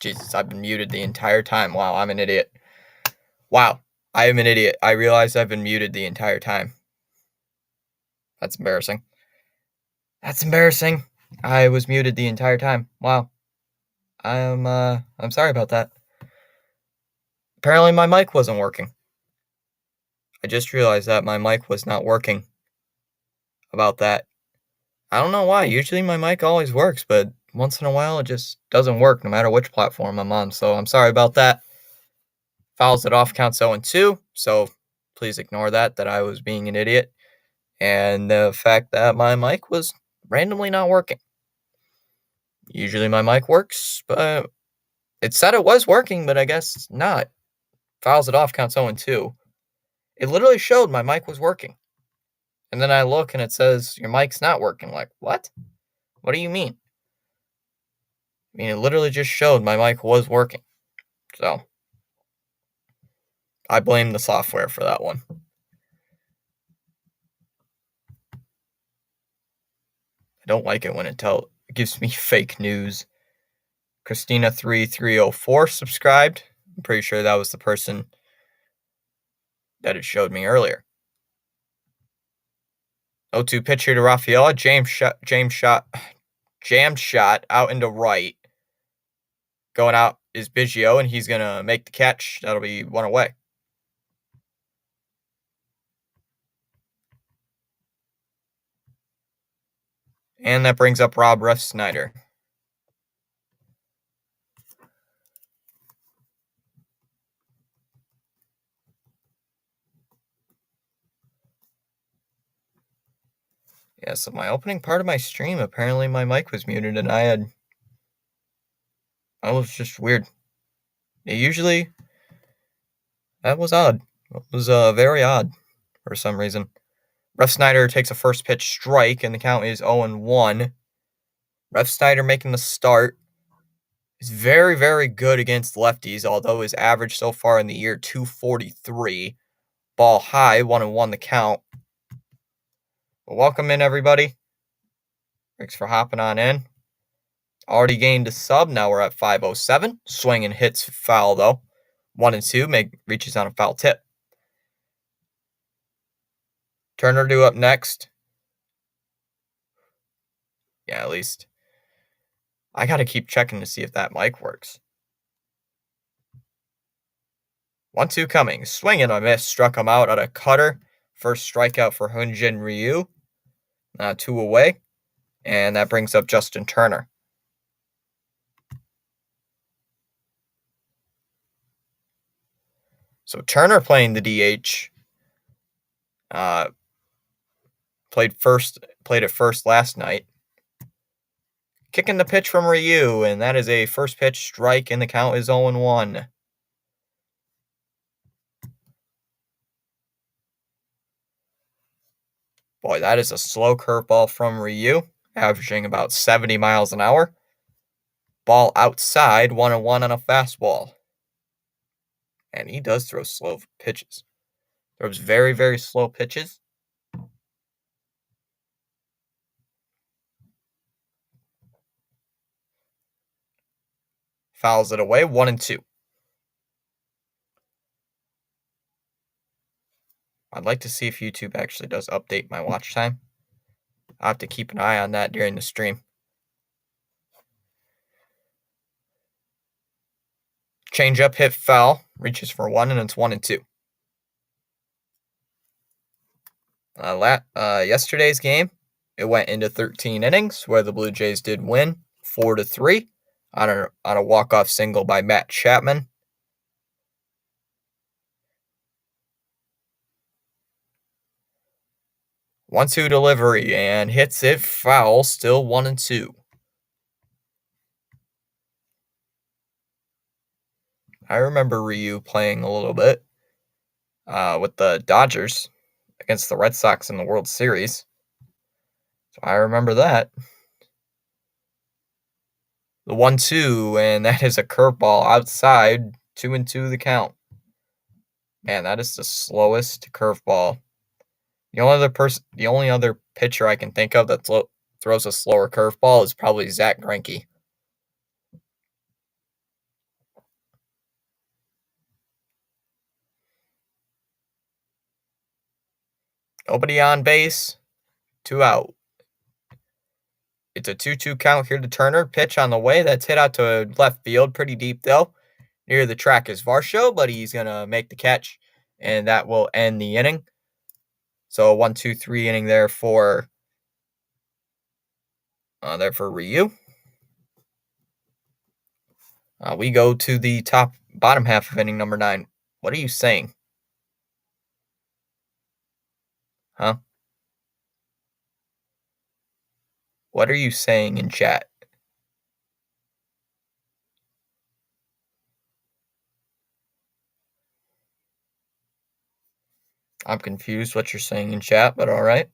Jesus, I've been muted the entire time. Wow, I'm an idiot. Wow, I am an idiot. I realized I've been muted the entire time. That's embarrassing. That's embarrassing. I was muted the entire time. Wow. I'm sorry about that. Apparently my mic wasn't working. I just realized that my mic was not working about that. I don't know why. Usually my mic always works, but once in a while it just doesn't work no matter which platform I'm on. So I'm sorry about that. Fouls it off, counts 0-2. So please ignore that I was being an idiot. And the fact that my mic was randomly not working. Usually my mic works, but it said it was working, but I guess not. Fouls it off, counts 0-2. It literally showed my mic was working. And then I look and it says, your mic's not working. Like, what? What do you mean? I mean, it literally just showed my mic was working. So, I blame the software for that one. I don't like it when it gives me fake news. Christina3304 subscribed. I'm pretty sure that was the person that it showed me earlier. 0-2 pitcher to Rafaela. Jammed shot out into right. Going out is Biggio, and he's going to make the catch. That'll be one away. And that brings up Rob Refsnyder. Yeah, so my opening part of my stream, apparently my mic was muted, and that was just weird. That was odd. It was very odd for some reason. Refsnyder takes a first pitch strike, and the count is 0-1. Refsnyder making the start. He's very, very good against lefties, although his average so far in the year, 243. Ball high, 1-1 the count. Well, welcome in, everybody. Thanks for hopping on in. Already gained a sub. Now we're at 507. Swing and hits foul, though. 1-2. Reaches on a foul tip. Turner due up next. Yeah, at least. I got to keep checking to see if that mic works. 1-2 coming. Swing and a miss. Struck him out at a cutter. First strikeout for Hyunjin Ryu. 2 away. And that brings up Justin Turner. So Turner playing the DH. Played at first last night. Kicking the pitch from Ryu, and that is a first pitch strike, and the count is 0-1. Boy, that is a slow curveball from Ryu, averaging about 70 miles an hour. Ball outside, 1-1 on a fastball. And he does throw slow pitches. Throws very, very slow pitches. Fouls it away, 1-2. I'd like to see if YouTube actually does update my watch time. I'll have to keep an eye on that during the stream. Changeup hit foul, reaches for 1, and it's 1-2. Yesterday's game, it went into 13 innings, where the Blue Jays did win 4-3 on a walk-off single by Matt Chapman. One-two delivery and hits it foul, still 1-2. I remember Ryu playing a little bit with the Dodgers against the Red Sox in the World Series. So I remember that. The 1-2, and that is a curveball outside, 2-2 the count. Man, that is the slowest curveball. The only other pitcher I can think of that throws a slower curveball is probably Zach Greinke. Nobody on base. 2 out. It's a 2-2 count here to Turner. Pitch on the way. That's hit out to left field. Pretty deep, though. Near the track is Varsho, but he's going to make the catch, and that will end the inning. So a 1-2-3 inning there for Ryu. We go to the bottom half of inning number 9. What are you saying? Huh? What are you saying in chat? I'm confused what you're saying in chat, but all right.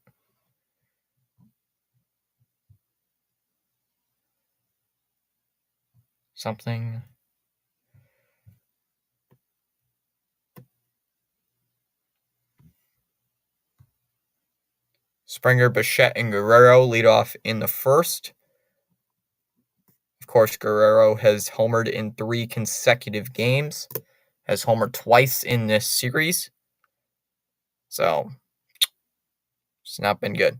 Something. Springer, Bichette, and Guerrero lead off in the first. Of course, Guerrero has homered in 3 consecutive games, has homered twice in this series. So, it's not been good.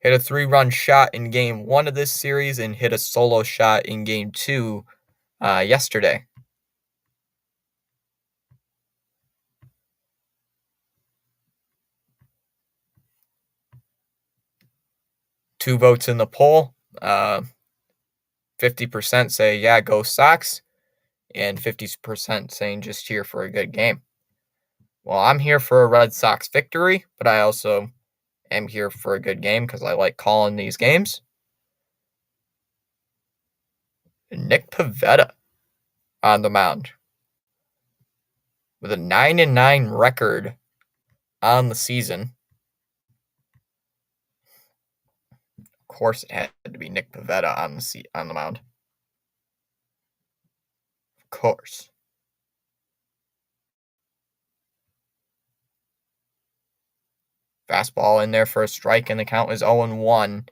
Hit a 3-run shot in game 1 of this series and hit a solo shot in game 2 yesterday. Two votes in the poll. 50% say, yeah, go Sox, and 50% saying just here for a good game. Well, I'm here for a Red Sox victory, but I also am here for a good game because I like calling these games. Nick Pivetta on the mound with a 9-9 record on the season. Of course, it had to be Nick Pivetta on the mound. Of course. Fastball in there for a strike, and the count is 0-1.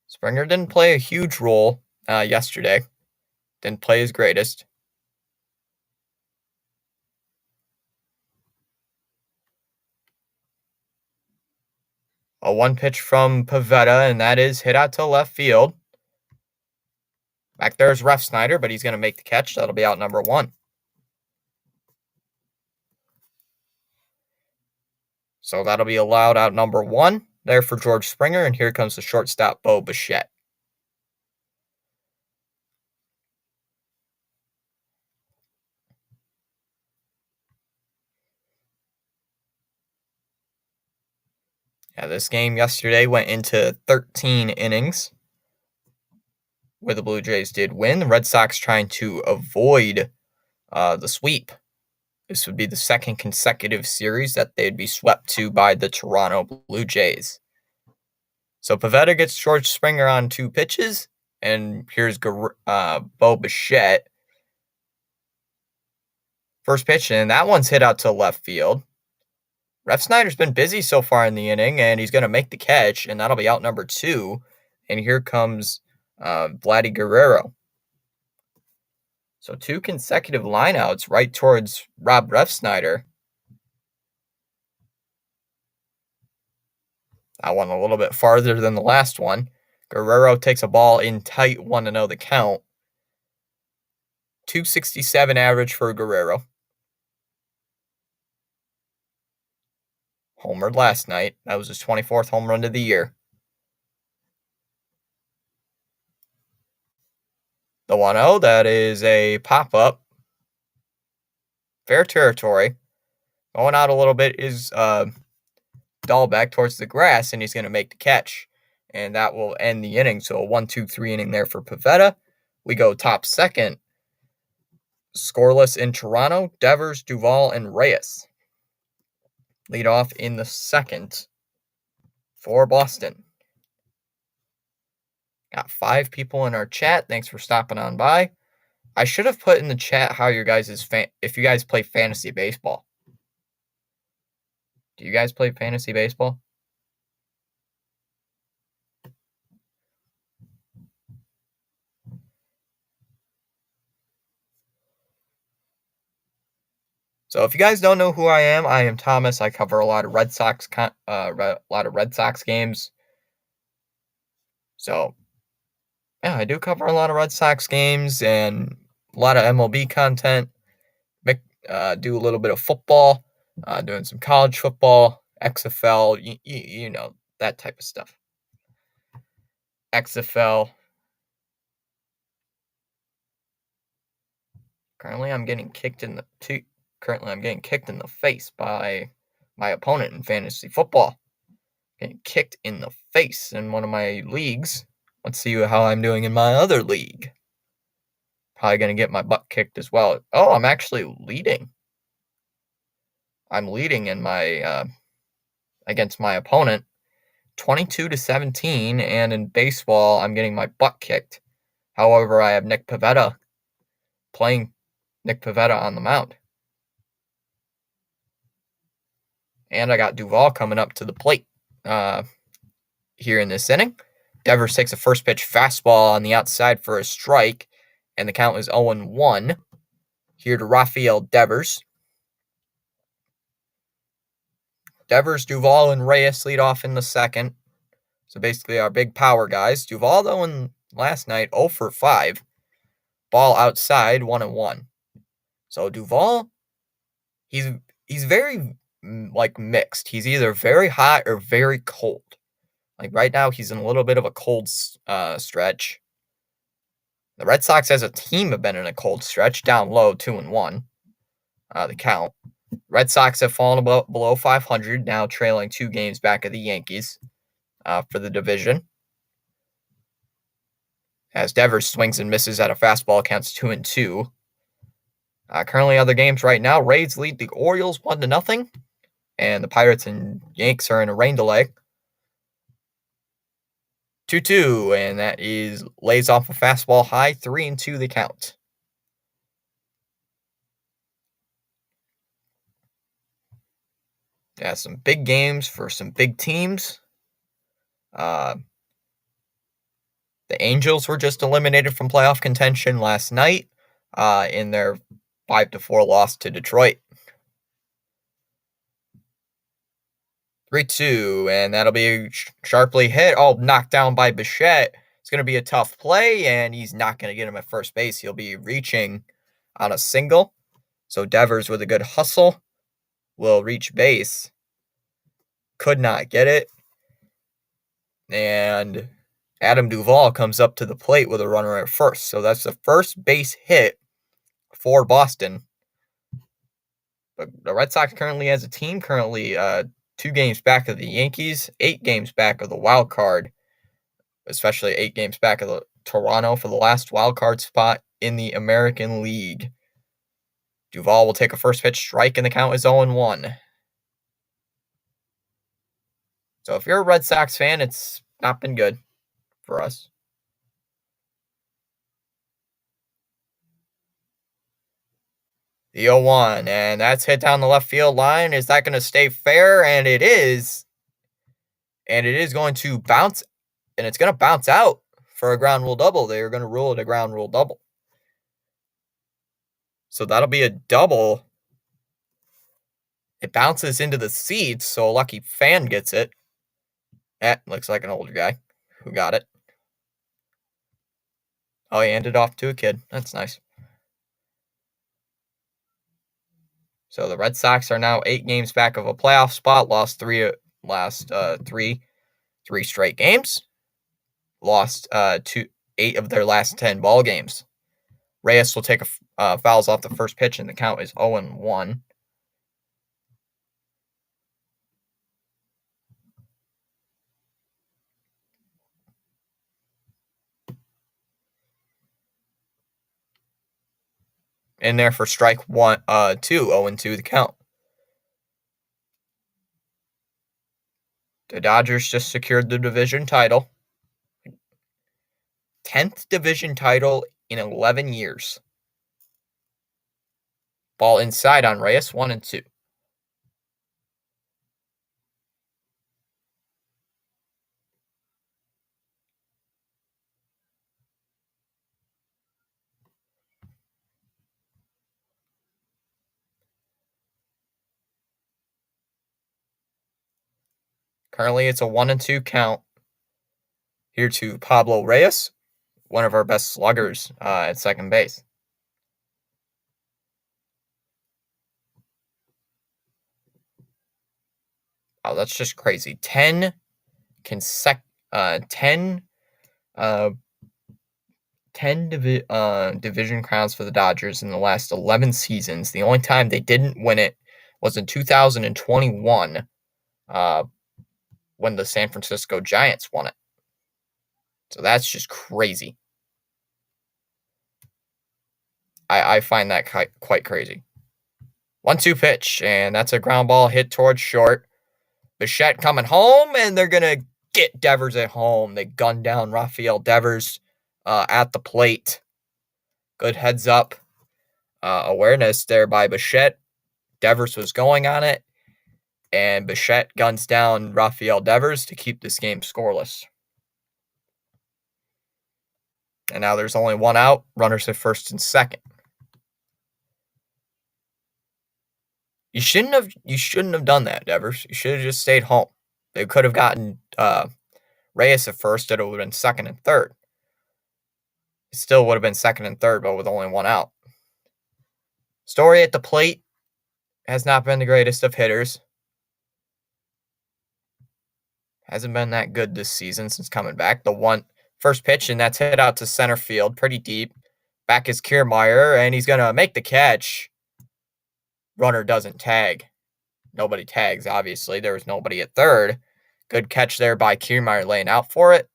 Springer didn't play a huge role yesterday. Didn't play his greatest. A 1 pitch from Pivetta, and that is hit out to left field. Back there is Refsnyder, but he's going to make the catch. That'll be out number 1. So that'll be allowed out number 1 there for George Springer, and here comes the shortstop, Bo Bichette. Yeah, this game yesterday went into 13 innings, where the Blue Jays did win. The Red Sox trying to avoid the sweep. This would be the second consecutive series that they'd be swept to by the Toronto Blue Jays. So Pivetta gets George Springer on 2 pitches, and here's Bo Bichette. First pitch, and that one's hit out to left field. Refsnyder's been busy so far in the inning, and he's going to make the catch, and that'll be out number 2. And here comes Vladdy Guerrero. So 2 consecutive lineouts right towards Rob Refsnyder. That one a little bit farther than the last one. Guerrero takes a ball in tight, 1-0 the count. 267 average for Guerrero. Homered last night. That was his 24th home run of the year. The 1-0, that is a pop-up. Fair territory. Going out a little bit is Dahlbeck towards the grass, and he's going to make the catch. And that will end the inning. So a 1-2-3 inning there for Pivetta. We go top second. Scoreless in Toronto, Devers, Duvall, and Reyes. Lead off in the second for Boston. Got 5 people in our chat. Thanks for stopping on by. I should have put in the chat how your guys' if you guys play fantasy baseball. Do you guys play fantasy baseball? So if you guys don't know who I am Thomas. I cover a lot of Red Sox games. So yeah, I do cover a lot of Red Sox games and a lot of MLB content. Do a little bit of football, doing some college football, XFL, you know, that type of stuff. XFL. Currently, I'm getting kicked in the face by my opponent in fantasy football. Getting kicked in the face in one of my leagues. Let's see how I'm doing in my other league. Probably gonna get my butt kicked as well. Oh, I'm actually leading. I'm leading in my against my opponent, 22-17, and in baseball, I'm getting my butt kicked. However, I have Nick Pivetta on the mound. And I got Duvall coming up to the plate here in this inning. Devers takes a first pitch fastball on the outside for a strike, and the count is 0-1. Here to Rafael Devers. Devers, Duvall, and Reyes lead off in the second. So basically our big power guys. Duvall, though, in last night, 0 for 5. Ball outside, 1-1. So Duvall, he's very mixed. He's either very hot or very cold. Like right now, he's in a little bit of a cold stretch. The Red Sox as a team have been in a cold stretch, down low, 2-1. The count. Red Sox have fallen below 500, now trailing 2 games back of the Yankees for the division. As Devers swings and misses at a fastball, counts 2-2. Currently, other games right now, Rays lead the Orioles 1-0, and the Pirates and Yanks are in a rain delay. 2-2, and that is lays off a fastball high, 3-2 the count. Yeah, some big games for some big teams. The Angels were just eliminated from playoff contention last night in their 5-4 loss to Detroit. 3-2, and that'll be sharply hit. Oh, knocked down by Bichette. It's going to be a tough play, and he's not going to get him at first base. He'll be reaching on a single. So Devers, with a good hustle, will reach base. Could not get it. And Adam Duvall comes up to the plate with a runner at first. So that's the first base hit for Boston. But the Red Sox currently, as a team, 2 games back of the Yankees, 8 games back of the wild card, especially 8 games back of the Toronto for the last wild card spot in the American League. Duvall will take a first pitch strike, and the count is 0-1. So if you're a Red Sox fan, it's not been good for us. The 0-1, and that's hit down the left field line. Is that going to stay fair? And it is. And it is going to bounce, and it's going to bounce out for a ground rule double. They are going to rule it a ground rule double. So that'll be a double. It bounces into the seats, so a lucky fan gets it. That looks like an older guy who got it. Oh, he handed it off to a kid. That's nice. So the Red Sox are now 8 games back of a playoff spot. Lost three straight games. Lost 8 of their last 10 ball games. Reyes will take fouls off the first pitch, and the count is 0-1. In there for strike 2, 0-2 the count. The Dodgers just secured the division title. 10th division title in 11 years. Ball inside on Reyes, 1-2. Currently, it's a 1-2 count. Here to Pablo Reyes, one of our best sluggers at second base. Oh, that's just crazy. 10 division crowns for the Dodgers in the last 11 seasons. The only time they didn't win it was in 2021 when the San Francisco Giants won it. So that's just crazy. I find that quite crazy. 1-2 pitch, and that's a ground ball hit towards short. Bichette coming home, and they're going to get Devers at home. They gun down Rafael Devers at the plate. Good heads up awareness there by Bichette. Devers was going on it, and Bichette guns down Rafael Devers to keep this game scoreless. And now there's only one out, runners at first and second. You shouldn't have done that, Devers. You should have just stayed home. They could have gotten Reyes at first. It would have been second and third. It still would have been second and third, but with only one out. Story at the plate has not been the greatest of hitters. Hasn't been that good this season since coming back. The first pitch, and that's hit out to center field, pretty deep. Back is Kiermaier, and he's going to make the catch. Runner doesn't tag. Nobody tags, obviously. There was nobody at third. Good catch there by Kiermaier laying out for it.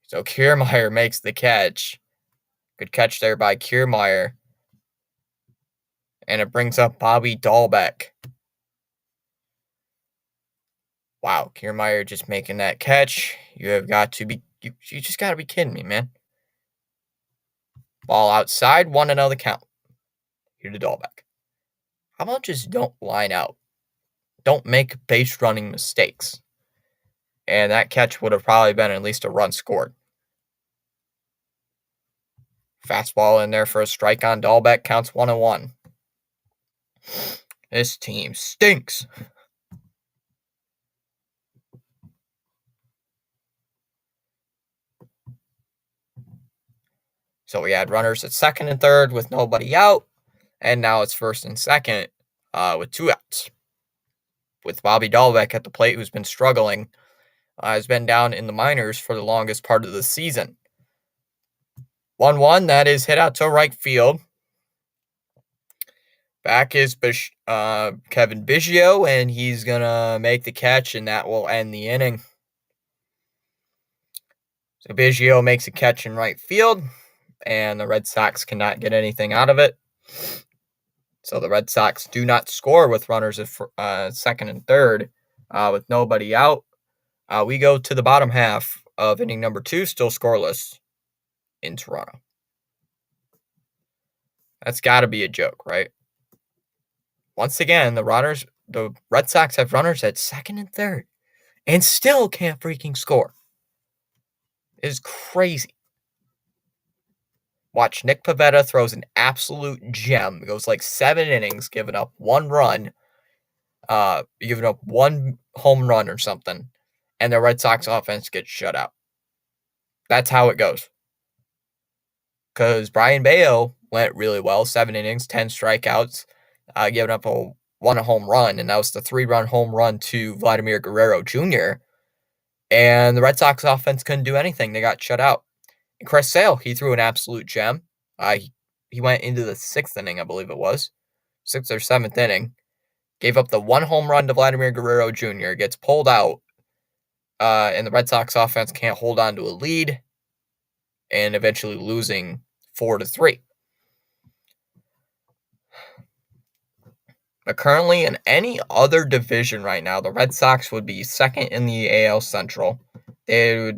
So Kiermaier makes the catch. Good catch there by Kiermaier. And it brings up Bobby Dahlbeck. Wow, Kiermaier just making that catch. You have got to be, you just got to be kidding me, man. Ball outside, 1-0 count. Here to Dahlbeck. How about just don't line out? Don't make base running mistakes. And that catch would have probably been at least a run scored. Fastball in there for a strike on Dahlbeck, counts 1-1. This team stinks. So we had runners at second and third with nobody out. And now it's first and second with 2 outs. With Bobby Dahlbeck at the plate, who's been struggling, has been down in the minors for the longest part of the season. 1-1, that is hit out to right field. Back is Kevin Biggio, and he's going to make the catch, and that will end the inning. So Biggio makes a catch in right field, and the Red Sox cannot get anything out of it. So the Red Sox do not score with runners at second and third with nobody out. We go to the bottom half of inning number 2, still scoreless in Toronto. That's got to be a joke, right? Once again, the Red Sox have runners at second and third and still can't freaking score. It is crazy. Watch, Nick Pivetta throws an absolute gem. It goes like 7 innings, giving up 1 run, giving up 1 home run or something, and the Red Sox offense gets shut out. That's how it goes. Because Brian Bayo went really well, 7 innings, 10 strikeouts, giving up 1 home run, and that was the 3-run home run to Vladimir Guerrero Jr., and the Red Sox offense couldn't do anything. They got shut out. And Chris Sale, he threw an absolute gem. He went into the 6th inning, I believe it was. 6th or 7th inning. Gave up the 1 home run to Vladimir Guerrero Jr., gets pulled out, and the Red Sox offense can't hold on to a lead, and eventually losing 4-3. But currently, in any other division right now, the Red Sox would be second in the AL Central. They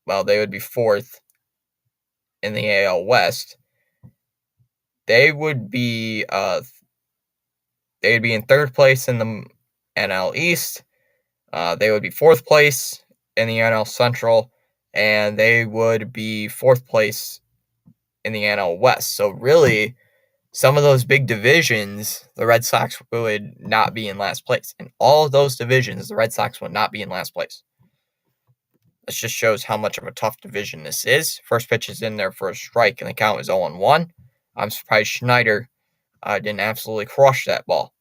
would be 4th in the AL West. They would be in 3rd place in the NL East. They would be 4th place in the NL Central, and they would be 4th place in the NL West. So really, some of those big divisions, the Red Sox would not be in last place. In all of those divisions, the Red Sox would not be in last place. This just shows how much of a tough division this is. First pitch is in there for a strike, and the count is 0-1. I'm surprised Schneider didn't absolutely crush that ball,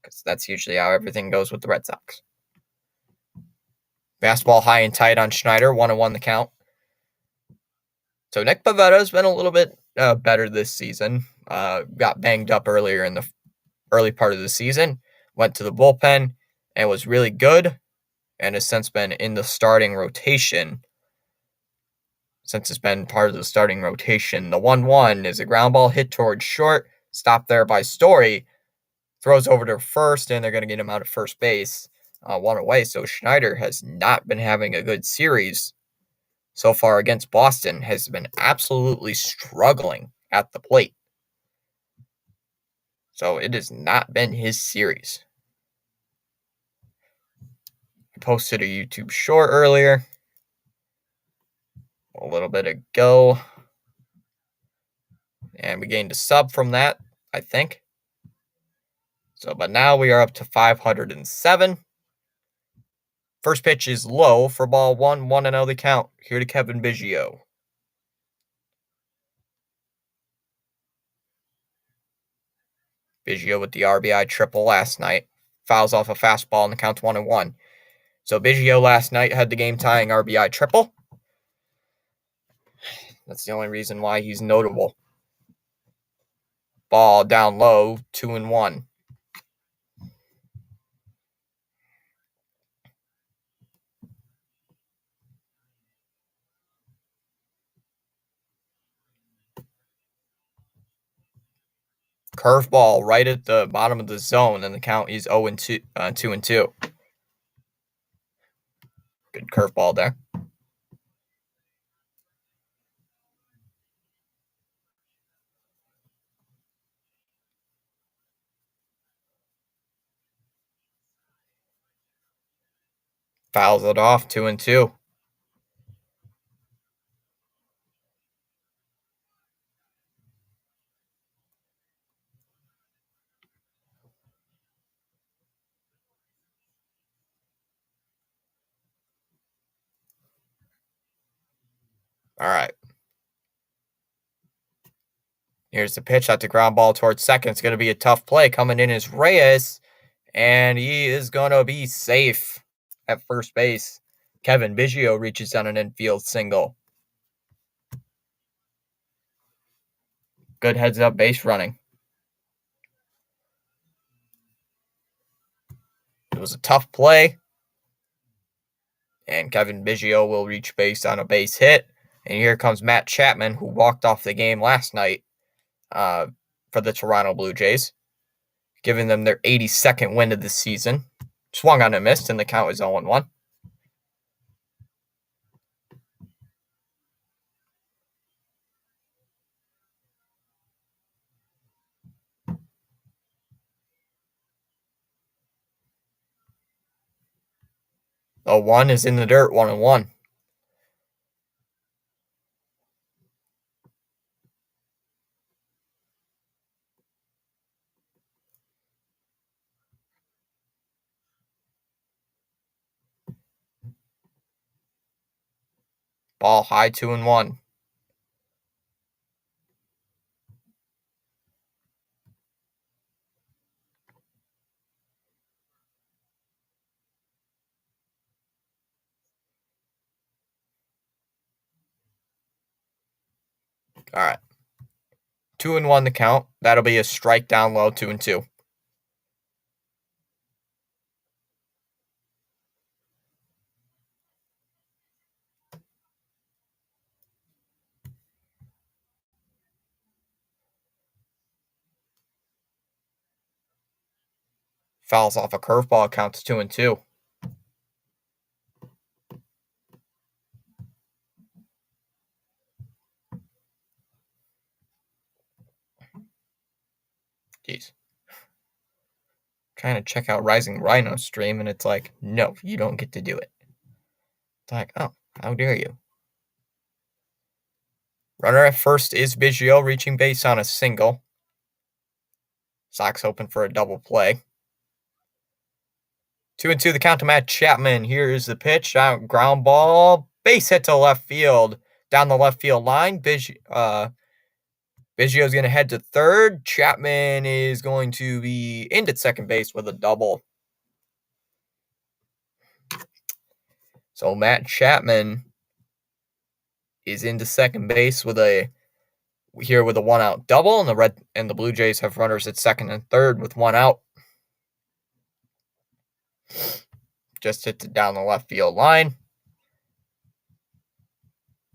because that's usually how everything goes with the Red Sox. Fastball high and tight on Schneider, 1-1 the count. So Nick Pavetta's been a little bit better this season. Got banged up earlier in the early part of the season, went to the bullpen, and was really good, and has since been in the starting rotation. Since it's been part of the starting rotation, the 1-1 is a ground ball hit towards short, stopped there by Story, throws over to first, and they're going to get him out of first base, one away. So Schneider has not been having a good series so far against Boston, has been absolutely struggling at the plate. So it has not been his series. I posted a YouTube short earlier, a little bit ago, and we gained a sub from that, I think. So, but now we are up to 507. First pitch is low for ball 1, 1-0 the count. Here to Kevin Biggio. Biggio with the RBI triple last night. Fouls off a fastball and the count's 1-1. So Biggio last night had the game-tying RBI triple. That's the only reason why he's notable. Ball down low, 2-1. Curveball right at the bottom of the zone, and the count is 2-2. Good curveball there. Fouls it off, 2-2. All right. Here's the pitch at the ground ball towards second. It's going to be a tough play. Coming in is Reyes, and he is going to be safe at first base. Kevin Biggio reaches down an infield single. Good heads-up base running. It was a tough play, and Kevin Biggio will reach base on a base hit. And here comes Matt Chapman, who walked off the game last night for the Toronto Blue Jays, giving them their 82nd win of the season. Swung on and missed, and the count was 0-1. The 1 is in the dirt, 1-1. Ball high, 2-1. All right. 2-1 the count. That'll be a strike down low, 2-2. Fouls off a curveball, counts 2-2. Jeez. Trying to check out Rising Rhino stream, and it's like, no, you don't get to do it. It's like, oh, how dare you? Runner at first is Biggio, reaching base on a single. Sox hoping for a double play. 2-2 the count to Matt Chapman. Here is the pitch. Ground ball. Base hit to left field. Down the left field line. Biggio's going to head to third. Chapman is going to be into second base with a double. So Matt Chapman is into second base with a 1-out double, and the Blue Jays have runners at second and third with 1 out. Just hit it down the left field line.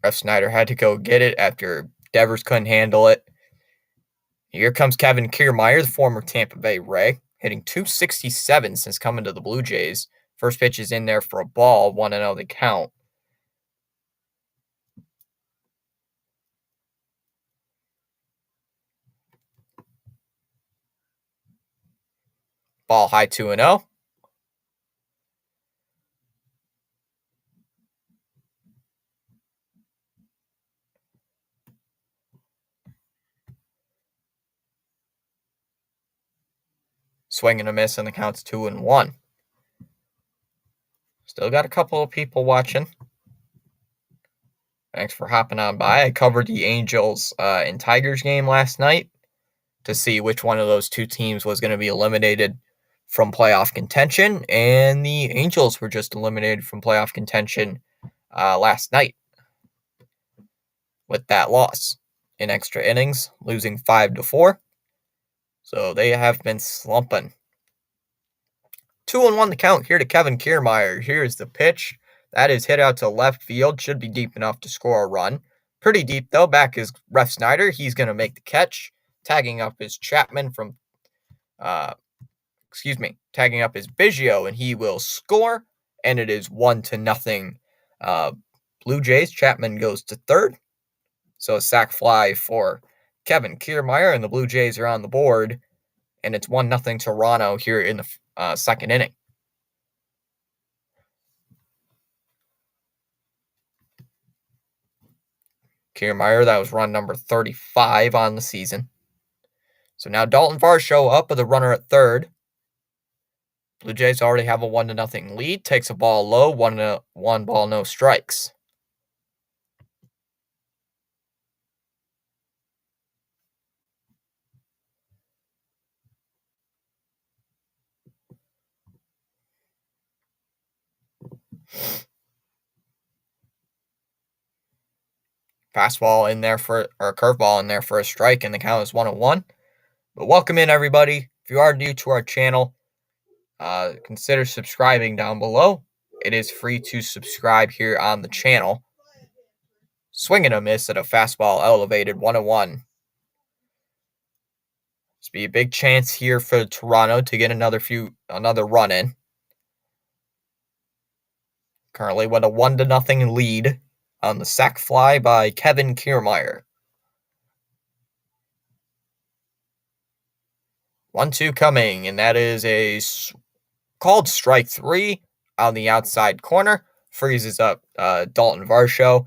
Ref Snyder had to go get it after Devers couldn't handle it. Here comes Kevin Kiermaier, the former Tampa Bay Ray, hitting .267 since coming to the Blue Jays. First pitch is in there for a ball, 1-0 the count. Ball high 2-0. Swing and a miss, and the count's 2-1. Still got a couple of people watching. Thanks for hopping on by. I covered the Angels and Tigers game last night to see which one of those two teams was going to be eliminated from playoff contention, and the Angels were just eliminated from playoff contention last night with that loss in extra innings, losing 5-4. So they have been slumping. 2-1 the count here to Kevin Kiermaier. Here's the pitch. That is hit out to left field. Should be deep enough to score a run. Pretty deep, though. Back is Ref Snyder. He's going to make the catch. Tagging up his Chapman tagging up his Biggio, and he will score. And it is 1-0. Blue Jays. Chapman goes to third. So a sac fly for Kevin Kiermaier, and the Blue Jays are on the board. And it's 1-0 Toronto here in the second inning. Kiermaier, that was run number 35 on the season. So now Dalton Varsho up with a runner at third. Blue Jays already have a 1-0 lead. Takes a ball low, 1 ball, no strikes. Fastball in there or a curveball in there for a strike, and the count is 1-1. But welcome in, everybody. If you are new to our channel, consider subscribing down below. It is free to subscribe here on the channel. Swing and a miss at a fastball elevated, 1-1. This be a big chance here for Toronto to get another run in. Currently with a 1-0 lead on the sac fly by Kevin Kiermaier. 1-2 coming, and that is called strike 3 on the outside corner. Freezes up Dalton Varsho,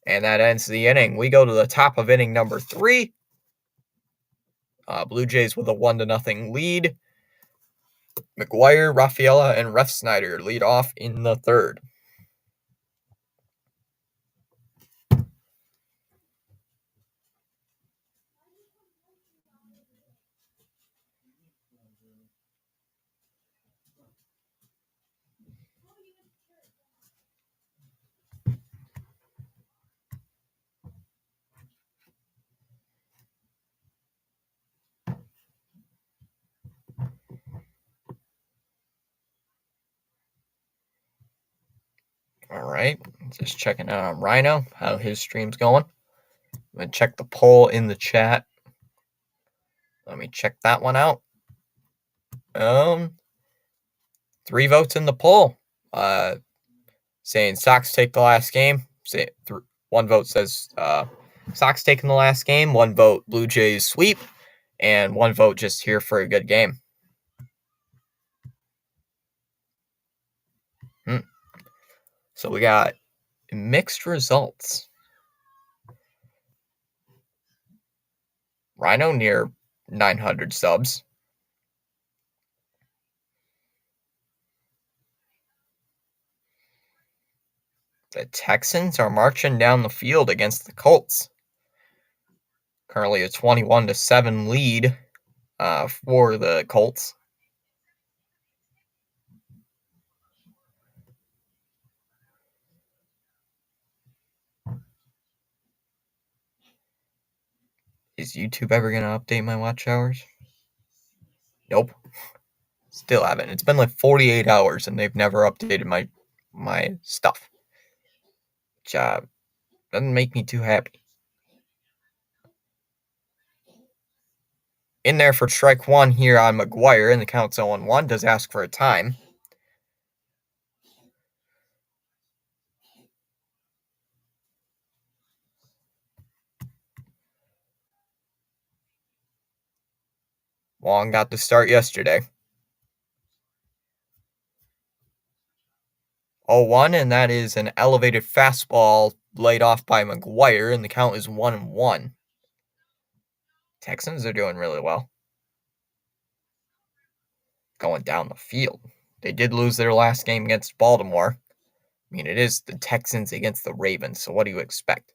and that ends the inning. We go to the top of inning number 3. Blue Jays with a 1-0 lead. McGuire, Rafaela, and Ref Snyder lead off in the third. All right, just checking out on Rhino, how his stream's going. I'm going to check the poll in the chat. Let me check that one out. 3 votes in the poll. Saying Sox take the last game. 1 vote says Sox taking the last game. 1 vote Blue Jays sweep. And 1 vote just here for a good game. So we got mixed results. Rhino near 900 subs. The Texans are marching down the field against the Colts. Currently a 21-7 lead for the Colts. Is YouTube ever going to update my watch hours? Nope. Still haven't. It's been like 48 hours and they've never updated my stuff. Which doesn't make me too happy. In there for strike one here on McGuire, and the count's 0-1. Does ask for a time. Wong got the start yesterday. 0-1, and that is an elevated fastball laid off by McGuire, and the count is 1-1. Texans are doing really well. Going down the field. They did lose their last game against Baltimore. I mean, it is the Texans against the Ravens, so what do you expect?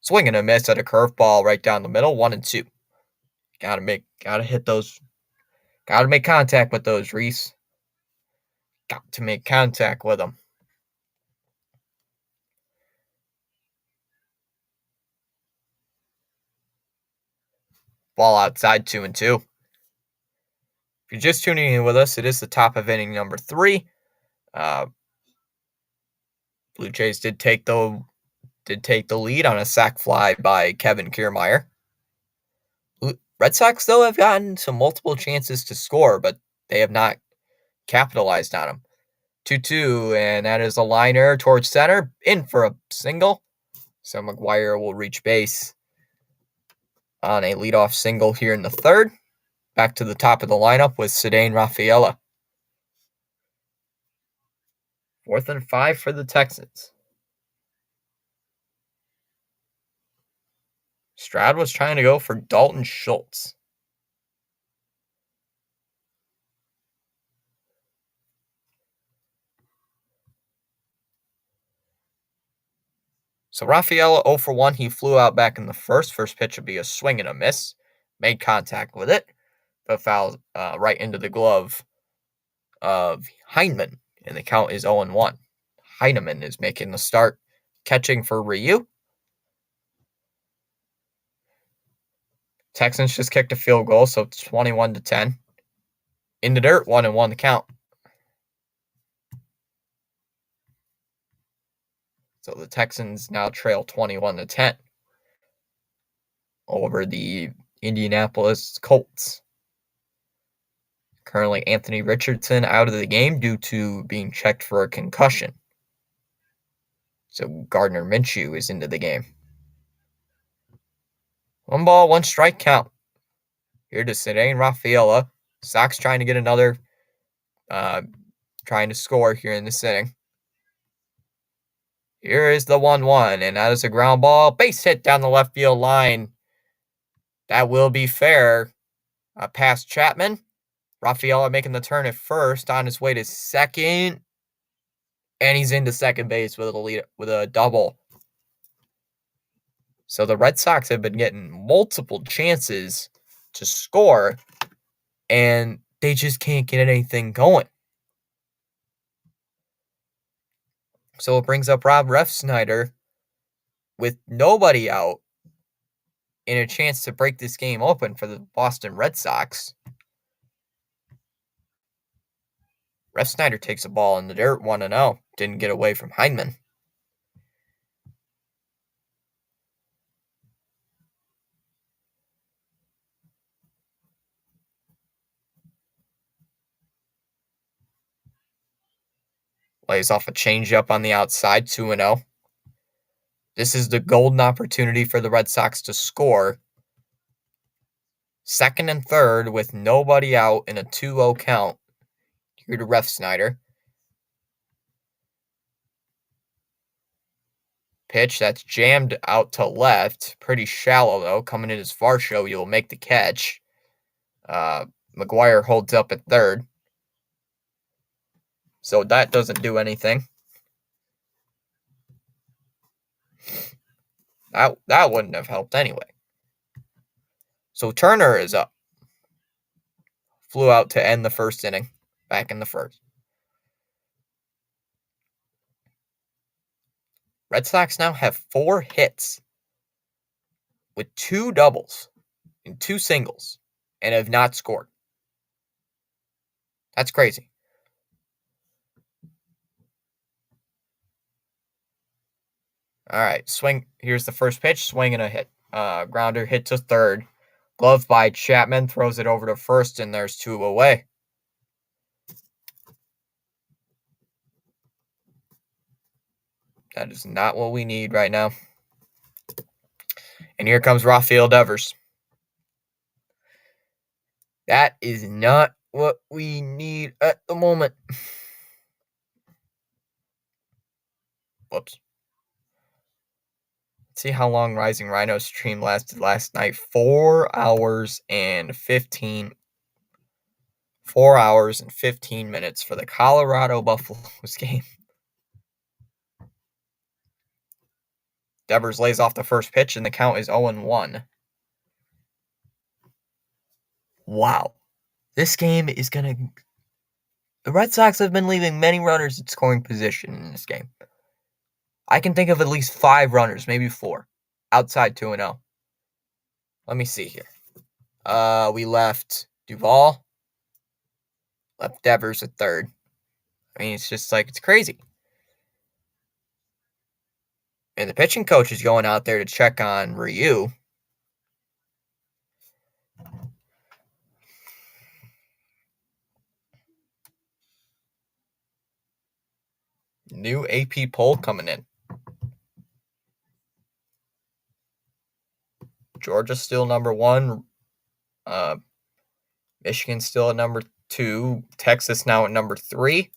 Swing and a miss at a curveball right down the middle, 1-2. Gotta make contact with those, Reese. Got to make contact with them. Ball outside, 2-2. If you're just tuning in with us, it is the top of inning number 3. Blue Jays did take the lead on a sac fly by Kevin Kiermaier. Red Sox, though, have gotten some multiple chances to score, but they have not capitalized on them. 2-2, and that is a liner towards center, in for a single. So McGuire will reach base on a leadoff single here in the third. Back to the top of the lineup with Ceddanne Rafaela. 4th and 5 for the Texans. Stroud was trying to go for Dalton Schultz. So Rafaela 0 for 1. He flew out back in the first. First pitch would be a swing and a miss. Made contact with it, but fouled right into the glove of Heineman, and the count is 0-1. Heineman is making the start, catching for Ryu. Texans just kicked a field goal, so it's 21-10. In the dirt, 1-1 the count. So the Texans now trail 21-10 over the Indianapolis Colts. Currently, Anthony Richardson out of the game due to being checked for a concussion. So Gardner Minshew is into the game. 1 ball, 1 strike count. Here to Ceddanne Rafaela. Sox trying to get another, trying to score here in this inning. Here is the 1-1, and that is a ground ball. Base hit down the left field line. That will be fair. Past Chapman. Rafaela making the turn at first, on his way to second. And he's into second base with a double. So the Red Sox have been getting multiple chances to score, and they just can't get anything going. So it brings up Rob Refsnyder with nobody out and a chance to break this game open for the Boston Red Sox. Refsnyder takes a ball in the dirt, 1-0. Didn't get away from Heineman. Lays off a changeup on the outside, 2-0. This is the golden opportunity for the Red Sox to score. 2nd and 3rd with nobody out in a 2-0 count. Here to Refsnyder. Pitch that's jammed out to left. Pretty shallow, though. Coming in as Varsho, you'll make the catch. McGuire holds up at third. So that doesn't do anything. That wouldn't have helped anyway. So Turner is up. Flew out to end the first inning. Back in the first. Red Sox now have 4 hits with 2 doubles and 2 singles and have not scored. That's crazy. All right, swing. Here's the first pitch. Swing and a hit. Grounder hit to third. Glove by Chapman. Throws it over to first, and there's 2 away. That is not what we need right now. And here comes Rafael Devers. That is not what we need at the moment. Whoops. Let's see how long Rising Rhino stream lasted last night. 4 hours and 15 minutes for the Colorado Buffaloes game. Devers lays off the first pitch, and the count is 0-1. Wow. This game is going to... The Red Sox have been leaving many runners at scoring position in this game. I can think of at least 5 runners, maybe 4, outside 2-0. Let me see here. We left Duvall. Left Devers at third. I mean, it's just like, it's crazy. And the pitching coach is going out there to check on Ryu. New AP poll coming in. Georgia's still number 1. Michigan's still at number 2. Texas now at number 3.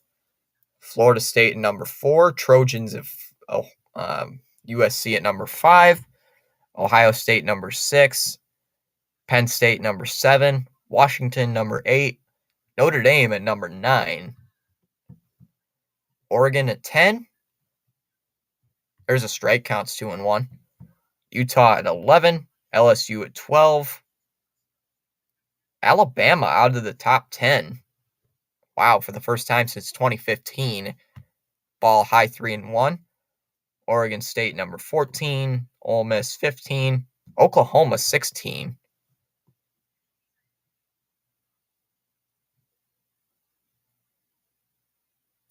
Florida State at number 4. Trojans at USC at number 5. Ohio State number 6. Penn State number 7. Washington number 8. Notre Dame at number 9. Oregon at 10. There's a strike, counts 2-1. Utah at 11. LSU at 12. Alabama out of the top 10. Wow, for the first time since 2015. Ball high 3-1. Oregon State number 14. Ole Miss 15. Oklahoma 16.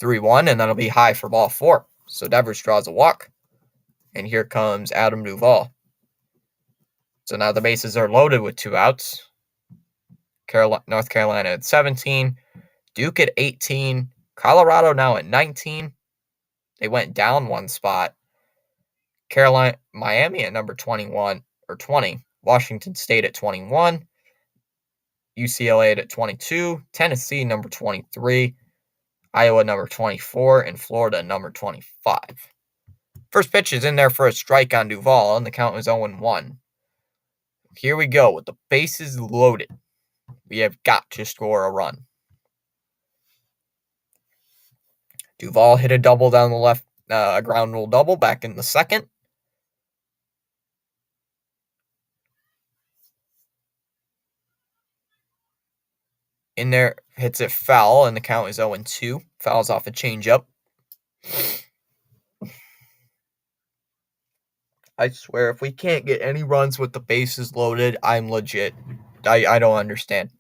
(3-1), and that'll be high for ball 4. So Devers draws a walk. And here comes Adam Duvall. So now the bases are loaded with 2 outs. North Carolina at 17. Duke at 18. Colorado now at 19. They went down 1 spot. Miami at number 21 or 20. Washington State at 21. UCLA at 22. Tennessee number 23. Iowa number 24. And Florida number 25. First pitch is in there for a strike on Duvall, and the count is 0-1. Here we go with the bases loaded. We have got to score a run. Duvall hit a double down the left, a ground rule double back in the second. In there, hits it foul, and the count is 0-2. Fouls off a changeup. I swear, if we can't get any runs with the bases loaded, I'm legit. I don't understand.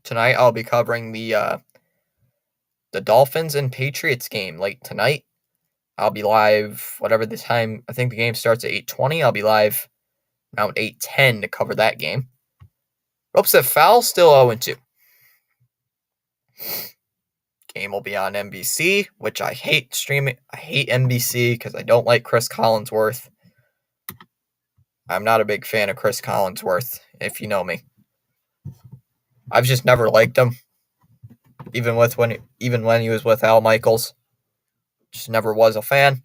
Tonight, I'll be covering the Dolphins and Patriots game late tonight. I'll be live, whatever the time. I think the game starts at 8:20. I'll be live around 8:10 to cover that game. Ropes at foul, still 0-2. Game will be on NBC, which I hate streaming. I hate NBC because I don't like Chris Collinsworth. I'm not a big fan of Chris Collinsworth, if you know me. I've just never liked him, even when he was with Al Michaels. Just never was a fan.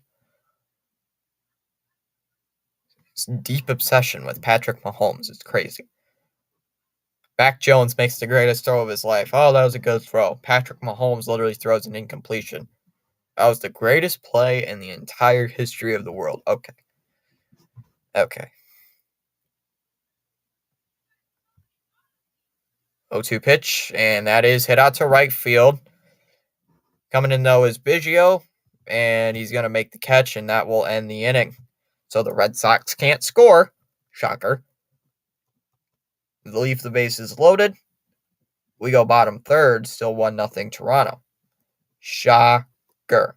His deep obsession with Patrick Mahomes is crazy. Mac Jones makes the greatest throw of his life. Oh, that was a good throw. Patrick Mahomes literally throws an incompletion. That was the greatest play in the entire history of the world. Okay. Okay. 0-2 pitch, and that is hit out to right field. Coming in, though, is Biggio, and he's going to make the catch, and that will end the inning. So the Red Sox can't score. Shocker. Leave the bases loaded. We go bottom third, still 1-0 Toronto. Shocker.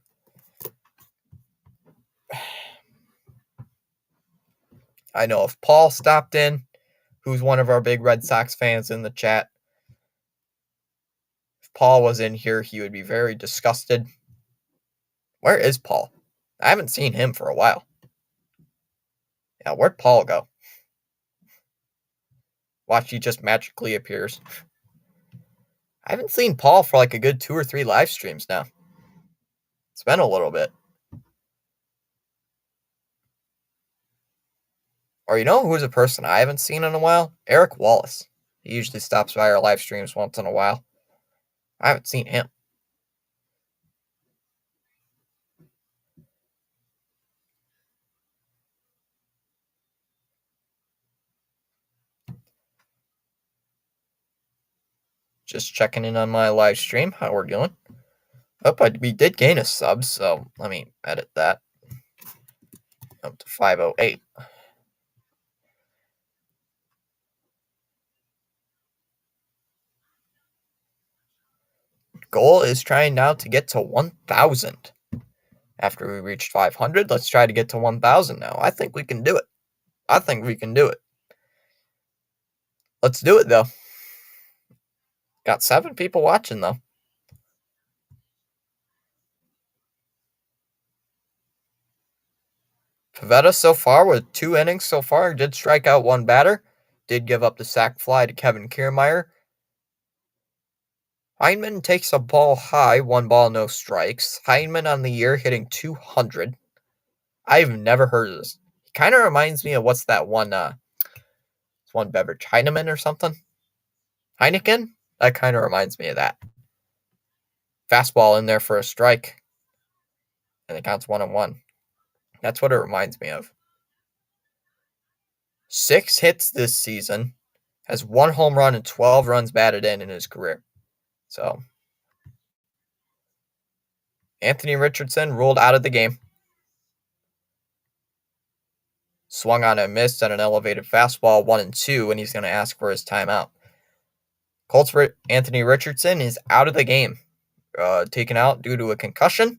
I know if Paul stopped in, who's one of our big Red Sox fans in the chat, if Paul was in here, he would be very disgusted. Where is Paul? I haven't seen him for a while. Yeah, where'd Paul go? Watch, he just magically appears. I haven't seen Paul for like a good 2 or 3 live streams now. It's been a little bit. Or you know who's a person I haven't seen in a while? Eric Wallace. He usually stops by our live streams once in a while. I haven't seen him. Just checking in on my live stream, how we're doing. Oh, we did gain a sub, so let me edit that. Up to 508. Goal is trying now to get to 1,000. After we reached 500, let's try to get to 1,000 now. I think we can do it. Let's do it, though. Got 7 people watching, though. Pivetta so far with 2 innings so far did strike out 1 batter. Did give up the sac fly to Kevin Kiermaier. Heineman takes a ball high, 1 ball, no strikes. Heineman on the year hitting 200. I've never heard of this. He kind of reminds me of what's that one beverage, Heineman or something? Heineken? That kind of reminds me of that. Fastball in there for a strike. And it counts 1-1. That's what it reminds me of. 6 hits this season. Has 1 home run and 12 runs batted in his career. So, Anthony Richardson ruled out of the game. Swung on and missed on an elevated fastball, 1-2, and he's going to ask for his timeout. Colts Anthony Richardson is out of the game, taken out due to a concussion.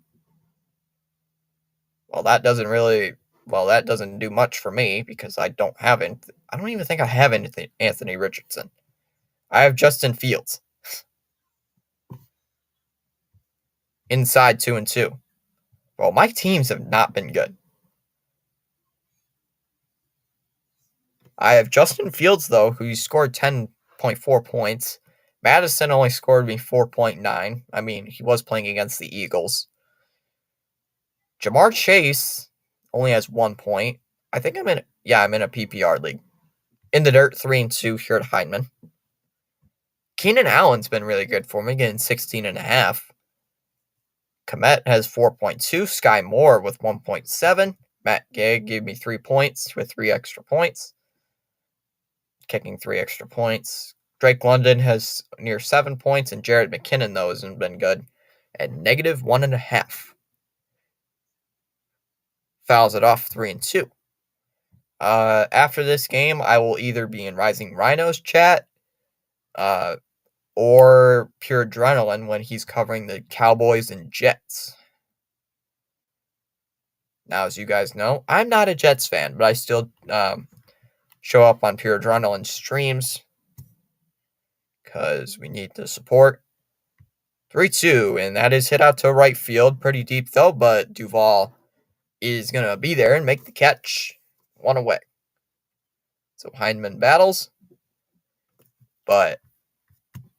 Well, that doesn't do much for me because I don't even think I have Anthony Richardson. I have Justin Fields. Inside 2-2. Well, my teams have not been good. I have Justin Fields, though, who scored 10.4 points. Madison only scored me 4.9. I mean, he was playing against the Eagles. Jamar Chase only has 1 point. I think I'm in a PPR league. In the dirt, 3-2 here at Heineman. Keenan Allen's been really good for me, getting 16.5. Komet has 4.2. Sky Moore with 1.7. Matt Gay gave me 3 points with 3 extra points. Kicking 3 extra points. Drake London has near 7 points, and Jared McKinnon, though, hasn't been good at -1.5. Fouls it off 3-2. After this game, I will either be in Rising Rhinos chat or Pure Adrenaline when he's covering the Cowboys and Jets. Now, as you guys know, I'm not a Jets fan, but I still show up on Pure Adrenaline streams because we need the support. 3-2, and that is hit out to right field. Pretty deep, though, but Duvall is going to be there and make the catch. 1 away. So Heineman battles, but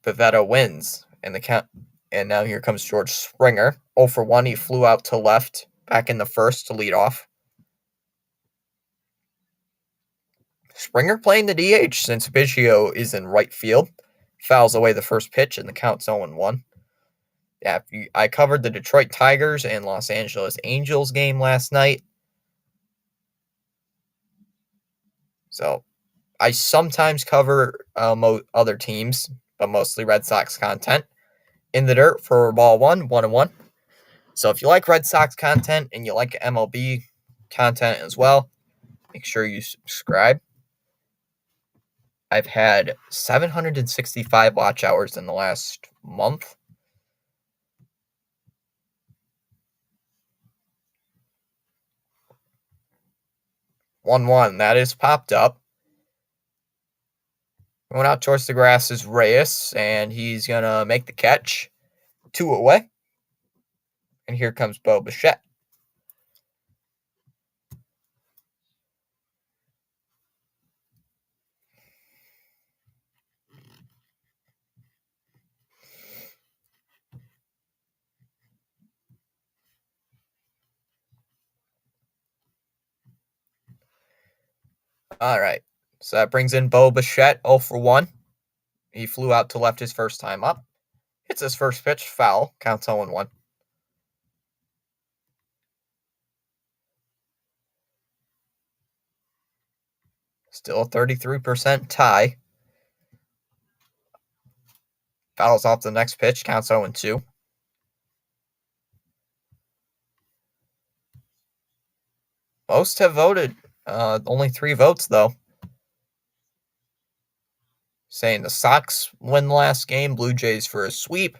Pivetta wins in the count. And now here comes George Springer. 0 for 1. He flew out to left back in the first to lead off. Springer playing the DH since Biggio is in right field. Fouls away the first pitch and the count's 0-1. Yeah, I covered the Detroit Tigers and Los Angeles Angels game last night. So I sometimes cover other teams, but mostly Red Sox content. In the dirt for ball 1-1. So if you like Red Sox content and you like MLB content as well, make sure you subscribe. I've had 765 watch hours in the last month. That is popped up. Going out towards the grass is Reyes, and he's going to make the catch. 2 away. And here comes Bo Bichette. All right. So that brings in Bo Bichette, 0 for 1. He flew out to left his first time up. Hits his first pitch, foul, counts 0-1. Still a 33% tie. Fouls off the next pitch, counts 0-2. Most have voted. Only 3 votes, though. Saying the Sox win the last game, Blue Jays for a sweep,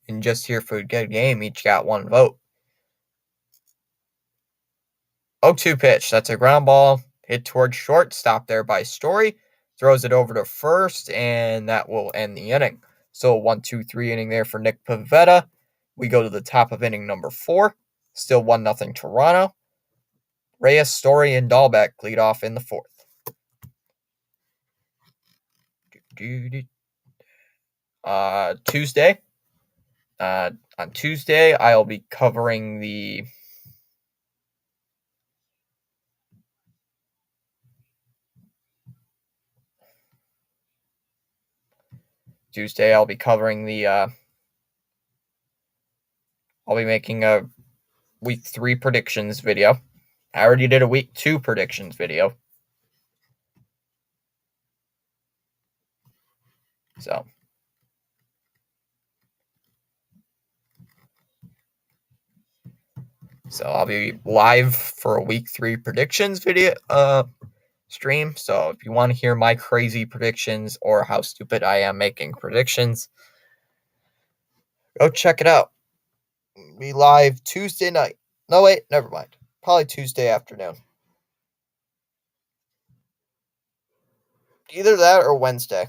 and just here for a good game, each got 1 vote. 0-2 pitch. That's a ground ball hit towards short. Stopped there by Story. Throws it over to first, and that will end the inning. So 1-2-3 inning there for Nick Pivetta. We go to the top of inning number 4. Still 1-0 Toronto. Reyes, Story, and Dahlbeck lead off in the 4th. Tuesday. On Tuesday, I'll be covering the I'll be making a week 3 predictions video. I already did a week 2 predictions video. So I'll be live for a week 3 predictions video stream. So if you want to hear my crazy predictions or how stupid I am making predictions, go check it out. Be live Tuesday night. No, wait, never mind. Probably Tuesday afternoon. Either that or Wednesday.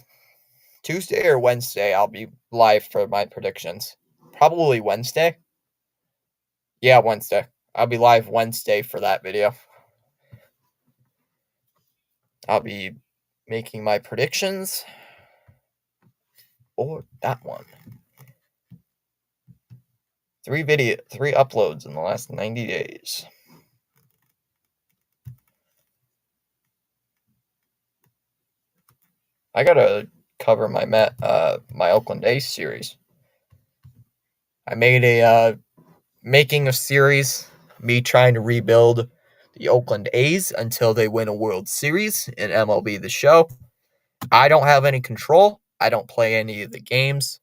Tuesday or Wednesday, I'll be live for my predictions. Probably Wednesday. Yeah, Wednesday. I'll be live Wednesday for that video. I'll be making my predictions for that one. 3 uploads in the last 90 days. I gotta cover my Oakland A's series. I made a making a series, me trying to rebuild the Oakland A's until they win a World Series in MLB The Show. I don't have any control. I don't play any of the games.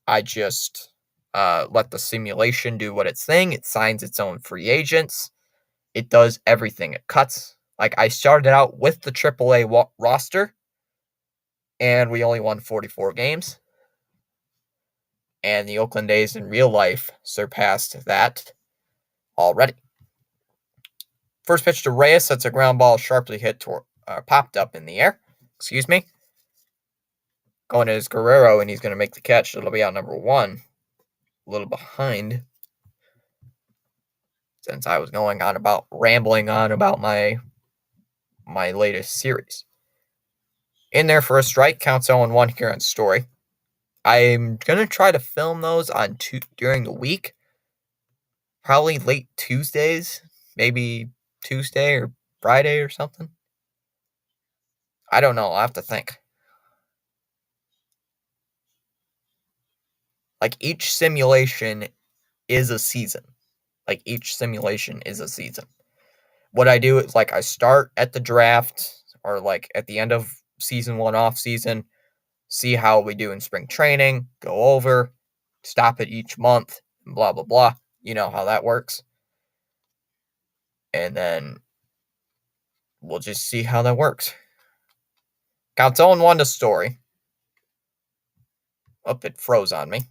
I just let the simulation do what it's thing. It signs its own free agents. It does everything. It cuts. Like, I started out with the AAA roster, and we only won 44 games. And the Oakland A's in real life surpassed that already. First pitch to Reyes. That's a ground ball sharply hit popped up in the air. Excuse me. Going is Guerrero, and he's going to make the catch. It'll be out number 1. A little behind, since I was rambling on about my latest series. In there for a strike, counts 0-1 here on Story. I'm going to try to film those on during the week. Probably late Tuesdays, maybe Tuesday or Friday or something. I don't know. I'll have to think. Like each simulation is a season. Like each simulation is a season. What I do is like I start at the draft or like at the end of season 1 off season, see how we do in spring training, go over, stop it each month, blah blah blah. You know how that works. And then we'll just see how that works. Counts 0-1 to Story. Oh, it froze on me.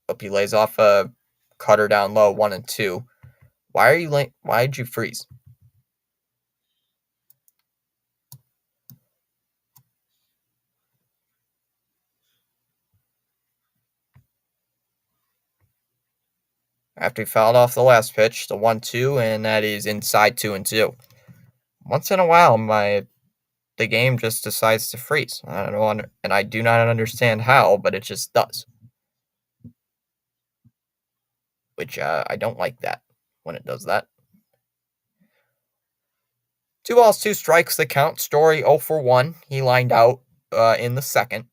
Oh, he lays off a cutter down low, 1-2. Why are you late? Why did you freeze? After he fouled off the last pitch, the 1-2, and that is inside 2-2. Once in a while, the game just decides to freeze. I don't know, and I do not understand how, but it just does. Which I don't like that when it does that. 2 balls, 2 strikes. The count. Story 0 for 1. He lined out in the second.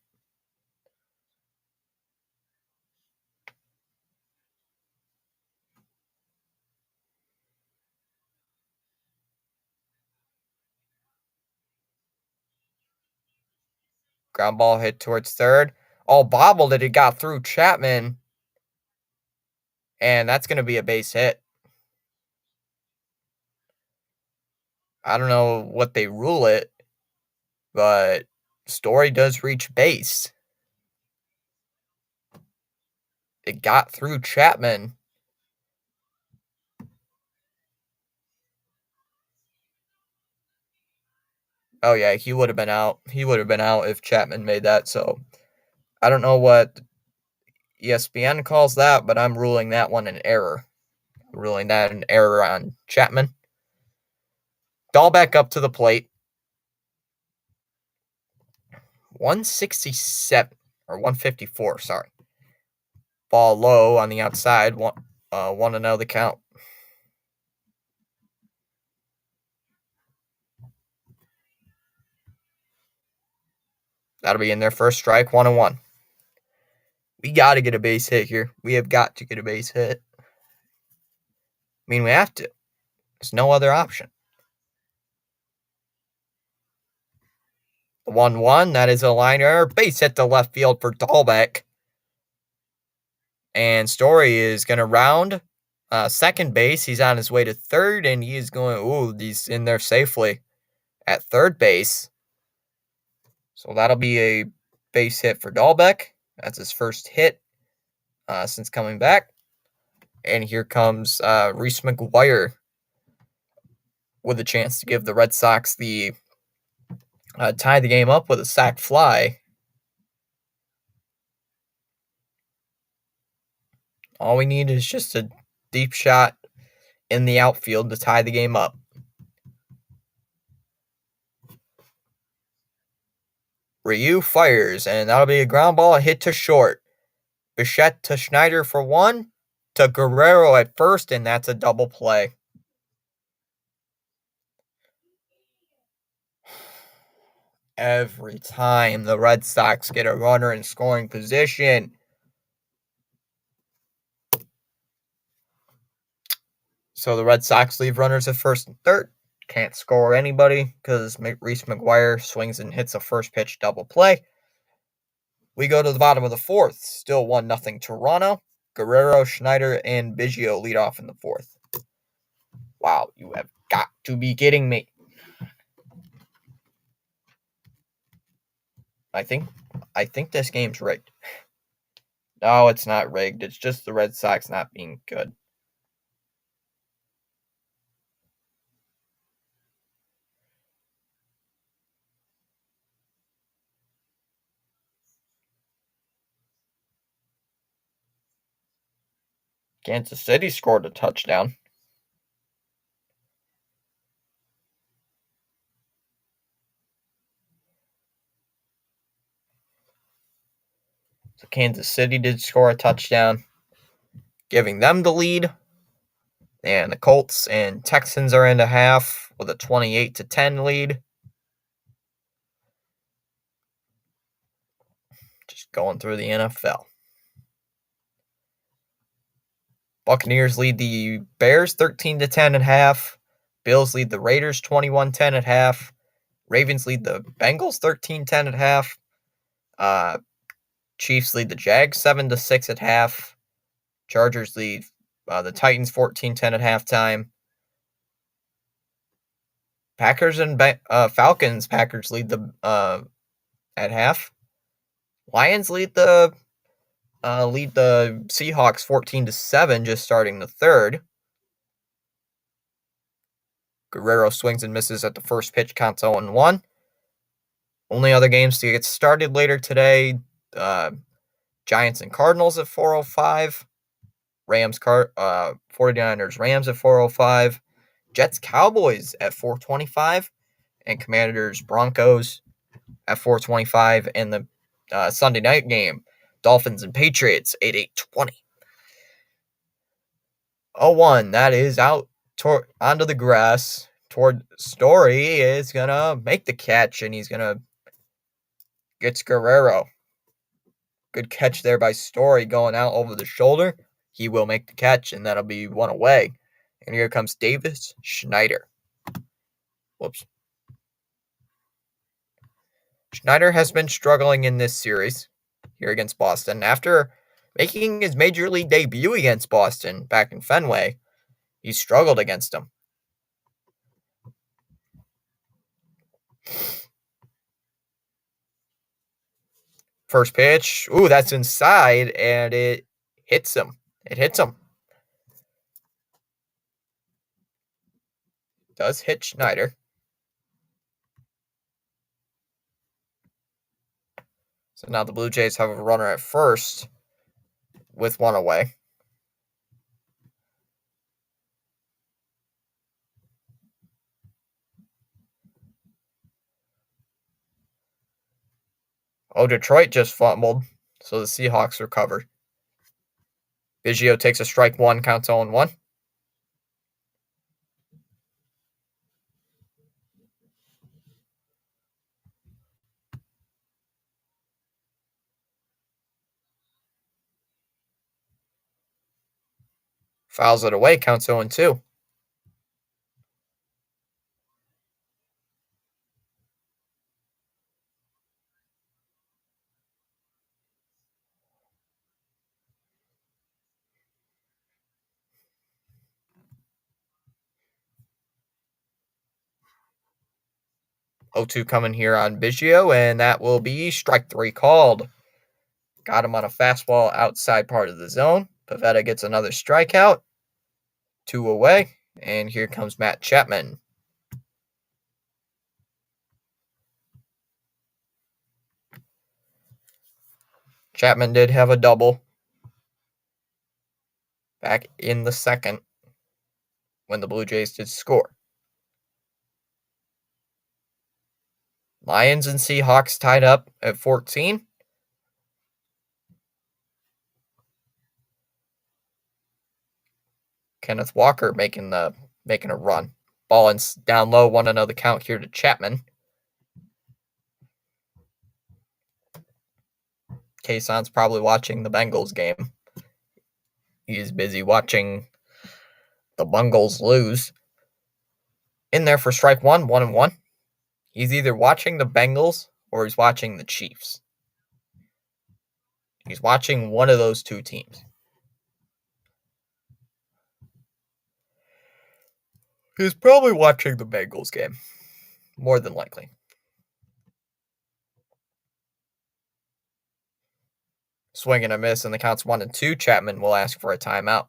Ground ball hit towards third. All bobbled it. It got through Chapman. And that's going to be a base hit. I don't know what they rule it, but Story does reach base. It got through Chapman. Oh, yeah, he would have been out. He would have been out if Chapman made that. So I don't know what ESPN calls that, but I'm ruling that one an error. Ruling that an error on Chapman. Dahlbeck up to the plate. 167 or 154, sorry. Ball low on the outside. 1-0 the count. That'll be in their first strike, 1-1. We got to get a base hit here. We have got to get a base hit. I mean, we have to. There's no other option. The 1-1, that is a line error. Base hit to left field for Dahlbeck. And Story is going to round second base. He's on his way to third, and he is going, he's in there safely at third base. So that'll be a base hit for Dahlbeck. That's his first hit since coming back. And here comes Reese McGuire with a chance to give the Red Sox the tie the game up with a sac fly. All we need is just a deep shot in the outfield to tie the game up. Ryu fires, and that'll be a ground ball, a hit to short. Bichette to Schneider for 1, to Guerrero at first, and that's a double play. Every time the Red Sox get a runner in scoring position, so the Red Sox leave runners at first and third. Can't score anybody because Reese McGuire swings and hits a first pitch double play. We go to the bottom of the fourth. Still 1-0 Toronto. Guerrero, Schneider, and Biggio lead off in the fourth. Wow, you have got to be kidding me. I think this game's rigged. No, it's not rigged. It's just the Red Sox not being good. Kansas City scored a touchdown. So Kansas City did score a touchdown, giving them the lead. And the Colts and Texans are in the half with a 28-10 lead. Just going through the NFL. Buccaneers lead the Bears 13-10 at half. Bills lead the Raiders 21-10 at half. Ravens lead the Bengals 13-10 at half. Chiefs lead the Jags 7-6 at half. Chargers lead the Titans 14-10 at halftime. Packers and Falcons. Packers lead the at half. Lions lead the Seahawks 14-7, just starting the third. Guerrero swings and misses at the first pitch, counts 0-1. Only other games to get started later today: Giants and Cardinals at 4:05. 49ers Rams at 4:05. Jets Cowboys at 4:25, and Commanders Broncos at 4:25. And the Sunday night game, Dolphins and Patriots at 8:20. 0-1, that is out onto the grass. Toward Story is gonna make the catch, and he's gonna gets Guerrero. Good catch there by Story, going out over the shoulder. He will make the catch, and that'll be one away. And here comes Davis Schneider. Whoops. Schneider has been struggling in this series here against Boston. After making his major league debut against Boston back in Fenway, he struggled against them. First pitch. Ooh, that's inside, and it hits him. It hits him. Does hit Schneider. So now the Blue Jays have a runner at first with one away. Oh, Detroit just fumbled, so the Seahawks recover. Biggio takes a strike one, counts 0-1. Fouls it away, counts 0-2. Oh, 0-2 coming here on Biggio, and that will be strike three called. Got him on a fastball outside part of the zone. Pivetta gets another strikeout. 2 away, and here comes Matt Chapman. Chapman did have a double back in the second when the Blue Jays did score. Lions and Seahawks tied up at 14. Kenneth Walker making a run. Ball down low, 1-0 count here to Chapman. Kason's probably watching the Bengals game. He's busy watching the Bengals lose. In there for strike one, 1-1. He's either watching the Bengals or he's watching the Chiefs. He's watching one of those two teams. He's probably watching the Bengals game, more than likely. Swing and a miss, and the count's 1-2. Chapman will ask for a timeout.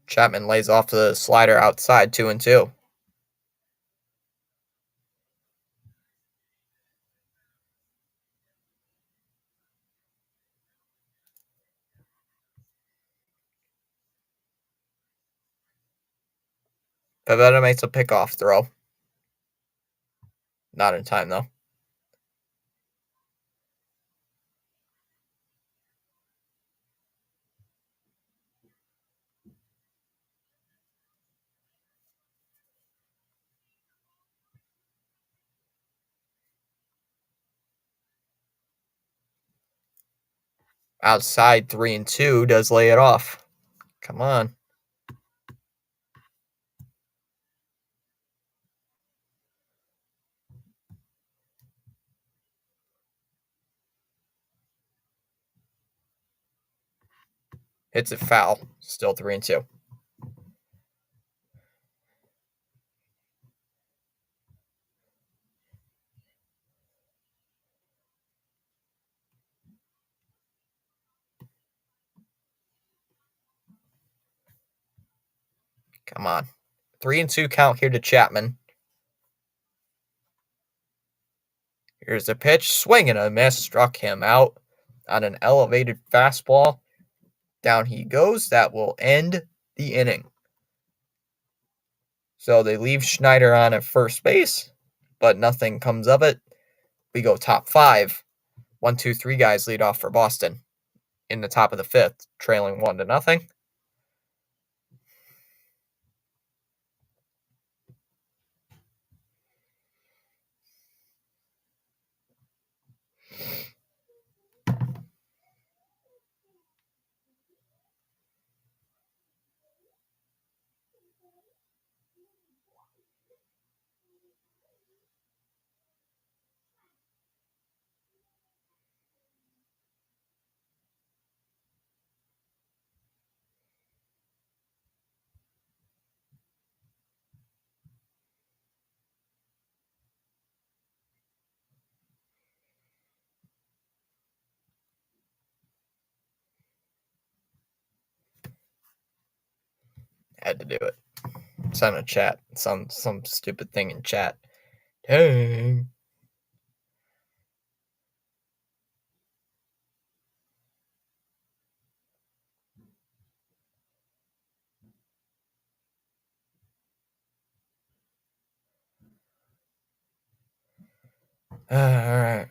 Chapman lays off the slider outside, 2-2. Pivetta makes a pickoff throw. Not in time, though. Outside 3-2 does lay it off. Come on. Hits it foul. Still 3-2. Come on. 3-2 count here to Chapman. Here's a pitch. Swing and a miss. Struck him out on an elevated fastball. Down he goes. That will end the inning. So they leave Schneider on at first base, but nothing comes of it. We go top 5. 1, 2, 3 guys lead off for Boston in the top of the 5th, trailing 1-0. Had to do it. It's on a chat. Some stupid thing in chat. Dang. All right.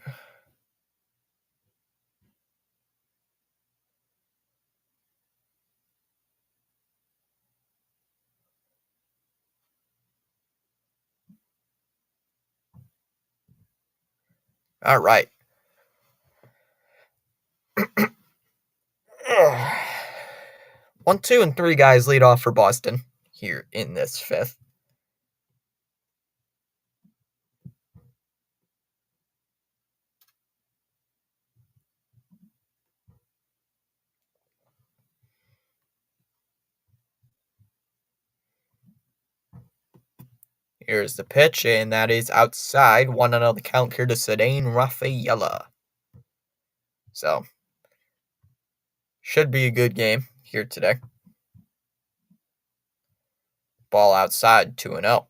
All right. 1, 2, and 3 guys lead off for Boston here in this 5th. Here's the pitch, and that is outside. 1-0 the count here to Cedane Rafaela. So, should be a good game here today. Ball outside, 2-0.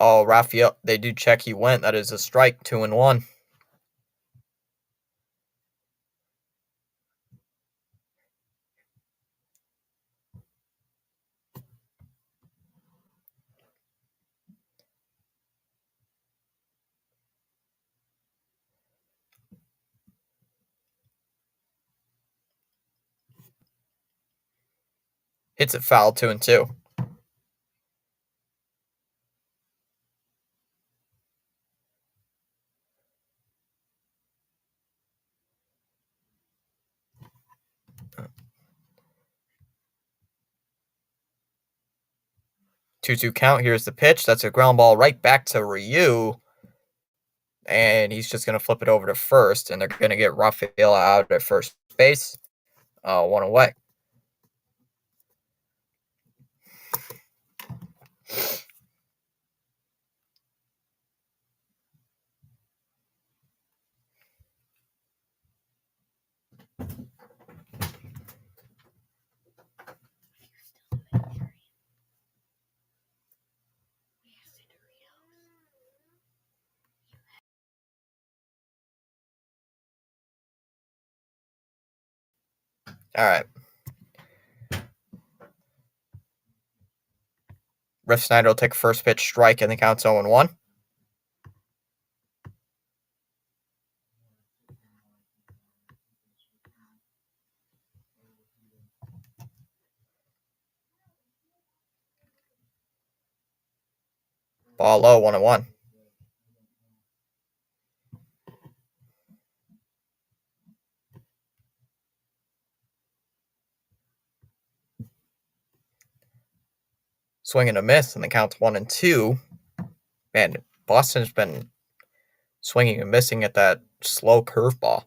Oh, Rafael, they do check he went. That is a strike, 2-1. Hits it foul, 2-2. Two count. Here's the pitch. That's a ground ball right back to Ryu. And he's just going to flip it over to first. And they're going to get Rafaela out at first base. 1 away. All right. Riff Snyder will take a first pitch strike and the count's 0-1. Ball low, 1-1. Swing and a miss, and the count's 1-2. Man, Boston's been swinging and missing at that slow curveball.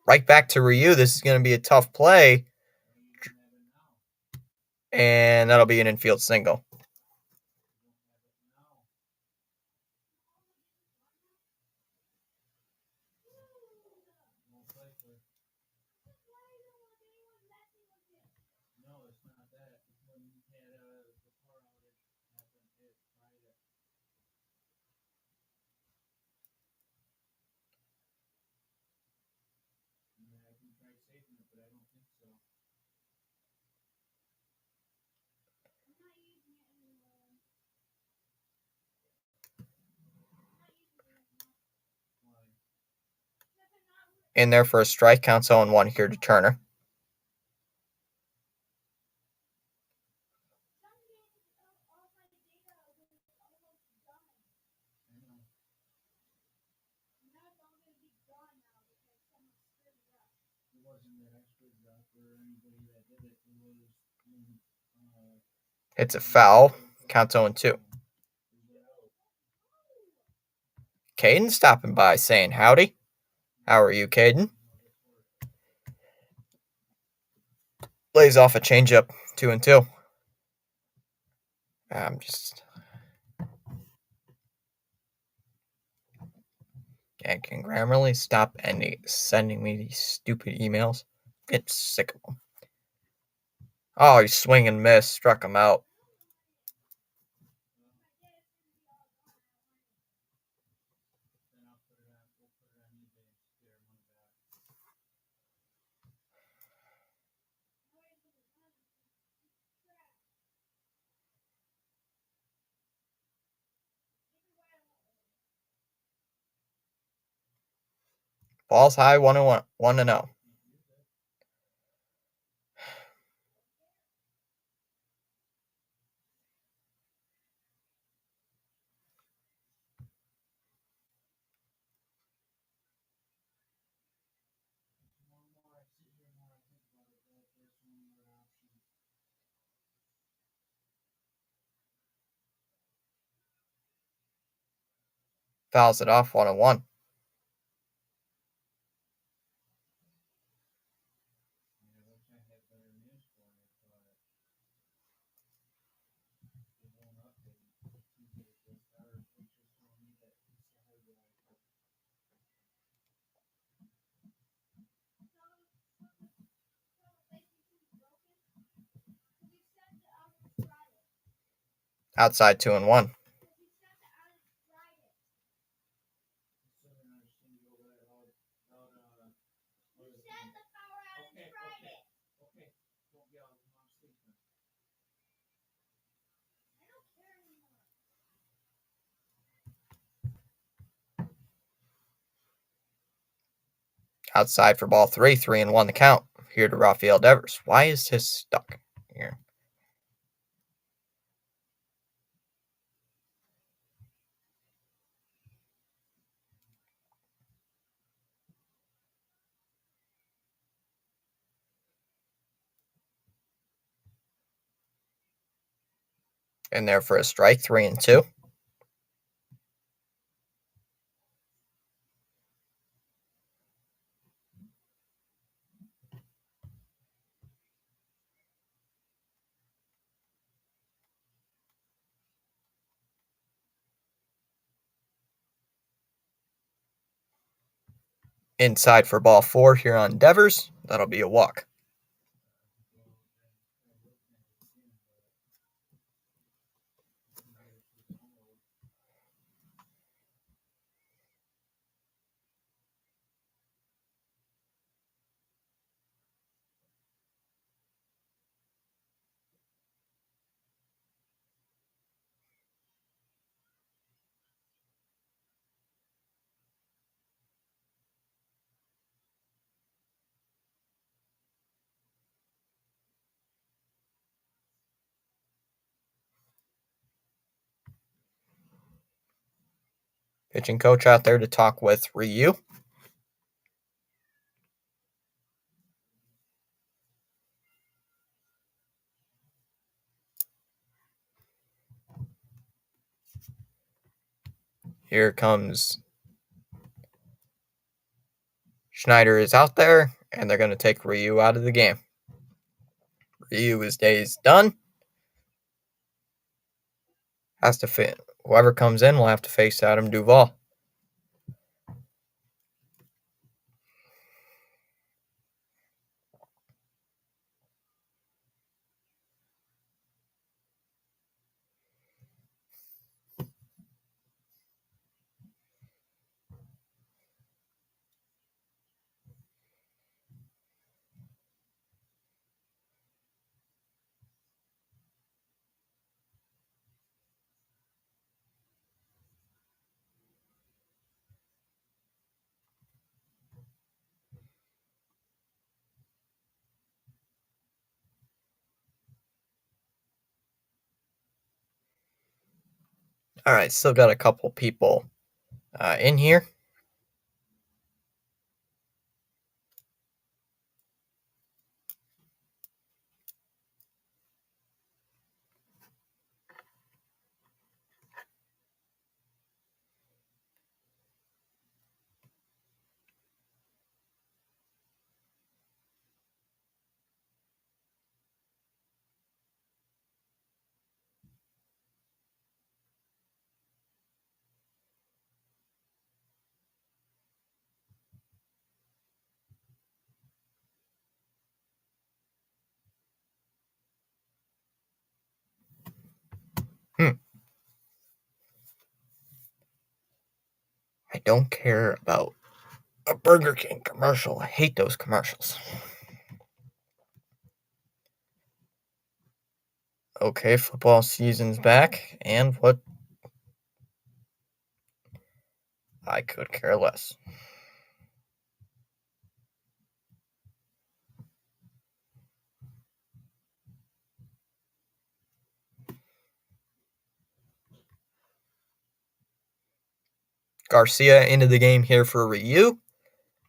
Right back to Ryu. This is going to be a tough play. And that'll be an infield single. In there for a strike, counts 0-1 here to Turner. It's a foul. Counts 0-2. Caden stopping by saying howdy. How are you, Caden? Lays off a changeup, 2-2. I'm just... And can Grammarly stop sending me these stupid emails? Get sick of them. Oh, he swing and miss. Struck him out. Ball's high, 1-1, 1-0. Fouls it off, 1-1. Outside, 2-1. Outside for ball 3, 3-1 the count. Here to Rafael Devers. Why is his stuck here? In there for a strike, 3-2. Inside for ball 4 here on Devers. That'll be a walk. Pitching coach out there to talk with Ryu. Here comes Schneider is out there, and they're going to take Ryu out of the game. Ryu's day is done. Has to fit. Whoever comes in will have to face Adam Duvall. All right, still got a couple people in here. I don't care about a Burger King commercial. I hate those commercials. Okay, football season's back, and what? I could care less. Garcia into the game here for Ryu,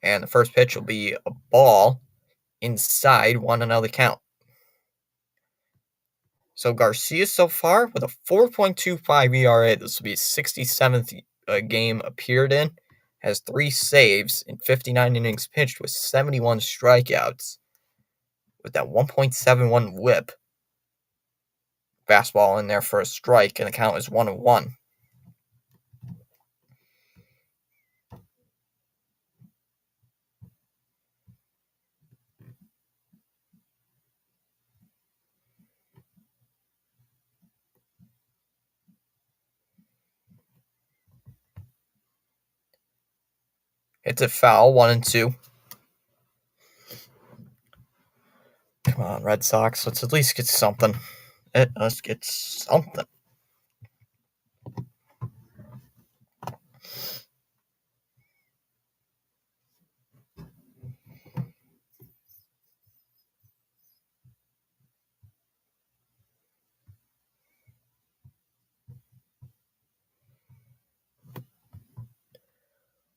and the first pitch will be a ball inside 1-0 count. So Garcia so far with a 4.25 ERA. This will be his 67th game appeared in. Has 3 saves in 59 innings pitched with 71 strikeouts. With that 1.71 whip. Fastball in there for a strike, and the count is 1-1. It's a foul, 1-2. Come on, Red Sox. Let's at least get something. Let's get something.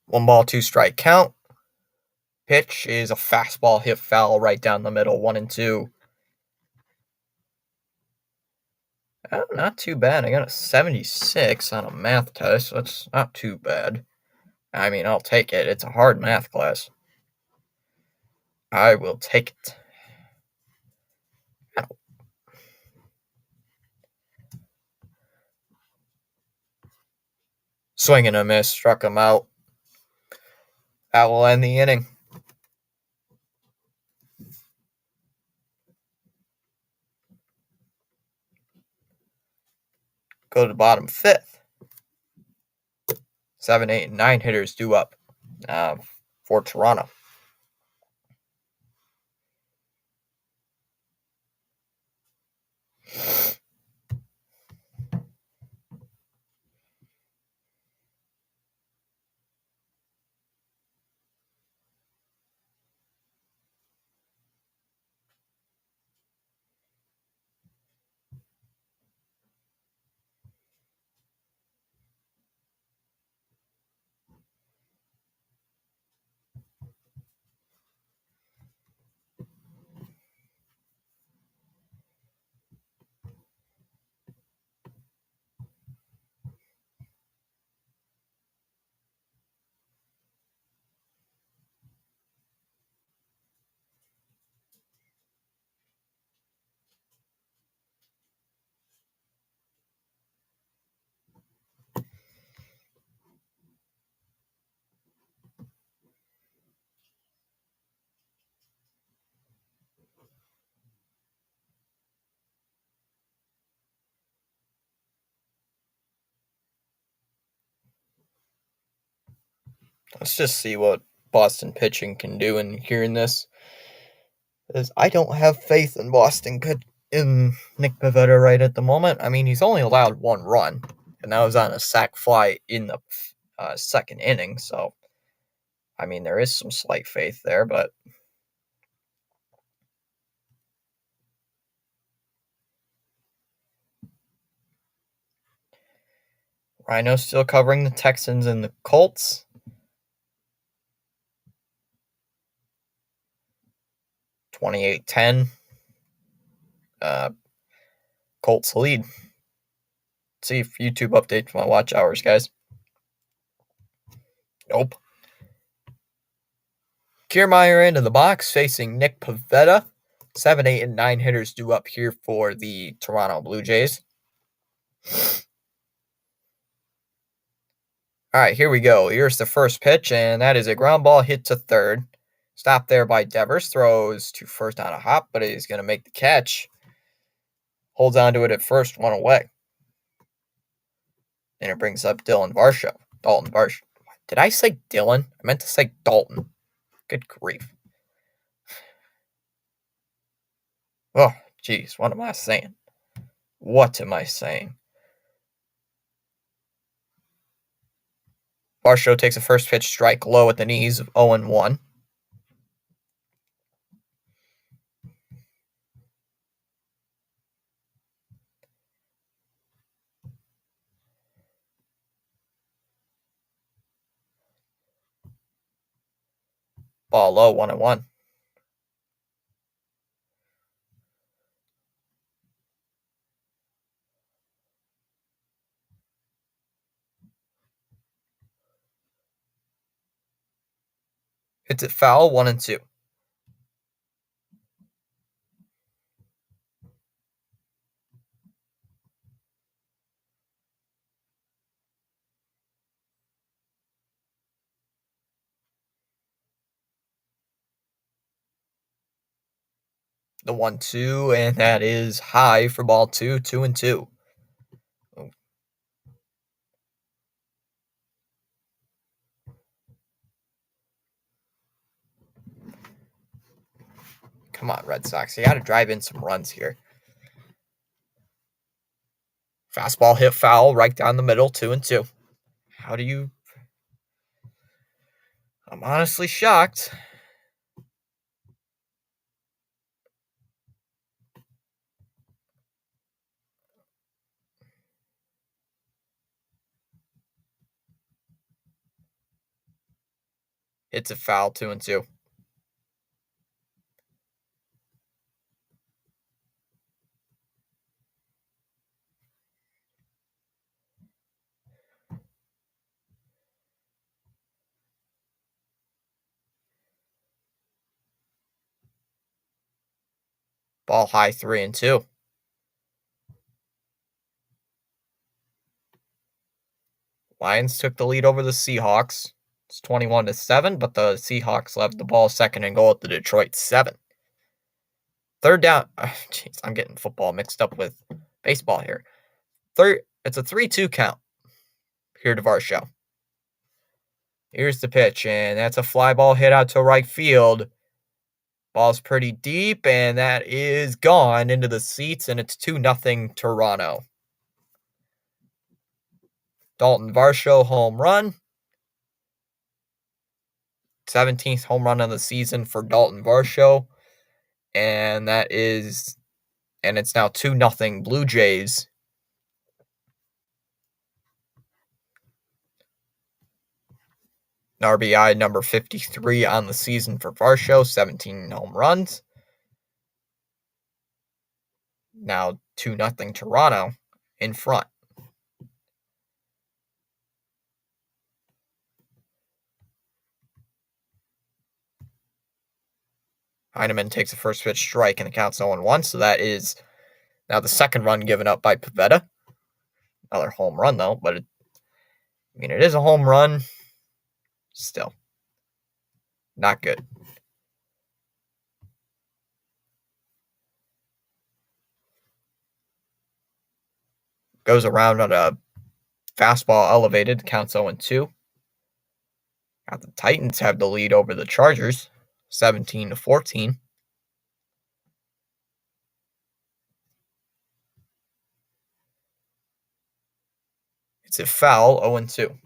One ball, 2 strike count. Pitch is a fastball hit foul right down the middle, 1-2. Oh, not too bad. I got a 76 on a math test. So that's not too bad. I mean, I'll take it. It's a hard math class. I will take it. Ow. Swing and a miss. Struck him out. That will end the inning. Go to the bottom fifth. 7, 8, and 9 hitters due up for Toronto. Let's just see what Boston pitching can do in hearing this. Because I don't have faith in in Nick Pivetta right at the moment. I mean, he's only allowed 1 run, and that was on a sac fly in the second inning. So, I mean, there is some slight faith there, but Rhino's still covering the Texans and the Colts. 28-10. Colts lead. Let's see if YouTube updates my watch hours, guys. Nope. Kiermaier into the box facing Nick Pivetta. 7, 8, and 9 hitters due up here for the Toronto Blue Jays. All right, here we go. Here's the first pitch, and that is a ground ball hit to third. Stopped there by Devers. Throws to first on a hop, but he's going to make the catch. Holds on to it at first, 1 away. And it brings up Dalton Varsho. Did I say Dylan? I meant to say Dalton. Good grief. Oh, jeez, what am I saying? What am I saying? Varsho takes a first pitch strike low at the knees of 0-1. Ball low, 1-1. Hits it foul, 1-2. The 1-2, and that is high for ball 2, 2-2. Oh. Come on, Red Sox. You got to drive in some runs here. Fastball hit foul right down the middle, 2-2. How do you... I'm honestly shocked. It's a foul, 2-2. Ball high, 3-2. Lions took the lead over the Seahawks. It's 21-7, but the Seahawks left the ball second and goal at the Detroit 7. Third down. Jeez, I'm getting football mixed up with baseball here. It's a 3-2 count here to Varsho. Here's the pitch, and that's a fly ball hit out to right field. Ball's pretty deep, and that is gone into the seats, and it's 2-0 Toronto. Dalton Varsho home run. 17th home run of the season for Dalton Varsho. And it's now 2-0 Blue Jays. RBI number 53 on the season for Varsho, 17 home runs. Now 2-0 Toronto in front. Heineman takes a first pitch strike and the count's 0-1, so that is now the second run given up by Pivetta. Another home run, though, but it is a home run. Still, not good. Goes around on a fastball elevated, counts 0-2. Now the Titans have the lead over the Chargers, 17-14. It's a foul, 0-2.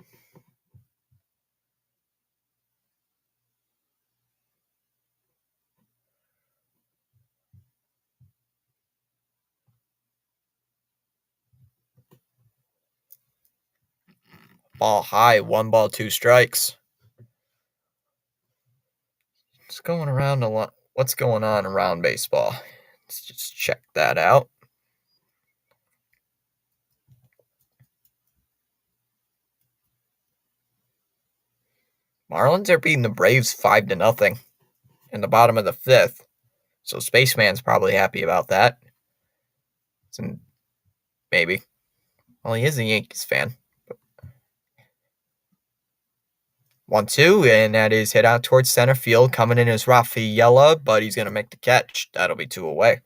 Ball high, 1 ball, 2 strikes. What's going on around baseball? Let's just check that out. Marlins are beating the Braves 5-0 in the bottom of the 5th. So Spaceman's probably happy about that. Maybe. Well, he is a Yankees fan. 1-2, and that is hit out towards center field. Coming in is Rafaela, but he's going to make the catch. That'll be 2 away.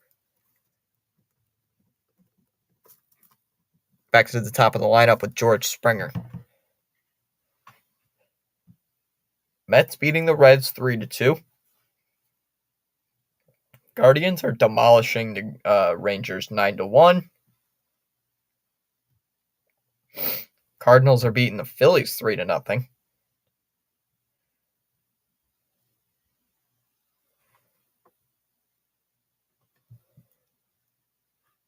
Back to the top of the lineup with George Springer. Mets beating the Reds 3-2. Guardians are demolishing the Rangers 9-1. Cardinals are beating the Phillies 3-0.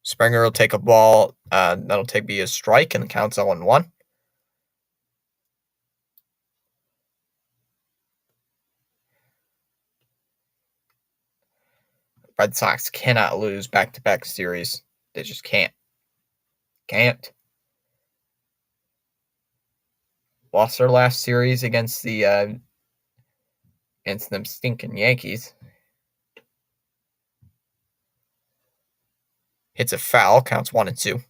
Springer will take a ball. That'll be a strike, and the count's 0-1. Red Sox cannot lose back-to-back series. They just can't. Lost their last series against them stinking Yankees. Hits a foul, counts 1-2.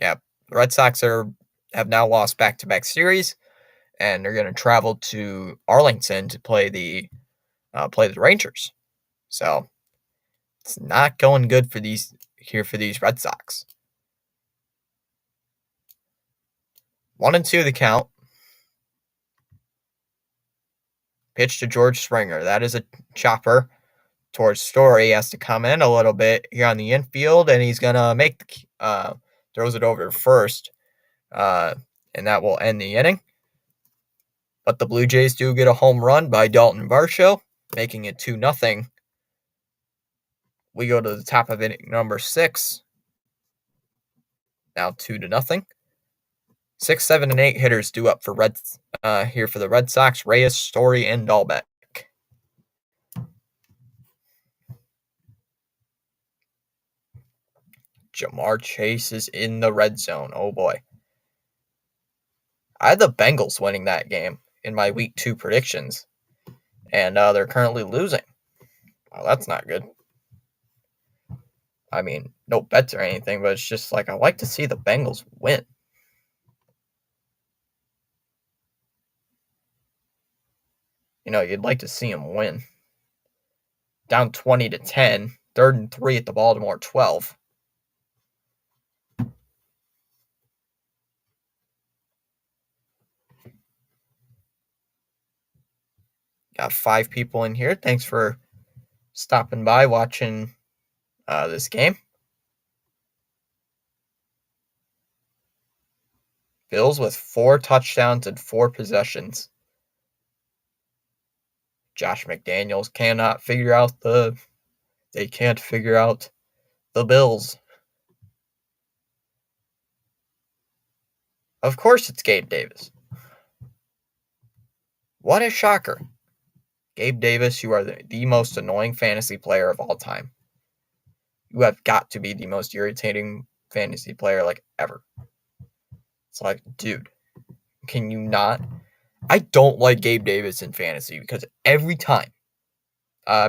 Yeah, the Red Sox have now lost back-to-back series, and they're going to travel to Arlington to play the Rangers. So it's not going good for these Red Sox. 1-2 the count. Pitch to George Springer. That is a chopper towards Story. He has to come in a little bit here on the infield, and he's gonna throws it over to first, and that will end the inning. But the Blue Jays do get a home run by Dalton Varsho, making it 2-0. We go to the top of inning number 6. Now 2-0. 6, 7, and 8 hitters due up for here for the Red Sox: Reyes, Story, and Dahlbeck. Jamar Chase is in the red zone. Oh boy. I had the Bengals winning that game in my week 2 predictions, and they're currently losing. Well, that's not good. I mean, no bets or anything, but it's just like I like to see the Bengals win. You'd like to see him win. Down 20-10, 3rd and 3 at the Baltimore 12. Got 5 people in here. Thanks for stopping by, watching this game. Bills with 4 touchdowns and 4 possessions. Josh McDaniels cannot figure out they can't figure out the Bills. Of course it's Gabe Davis. What a shocker. Gabe Davis, you are the most annoying fantasy player of all time. You have got to be the most irritating fantasy player ever. It's like, dude, can you not? I don't like Gabe Davis in fantasy because every time,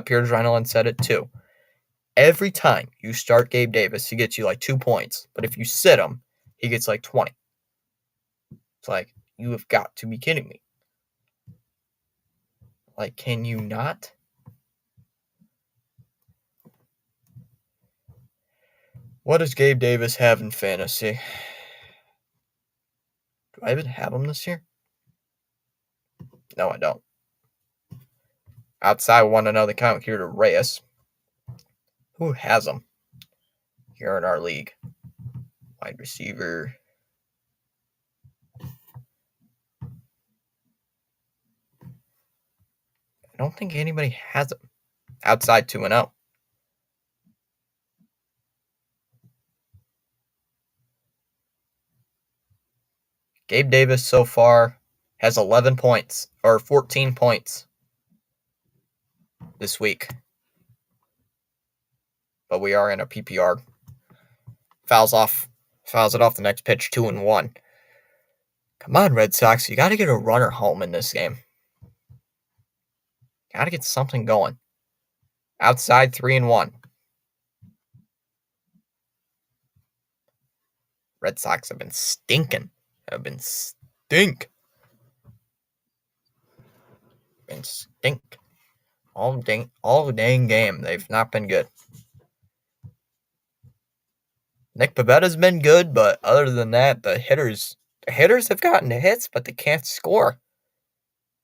Piers Reynolds said it too, every time you start Gabe Davis, he gets you 2 points. But if you sit him, he gets 20. It's like, you have got to be kidding me. Can you not? What does Gabe Davis have in fantasy? Do I even have him this year? No, I don't. Outside one another count here to Reyes. Who has him here in our league? Wide receiver. I don't think anybody has him. Outside 2-0. Gabe Davis so far has 11 points, or 14 points this week. But we are in a PPR. Fouls it off the next pitch, 2-1. Come on, Red Sox. You got to get a runner home in this game. Got to get something going. Outside 3-1. Red Sox have been stinking. Stink. All dang game. They've not been good. Nick Pavetta's been good, but other than that, the hitters have gotten the hits, but they can't score.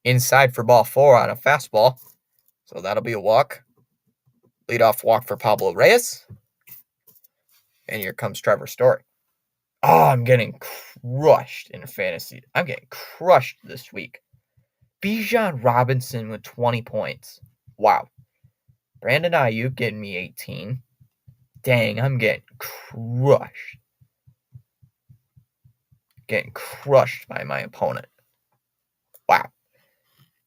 Inside for ball 4 on a fastball. So that'll be a walk. Leadoff walk for Pablo Reyes. And here comes Trevor Story. Oh, I'm getting crushed in fantasy. I'm getting crushed this week. Bijan Robinson with 20 points. Wow. Brandon Ayuk getting me 18. Dang, I'm getting crushed. Getting crushed by my opponent. Wow.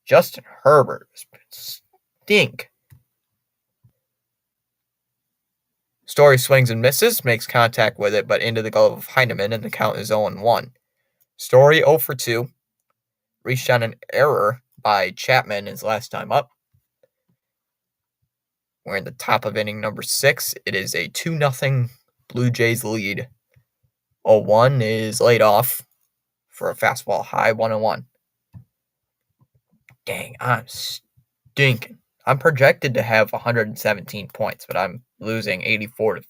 Justin Herbert has been stink. Story swings and misses, makes contact with it, but into the glove of Heineman, and the count is 0-1. Story 0 for 2. Reached on an error by Chapman his last time up. We're in the top of inning number 6. It is a 2-0 Blue Jays lead. 0-1 is laid off for a fastball high, 1-1. Dang, I'm stinking. I'm projected to have 117 points, but I'm losing 84 to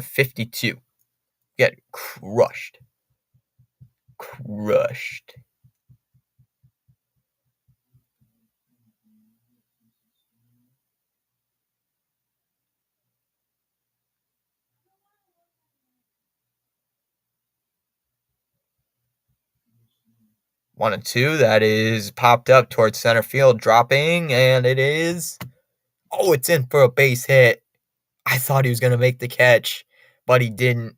52. Get crushed. 1-2, that is popped up towards center field, dropping, and it is... Oh, it's in for a base hit. I thought he was going to make the catch, but he didn't.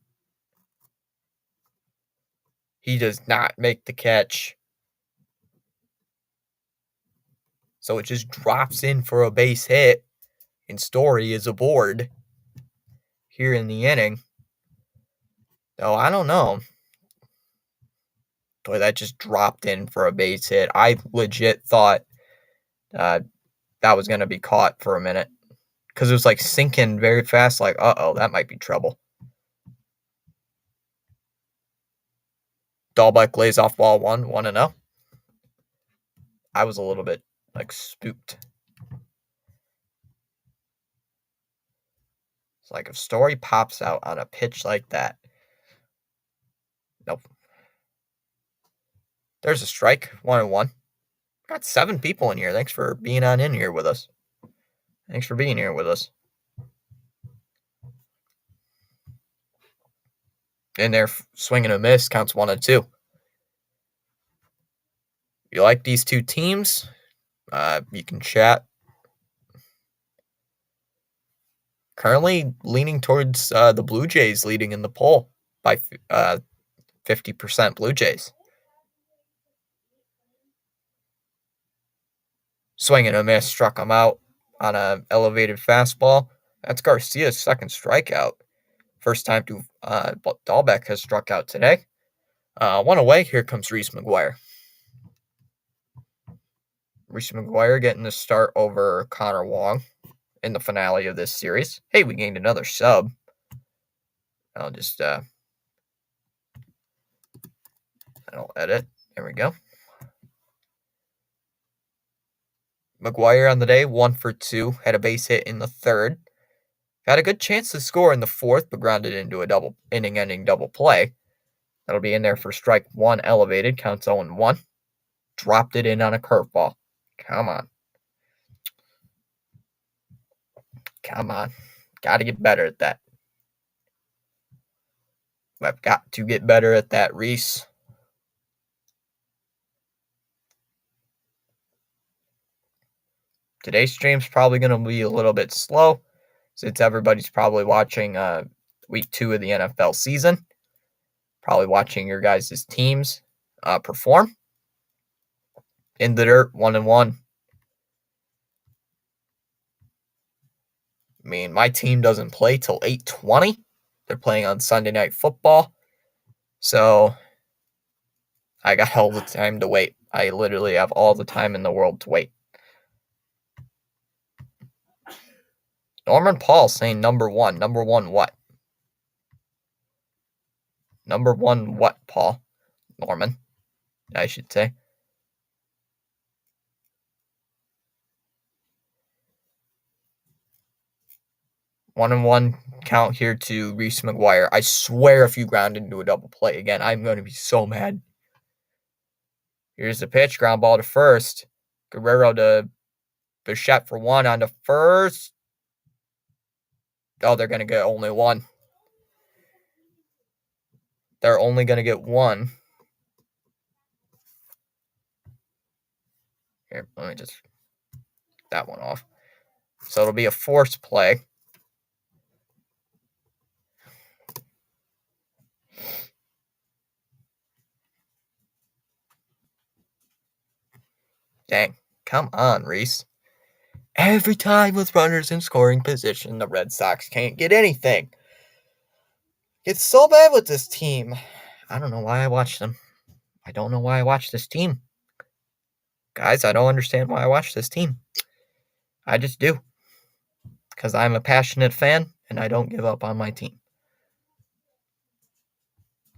He does not make the catch. So it just drops in for a base hit, and Story is aboard here in the inning. So I don't know. Boy, that just dropped in for a base hit. I legit thought that was going to be caught for a minute because it was sinking very fast. Uh-oh, that might be trouble. Dahlbeck lays off ball 1, 1-0. I was a little bit, spooked. It's like if Story pops out on a pitch like that. Nope. There's a strike, 1-1. Got 7 people in here. Thanks for being in here with us. Thanks for being here with us. In there, swing and a miss, counts 1-2. If you like these two teams, you can chat. Currently leaning towards the Blue Jays leading in the poll by 50% Blue Jays. Swing and a miss, struck him out on an elevated fastball. That's Garcia's second strikeout. First time Dahlbeck has struck out today. One away, here comes Reese McGuire. Reese McGuire getting the start over Connor Wong in the finale of this series. Hey, we gained another sub. I'll just I'll edit. There we go. McGuire on the day, 1 for 2, had a base hit in the third. Had a good chance to score in the fourth, but grounded into a inning-ending double play. That'll be in there for strike 1 elevated, counts 0-1. Dropped it in on a curveball. Come on. Come on. Got to get better at that. I've got to get better at that, Reese. Today's stream's probably going to be a little bit slow since everybody's probably watching week 2 of the NFL season. Probably watching your guys' teams perform. In the dirt, 1-1. I mean, my team doesn't play till 8:20. They're playing on Sunday Night Football. So I got all the time to wait. I literally have all the time in the world to wait. Norman Paul saying number 1. Number 1 what? Number 1 what, Paul? Norman, I should say. One and one count here to Reese McGuire. I swear if you ground into a double play again, I'm going to be so mad. Here's the pitch. Ground ball to first. Guerrero to Bichette for 1 on to first. Oh, they're going to get only 1. They're only going to get 1. Here, let me just that one off. So it'll be a forced play. Dang. Come on, Reese. Every time with runners in scoring position, the Red Sox can't get anything. It's so bad with this team. I don't know why I watch them. I don't know why I watch this team. Guys, I don't understand why I watch this team. I just do. Because I'm a passionate fan, and I don't give up on my team.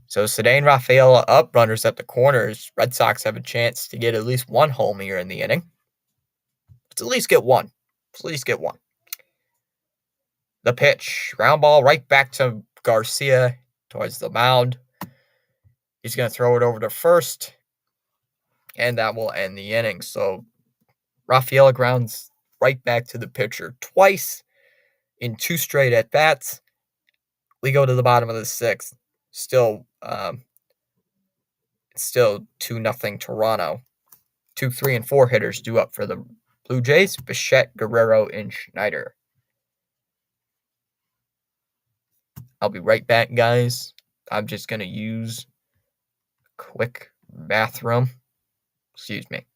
So Cedane Rafaela up, runners at the corners. Red Sox have a chance to get at least 1 home here in the inning. Let's at least get 1. Please get 1. The pitch. Ground ball right back to Garcia towards the mound. He's going to throw it over to first. And that will end the inning. So Rafaela grounds right back to the pitcher twice in 2 straight at-bats. We go to the bottom of the 6th. Still 2-0 Toronto. 2, 3, and 4 hitters due up for the Blue Jays. Bichette, Guerrero, and Schneider. I'll be right back, guys. I'm just going to use a quick bathroom. Excuse me.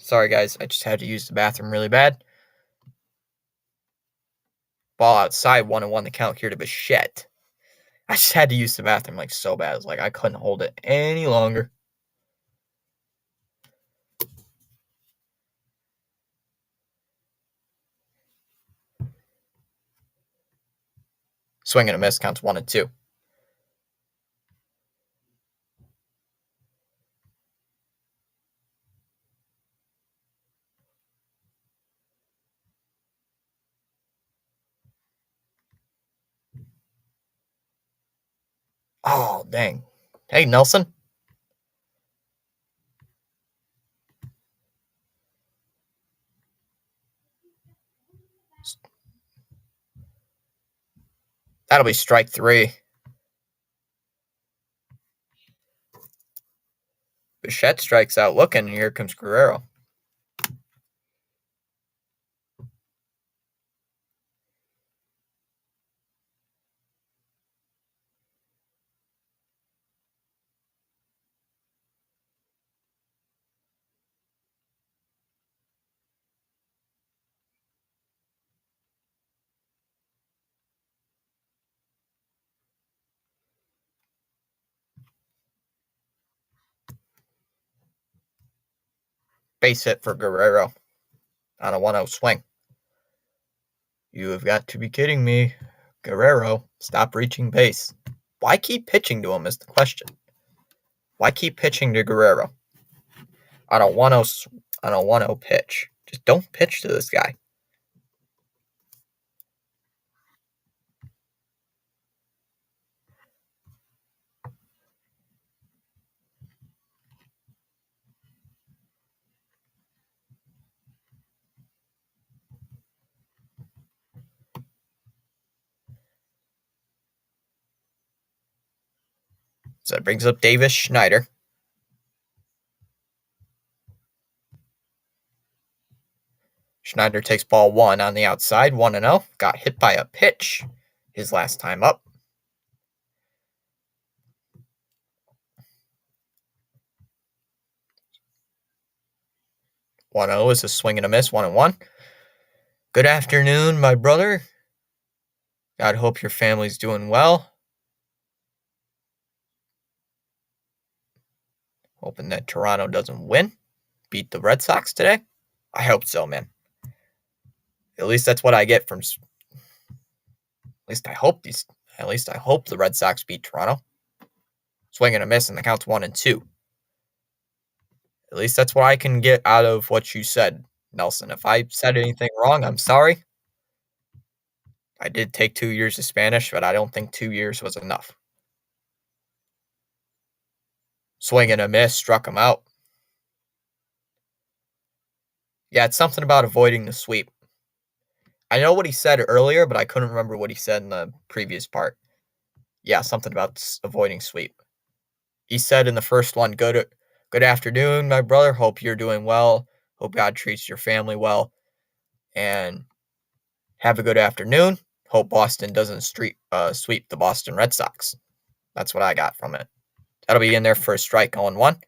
Sorry, guys. I just had to use the bathroom really bad. Ball outside, 1-1 the count here to Bichette. I just had to use the bathroom like so bad. It's like I couldn't hold it any longer. Swing and a miss, counts 1-2. Oh, dang. Hey, Nelson. That'll be strike 3. Bichette strikes out looking, and here comes Guerrero. Base hit for Guerrero on a 1-0 swing. You have got to be kidding me. Guerrero, stop reaching base. Why keep pitching to him is the question. Why keep pitching to Guerrero on a 1-0 pitch? Just don't pitch to this guy. So that brings up Davis Schneider. Schneider takes ball 1 on the outside, 1-0. Got hit by a pitch his last time up. One 0 is a swing and a miss, 1-1. Good afternoon, my brother. God hope your family's doing well. Hoping that Toronto doesn't win. Beat the Red Sox today. I hope so, man. At least that's what I get from. At least I hope the Red Sox beat Toronto. Swing and a miss, and the count's 1-2. At least that's what I can get out of what you said, Nelson. If I said anything wrong, I'm sorry. I did take 2 years of Spanish, but I don't think 2 years was enough. Swing and a miss, struck him out. Yeah, it's something about avoiding the sweep. I know what he said earlier, but I couldn't remember what he said in the previous part. Yeah, something about avoiding sweep. He said in the first one, good afternoon, my brother. Hope you're doing well. Hope God treats your family well. And have a good afternoon. Hope Boston doesn't sweep the Boston Red Sox. That's what I got from it. That'll be in there for a strike 0-1.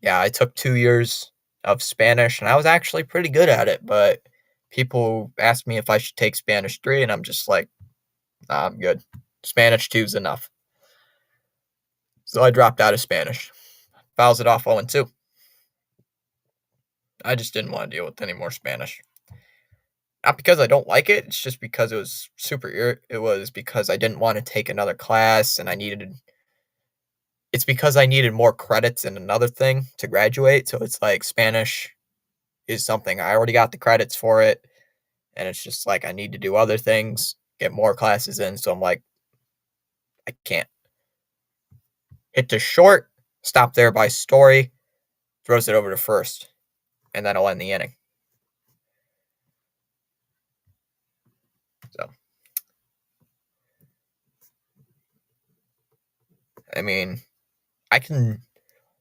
Yeah, I took 2 years of Spanish, and I was actually pretty good at it, but people asked me if I should take Spanish 3, and I'm just like, nah, I'm good. Spanish 2 is enough. So I dropped out of Spanish. Fouls it off 0-2. I just didn't want to deal with any more Spanish. Not because I don't like it, it's just because it was it was because I didn't want to take another class, and it's because I needed more credits in another thing to graduate, so it's like Spanish is something I already got the credits for it, and it's just like I need to do other things, get more classes in, so I'm like, I can't. Hit to short, stop there by Story, throws it over to first, and that'll end the inning. So, I mean, I can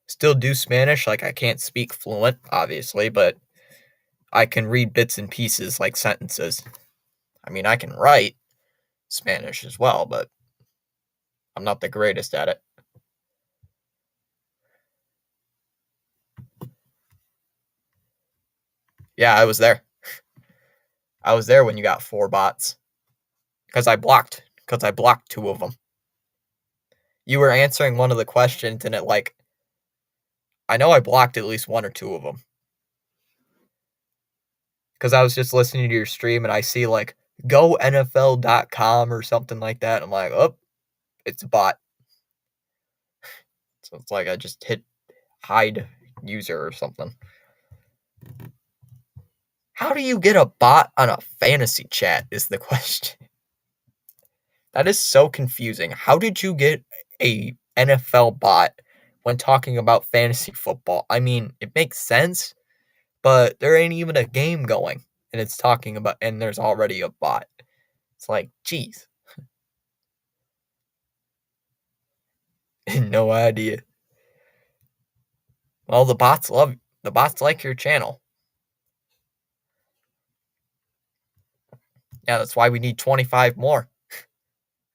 still do Spanish, like I can't speak fluent, obviously, but I can read bits and pieces like sentences. I mean, I can write Spanish as well, but I'm not the greatest at it. Yeah, I was there. I was there when you got 4 bots. Because I blocked. Because I blocked 2 of them. You were answering one of the questions, and I know I blocked at least 1 or 2 of them. Because I was just listening to your stream, and I see, GoNFL.com or something like that. I'm like, oh, it's a bot. So it's like I just hit hide user or something. How do you get a bot on a fantasy chat is the question. That is so confusing. How did you get a NFL bot when talking about fantasy football? I mean, it makes sense, but there ain't even a game going, and it's talking about, and there's already a bot. It's like, geez. No idea. Well, the bots like your channel. Yeah, that's why we need 25 more.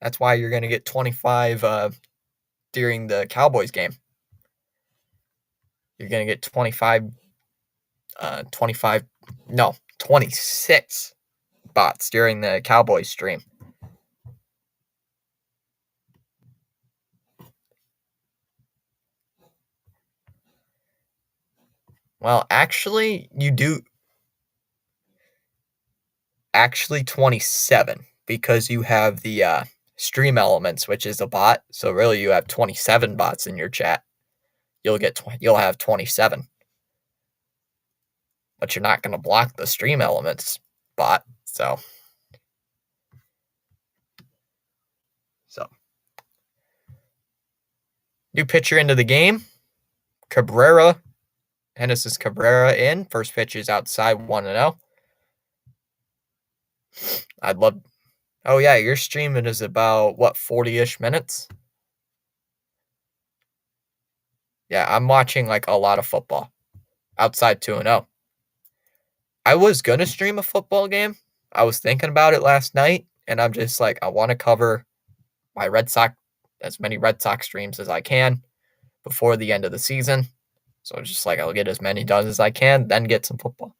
That's why you're going to get 25 during the Cowboys game. You're going to get 26 bots during the Cowboys stream. Well, actually, you do. Actually, 27, because you have the stream elements, which is a bot. So really, you have 27 bots in your chat. You'll have 27, but you're not going to block the stream elements bot. So new pitcher into the game, Cabrera. Genesis Cabrera in. First pitch is outside 1-0. I'd love. Oh yeah, your streaming is about what, 40-ish minutes? Yeah, I'm watching like a lot of football. Outside 2-0. I was gonna stream a football game. I was thinking about it last night, and I'm just like, I want to cover my Red Sox, as many Red Sox streams as I can before the end of the season. So it's just like I'll get as many done as I can, then get some football.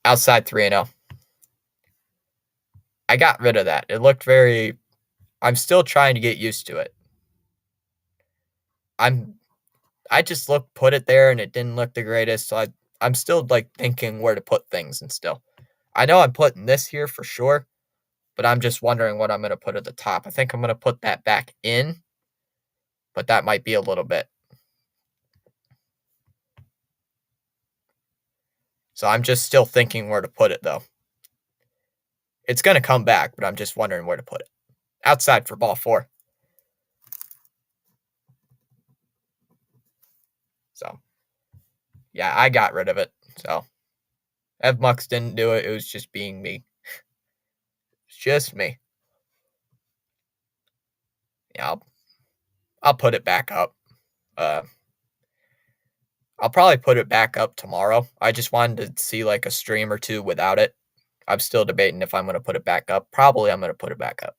Outside 3-0. I got rid of that. It looked very. I'm still trying to get used to it. I just put it there, and it didn't look the greatest. So I'm still like thinking where to put things, and still, I know I'm putting this here for sure, but I'm just wondering what I'm going to put at the top. I think I'm going to put that back in, but that might be a little bit. So I'm just still thinking where to put it, though. It's going to come back, but I'm just wondering where to put it. Outside for ball 4. So, yeah, I got rid of it. So, Ev Mux didn't do it. It was just being me. It's just me. Yeah, I'll put it back up. I'll probably put it back up tomorrow. I just wanted to see like a stream or 2 without it. I'm still debating if I'm going to put it back up. Probably I'm going to put it back up.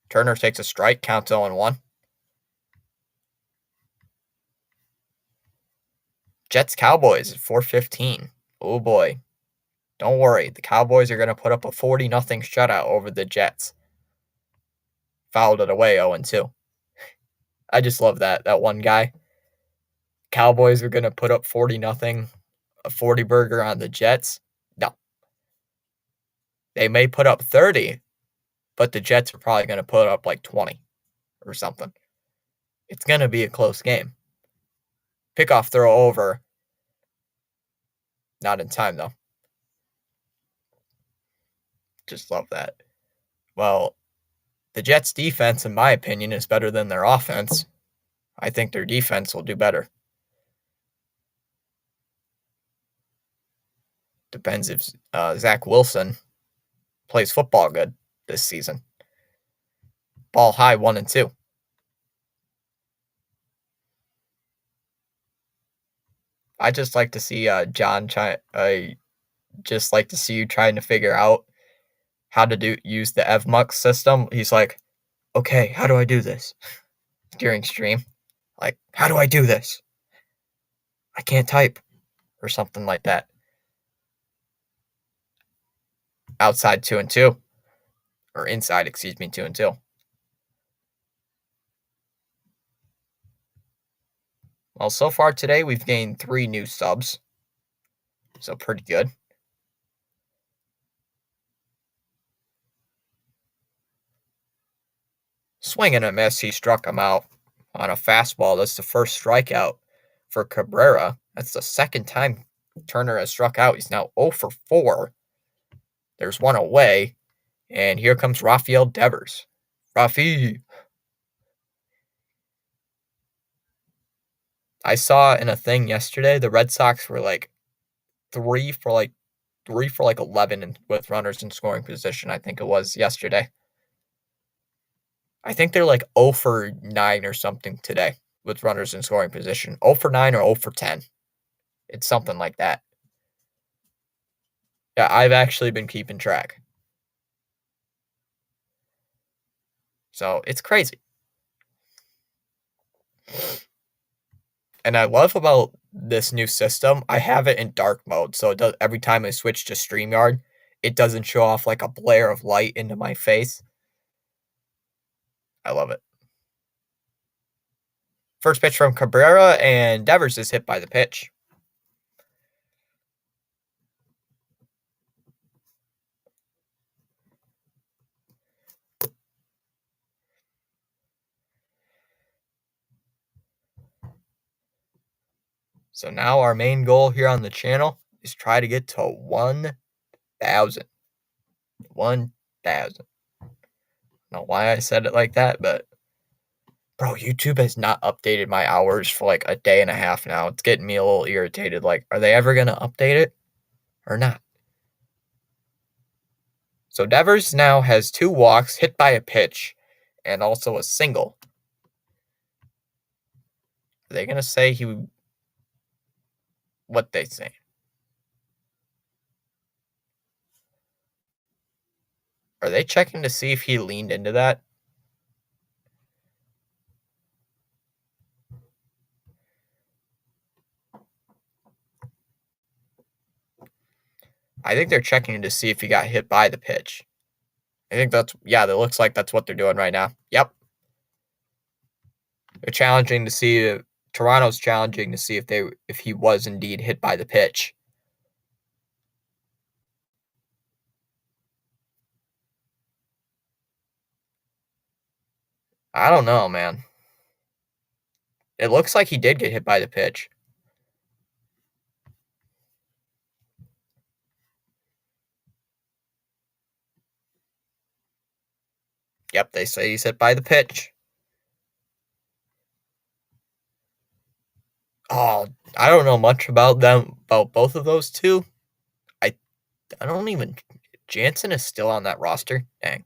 Turner takes a strike, counts 0-1. Jets Cowboys at 4:15. Oh boy. Don't worry. The Cowboys are going to put up a 40-0 shutout over the Jets. Fouled it away 0-2. I just love that one guy. Cowboys are going to put up 40-0, a 40 burger on the Jets. No. They may put up 30, but the Jets are probably going to put up like 20 or something. It's going to be a close game. Pickoff throw over. Not in time, though. Just love that. Well, the Jets' defense, in my opinion, is better than their offense. I think their defense will do better. Depends if Zach Wilson plays football good this season. Ball high 1-2. I just like to see John just like to see you trying to figure out how to use the EvMux system. He's like, okay, how do I do this? during stream. Like, how do I do this? I can't type. Or something like that. Outside 2-2. Or inside, 2-2. Well, so far today, we've gained 3 new subs. So pretty good. Swing and a miss, he struck him out on a fastball. That's the first strikeout for Cabrera. That's the second time Turner has struck out. He's now 0 for 4. There's one away. And here comes Rafael Devers. Rafi. I saw in a thing yesterday, the Red Sox were like 3 for 11 with runners in scoring position, I think it was yesterday. I think they're like 0 for 9 or something today with runners in scoring position. 0 for 9 or 0 for 10. It's something like that. Yeah, I've actually been keeping track. So it's crazy. And I love about this new system, I have it in dark mode. So it does, every time I switch to StreamYard, it doesn't show off like a blare of light into my face. I love it. First pitch from Cabrera, and Devers is hit by the pitch. So now our main goal here on the channel is try to get to 1,000. 1,000. I don't know why I said it like that, but bro, YouTube has not updated my hours for like a day and a half now. It's getting me a little irritated. Like, are they ever going to update it or not? So Devers now has 2 walks, hit by a pitch, and also a single. Are they going to say what they say? Are they checking to see if he leaned into that? I think they're checking to see if he got hit by the pitch. I think that looks like that's what they're doing right now. Yep. They're challenging to see Toronto's challenging to see if he was indeed hit by the pitch. I don't know, man. It looks like he did get hit by the pitch. Yep, they say he's hit by the pitch. Oh, I don't know much about both of those two. I don't even. Jansen is still on that roster. Dang.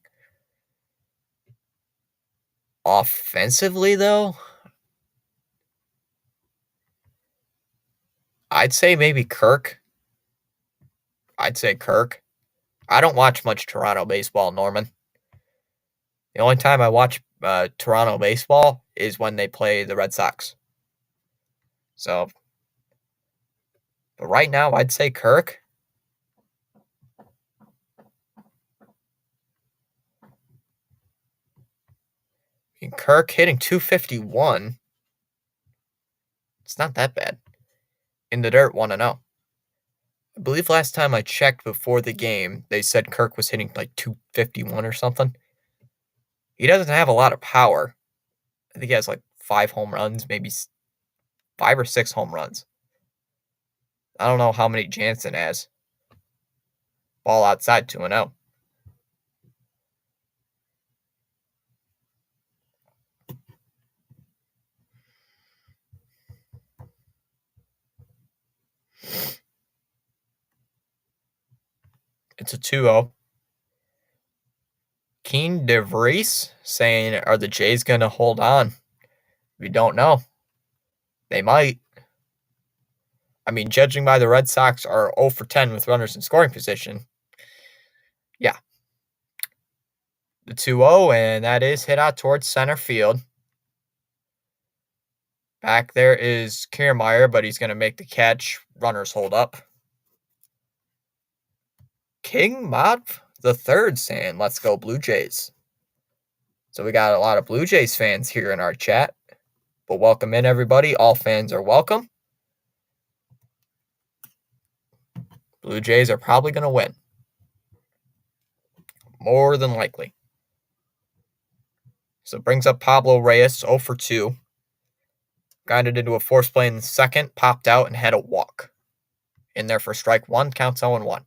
Offensively, though, I'd say maybe Kirk. I'd say Kirk. I don't watch much Toronto baseball, Norman. The only time I watch Toronto baseball is when they play the Red Sox. So, but right now, I'd say Kirk. And Kirk hitting 251. It's not that bad. In the dirt, 1-0. I believe last time I checked before the game, they said Kirk was hitting like 251 or something. He doesn't have a lot of power. I think he has like 5 home runs, maybe 5 or 6 home runs. I don't know how many Jansen has. Ball outside, 2-0. It's a 2-0. Keen DeVries saying, are the Jays going to hold on? We don't know. They might. I mean, judging by the Red Sox are 0 for 10 with runners in scoring position. Yeah. The 2-0, and that is hit out towards center field. Back there is Kiermaier, but he's going to make the catch. Runners hold up. King Mod the third saying, let's go Blue Jays. So we got a lot of Blue Jays fans here in our chat. But welcome in, everybody. All fans are welcome. Blue Jays are probably going to win. More than likely. So it brings up Pablo Reyes, 0 for 2. Grounded into a force play in the second, popped out, and had a walk. In there for strike one, counts 0-1.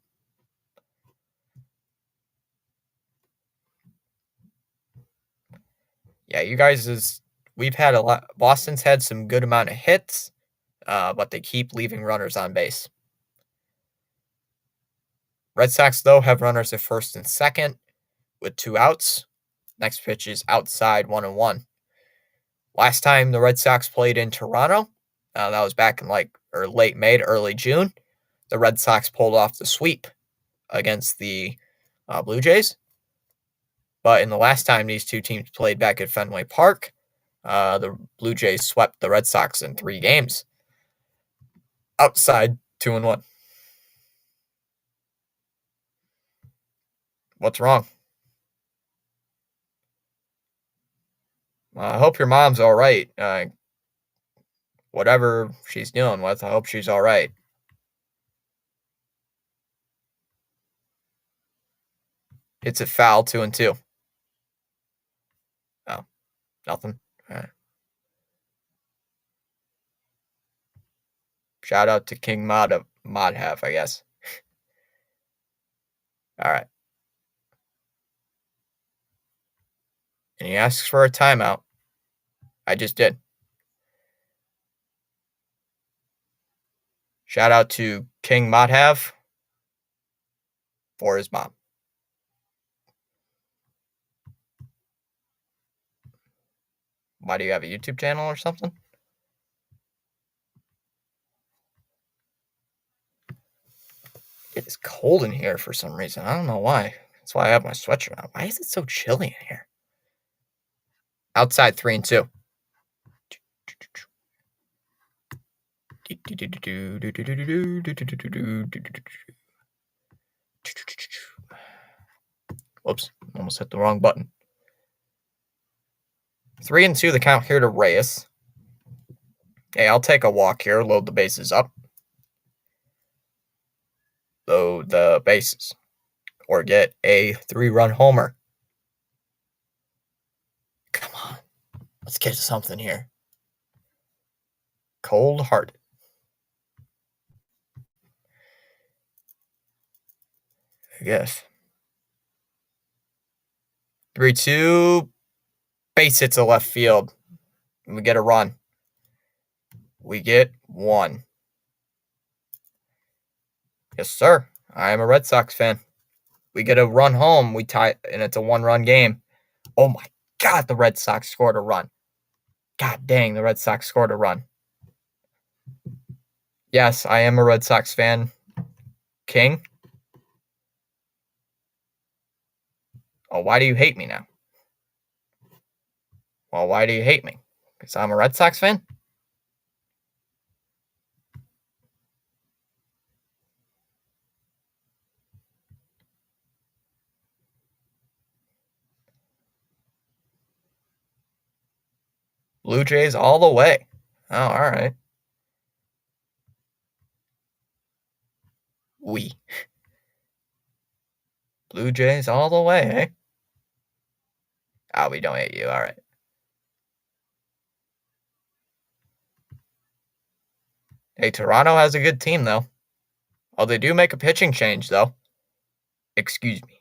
Yeah, you guys, we've had a lot. Boston's had some good amount of hits, but they keep leaving runners on base. Red Sox, though, have runners at first and second with 2 outs. Next pitch is outside 1-1. Last time the Red Sox played in Toronto, that was back in late May to early June. The Red Sox pulled off the sweep against the Blue Jays. But in the last time these two teams played back at Fenway Park, the Blue Jays swept the Red Sox in 3 games. Outside 2-1. What's wrong? I hope your mom's all right. Whatever she's dealing with, I hope she's all right. It's a foul, 2-2. Oh, nothing. All right. Shout out to King Modhav, I guess. All right. And he asks for a timeout. I just did. Shout out to King Modhav for his mom. Why do you have a YouTube channel or something? It is cold in here for some reason. I don't know why. That's why I have my sweatshirt on. Why is it so chilly in here? Outside 3-2. Whoops, almost hit the wrong button. 3-2 the count here to Reyes. Hey, I'll take a walk here, load the bases up. Load the bases. Or get a 3-run homer. Come on. Let's get something here. Cold-hearted. I guess. 3-2. Base hits a left field. And we get a run. We get 1. Yes, sir. I am a Red Sox fan. We get a run home. We tie, and it's a 1-run game. Oh, my God, the Red Sox scored a run. God dang, the Red Sox scored a run. Yes, I am a Red Sox fan. King? Oh, why do you hate me now? Well, why do you hate me? Because I'm a Red Sox fan? Blue Jays all the way. Oh, all right. We. Blue Jays all the way, eh? Oh, we don't hate you. All right. Hey, Toronto has a good team, though. Oh, they do make a pitching change, though. Excuse me.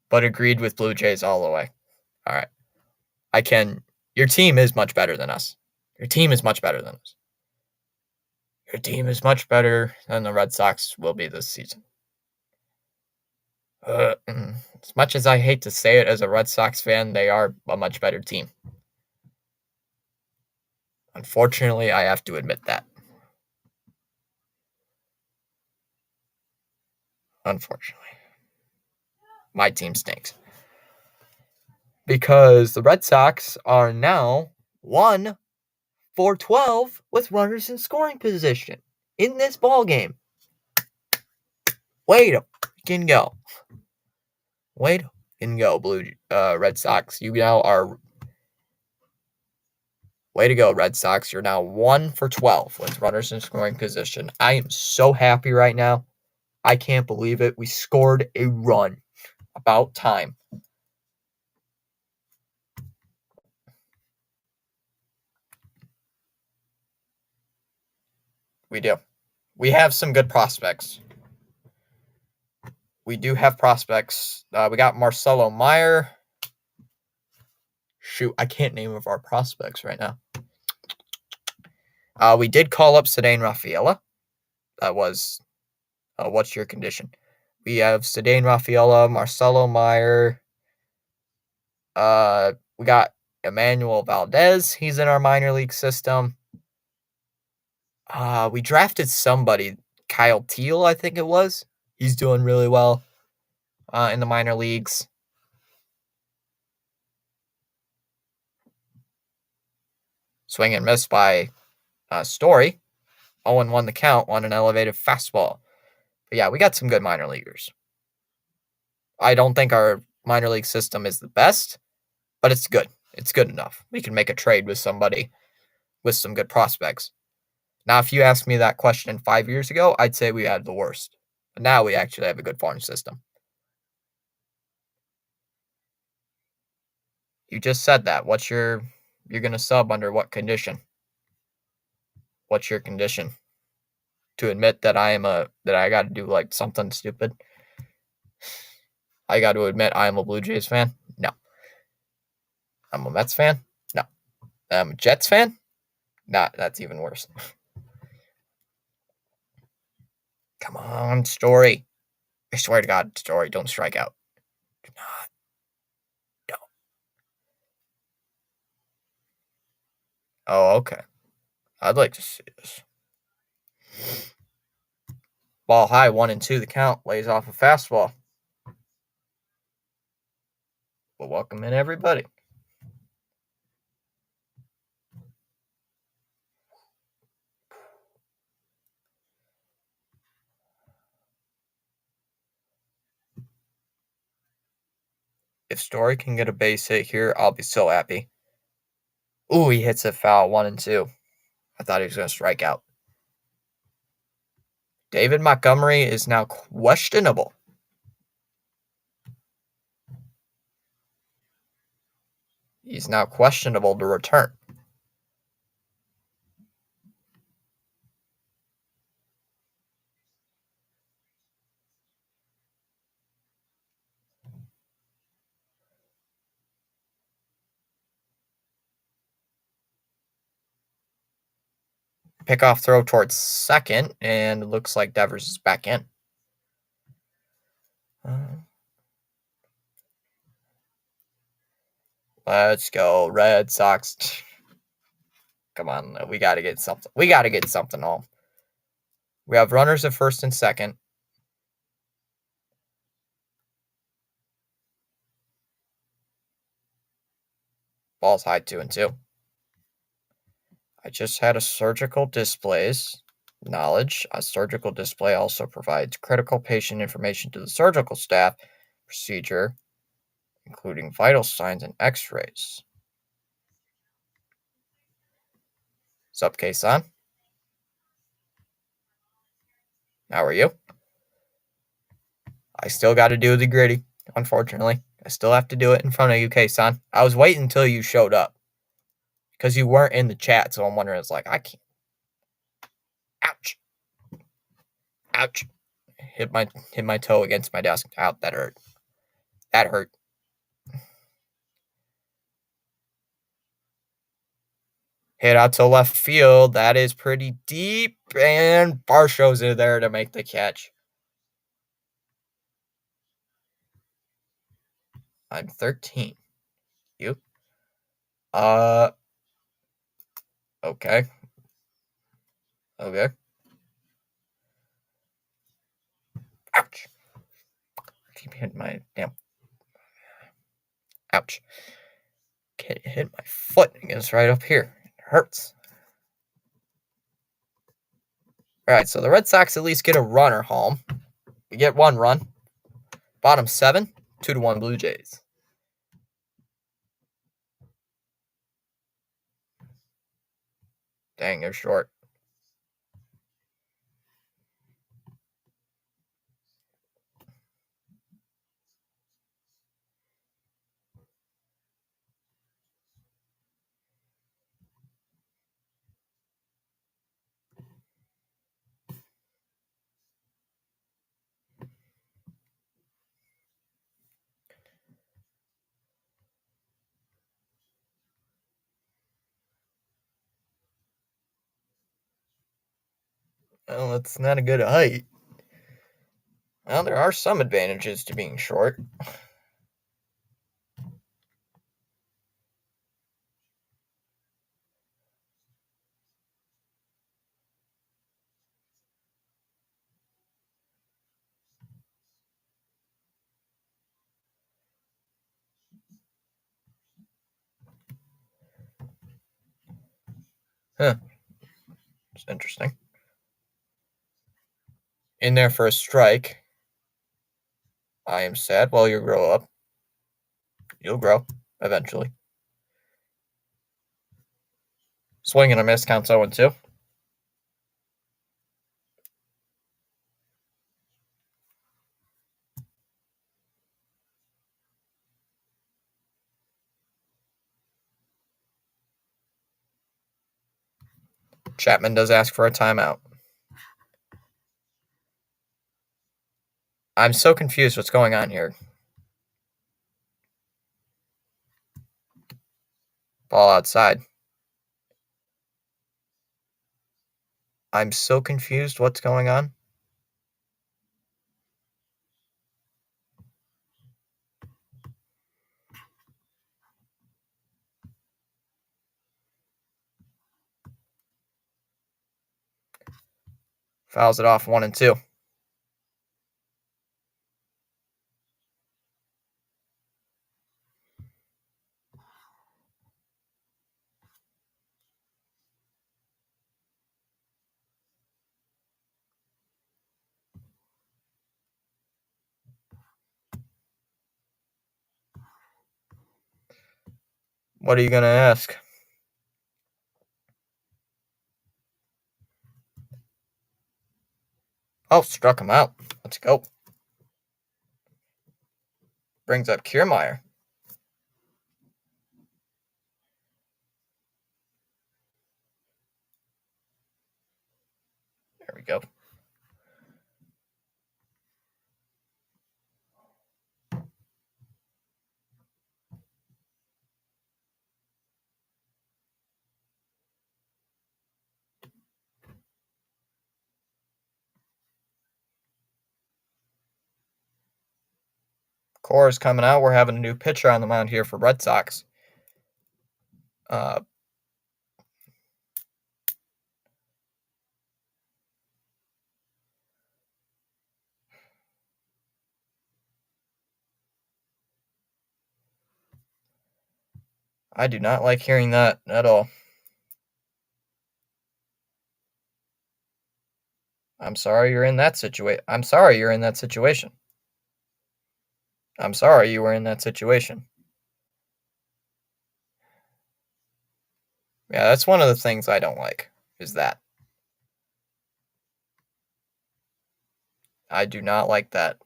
But agreed with Blue Jays all the way. All right. Your team is much better than us. Your team is much better than us. Your team is much better than the Red Sox will be this season. As much as I hate to say it as a Red Sox fan, they are a much better team. Unfortunately, I have to admit that. Unfortunately. My team stinks. Because the Red Sox are now 1 for 12 with runners in scoring position in this ball game. Way to freaking go. Way to freaking go, Red Sox. You now are... Way to go, Red Sox. You're now 1 for 12 with runners in scoring position. I am so happy right now. I can't believe it. We scored a run. About time. We do. We have some good prospects. We do have prospects. We got Marcelo Meyer. Shoot, I can't name of our prospects right now. We did call up Cedane Rafaela. That was, what's your condition? We have Cedane Rafaela, Marcelo Meyer. We got Emmanuel Valdez. He's in our minor league system. We drafted somebody, Kyle Teal, I think it was. He's doing really well in the minor leagues. Swing and miss by Story. 0-1 the count on an elevated fastball. But yeah, we got some good minor leaguers. I don't think our minor league system is the best, but it's good. It's good enough. We can make a trade with somebody with some good prospects. Now, if you asked me that question 5 years ago, I'd say we had the worst. But now we actually have a good farm system. You just said that. You're going to sub under what condition? What's your condition? To admit that I got to do like something stupid? I got to admit I am a Blue Jays fan? No. I'm a Mets fan? No. I'm a Jets fan? Nah, that's even worse. Come on, Story. I swear to God, Story, don't strike out. Do not. Don't. Oh, okay. I'd like to see this. Ball high, 1-2 the count. Lays off a fastball. Well, welcome in, everybody. If Story can get a base hit here, I'll be so happy. Ooh, he hits it foul, 1-2. I thought he was going to strike out. David Montgomery is now questionable. He's now questionable to return. Pickoff throw towards second, and it looks like Devers is back in. Let's go, Red Sox. Come on, we got to get something. We got to get something home. We have runners at first and second. Ball's high, 2-2. I just had a surgical displays knowledge. A surgical display also provides critical patient information to the surgical staff procedure, including vital signs and x-rays. Sup, K-san? How are you? I still got to do the gritty, unfortunately. I still have to do it in front of you, K-san. I was waiting until you showed up. Because you weren't in the chat, so I'm wondering, it's like, I can't. Ouch. Ouch. Hit my toe against my desk. Out. That hurt. That hurt. Hit out to left field. That is pretty deep. And Barshow's in there to make the catch. I'm 13. You? Okay. Okay. Ouch. Keep hitting my damn. Ouch. Okay. It hit my foot. It gets right up here. It hurts. All right, so the Red Sox at least get a runner home. We get 1 run. Bottom 7, 2-1 Blue Jays. Dang, they're short. Well, that's not a good height. Well, there are some advantages to being short. Huh. It's interesting. In there for a strike. I am sad. Well, you'll grow up. You'll grow eventually. Swing and a miss counts 0-2. Chapman does ask for a timeout. I'm so confused what's going on here. Ball outside. I'm so confused what's going on. Fouls it off 1-2. What are you going to ask? Oh, struck him out. Let's go. Brings up Kiermaier. There we go. Core is coming out. We're having a new pitcher on the mound here for Red Sox. I do not like hearing that at all. I'm sorry you're in that situation. I'm sorry you're in that situation. I'm sorry you were in that situation. Yeah, that's one of the things I don't like, is that. I do not like that.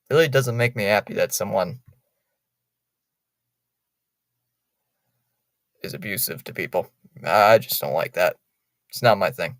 Really doesn't make me happy that someone is abusive to people. I just don't like that. It's not my thing.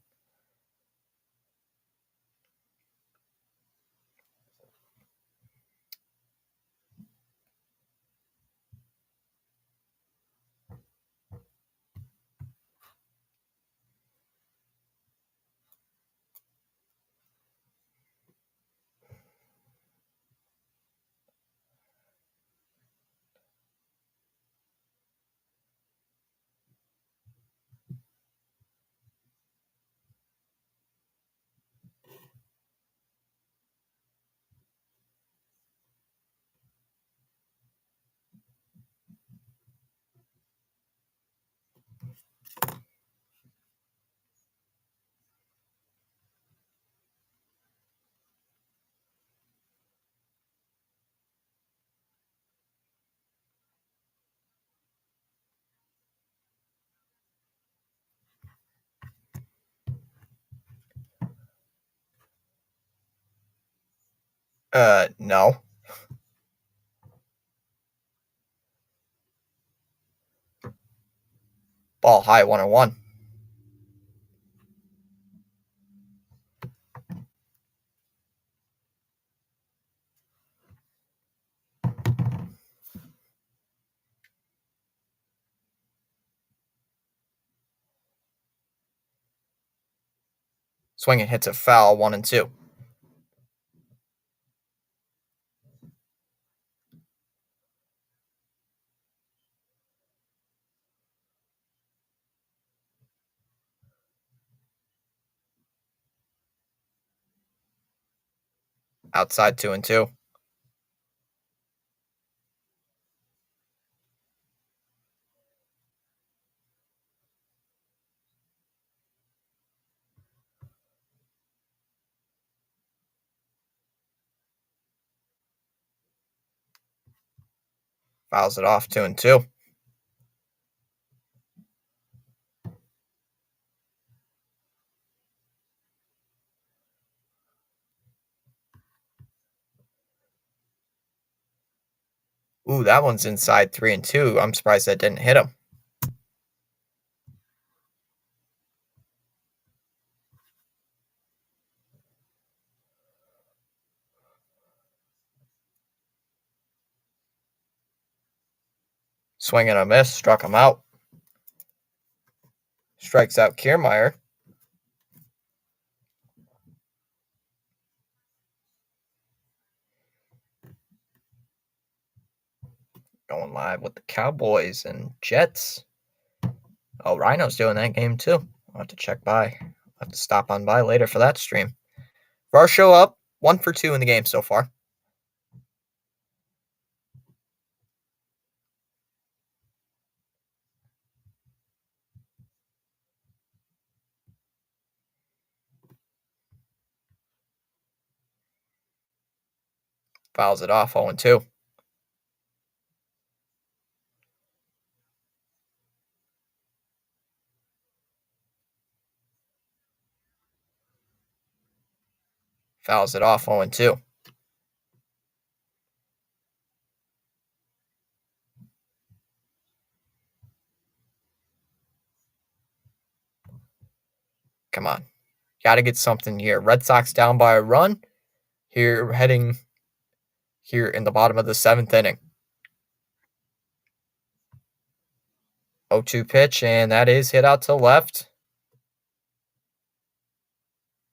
No. Ball high, 1-1. Swing and hits a foul, 1-2. Outside, 2-2. Fouls it off, 2-2. Ooh, that one's inside, 3-2. I'm surprised that didn't hit him. Swing and a miss, struck him out. Strikes out Kiermaier. Going live with the Cowboys and Jets. Oh, Rhino's doing that game too. I'll have to check by. I'll have to stop on by later for that stream. For our show up, 1 for 2 in the game so far. Fouls it off, 0-2. Fouls it off, 0-2. Come on. Got to get something here. Red Sox down by a run. Here, heading here in the bottom of the 7th inning. 0-2 pitch, and that is hit out to left.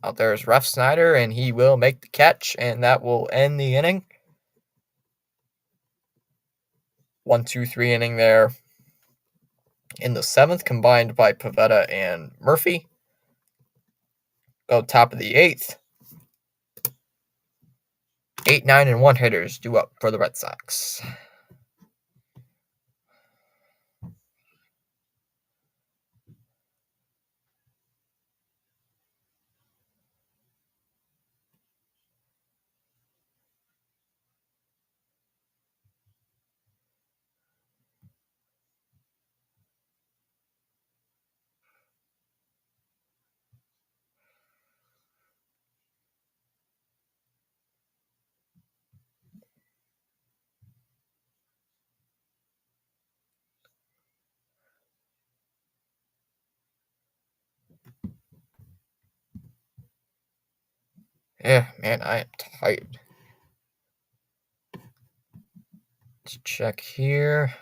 Out there is Ref Snyder, and he will make the catch, and that will end the inning. 1-2-3 inning there in the 7th, combined by Pivetta and Murphy. Go top of the 8th. 8, 9, and 1 hitters due up for the Red Sox. Yeah, man, I am tired. Let's check here.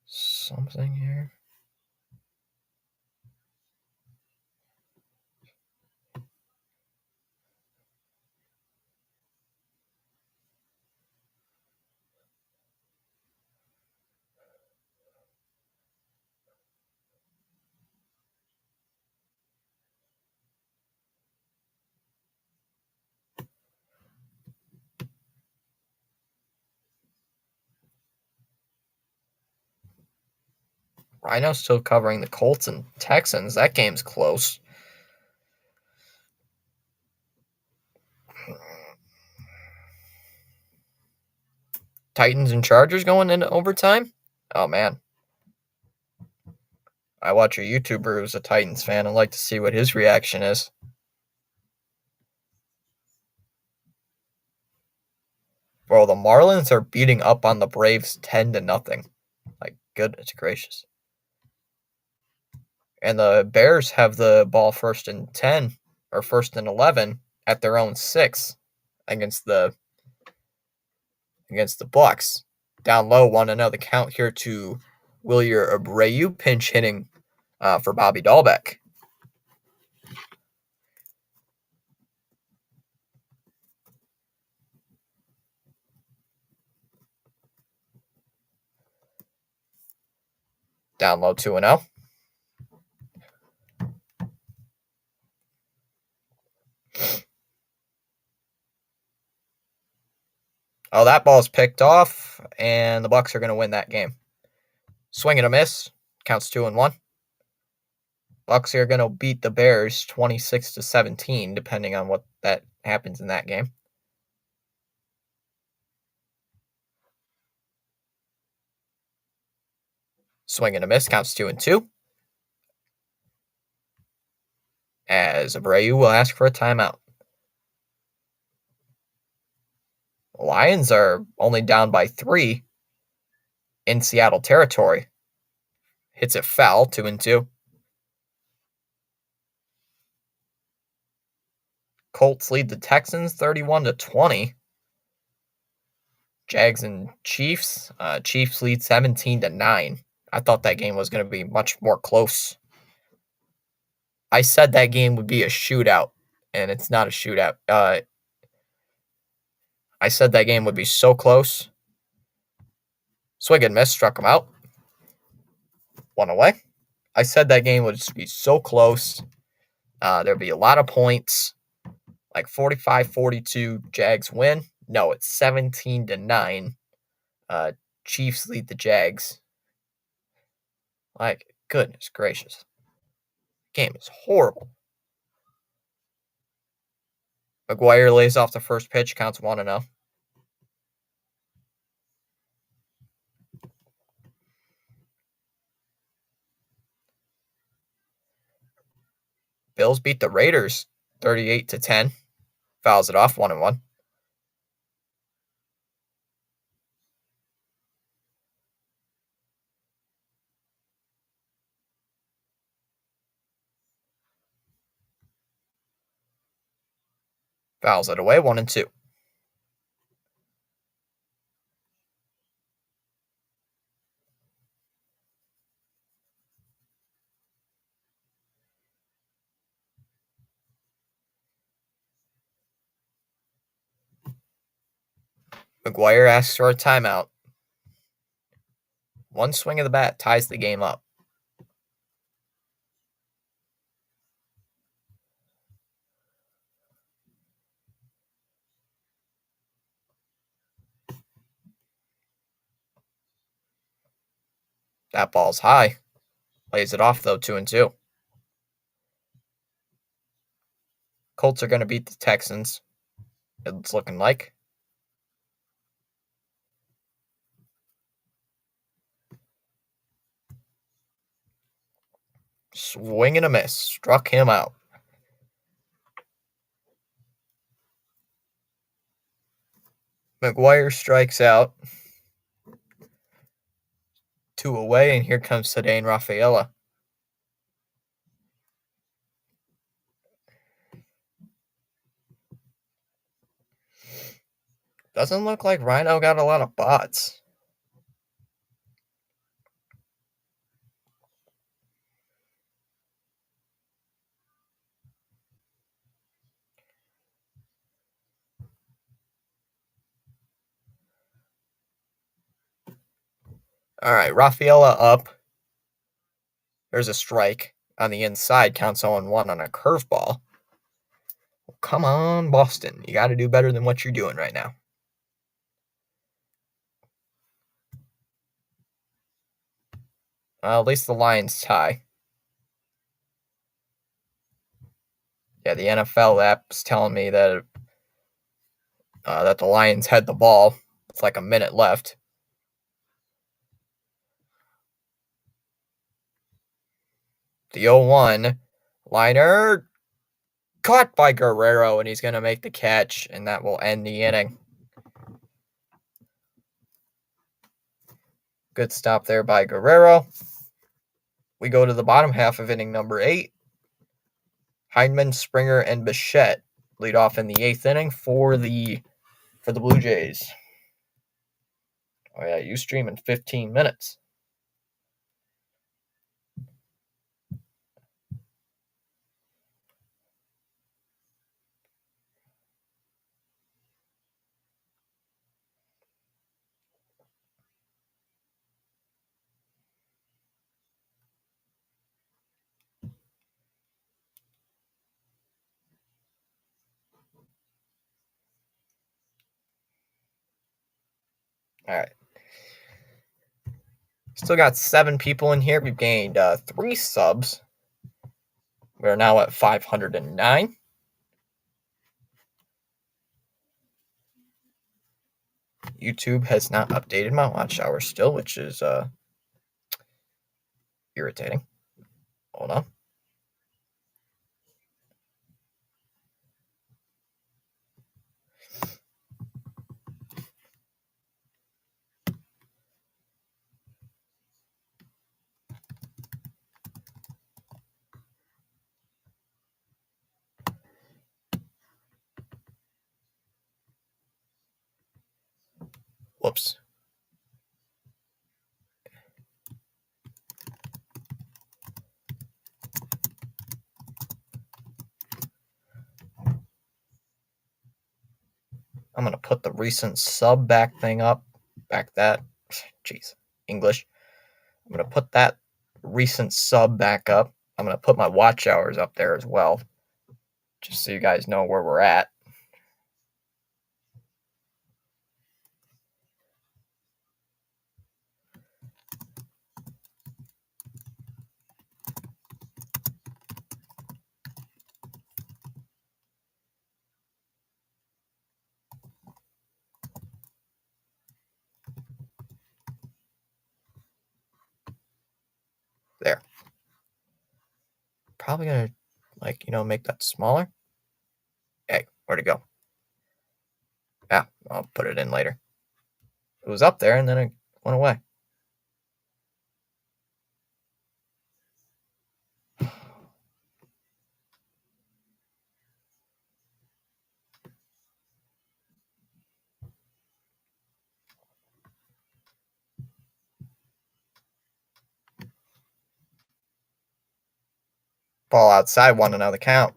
Something here. Rhino still covering the Colts and Texans. That game's close. Titans and Chargers going into overtime? Oh, man. I watch a YouTuber who's a Titans fan. I'd like to see what his reaction is. Bro, the Marlins are beating up on the Braves 10-0. Like, goodness gracious. And the Bears have the ball first and 10 or first and 11 at their own 6 against the Bucks. Down low, 1-0 the count here to Wilyer Abreu, pinch hitting for Bobby Dahlbeck. Down low, 2-0. Oh, that ball's picked off, and the Bucks are going to win that game. Swing and a miss. Counts 2-1. Bucks are going to beat the Bears 26-17, depending on what that happens in that game. Swing and a miss. Counts 2-2. As Abreu will ask for a timeout. The Lions are only down by 3 in Seattle territory. Hits it foul, 2-2. Colts lead the Texans 31-20. Jags and Chiefs. Chiefs lead 17-9. I thought that game was going to be much more close. I said that game would be a shootout, and it's not a shootout. I said that game would be so close. Swing and miss, struck him out. 1 away. I said that game would just be so close. There'd be a lot of points, like 45-42. Jags win. No, it's 17-9. Chiefs lead the Jags. Like, goodness gracious. Game is horrible. McGuire lays off the first pitch, counts 1-0. Bills beat the Raiders 38-10. Fouls it off, 1-1. Fouls it away, 1-2. McGuire asks for a timeout. One swing of the bat ties the game up. That ball's high. Lays it off, though, 2-2. Colts are going to beat the Texans. It's looking like. Swing and a miss. Struck him out. McGuire strikes out. 2 away, and here comes Ceddanne Rafaela. Doesn't look like Rhino got a lot of bots. All right, Rafaela up. There's a strike on the inside. Counts 0-1 on a curveball. Well, come on, Boston. You got to do better than what you're doing right now. At least the Lions tie. Yeah, the NFL app's telling me that the Lions had the ball. It's like a minute left. The 0-1 liner caught by Guerrero, and he's going to make the catch, and that will end the inning. Good stop there by Guerrero. We go to the bottom half of inning number 8. Heineman, Springer, and Bichette lead off in the 8th inning for the Blue Jays. Oh yeah, Ustream in 15 minutes. All right. Still got 7 people in here. We've gained 3 subs. We're now at 509. YouTube has not updated my watch hour still, which is irritating. Hold on. Whoops. I'm going to put the recent sub back thing up. Back that. Jeez. English. I'm going to put that recent sub back up. I'm going to put my watch hours up there as well, just so you guys know where we're at. There. Probably going to, make that smaller. Hey, where'd it go? Yeah, I'll put it in later. It was up there and then it went away. Ball outside, want to know the count.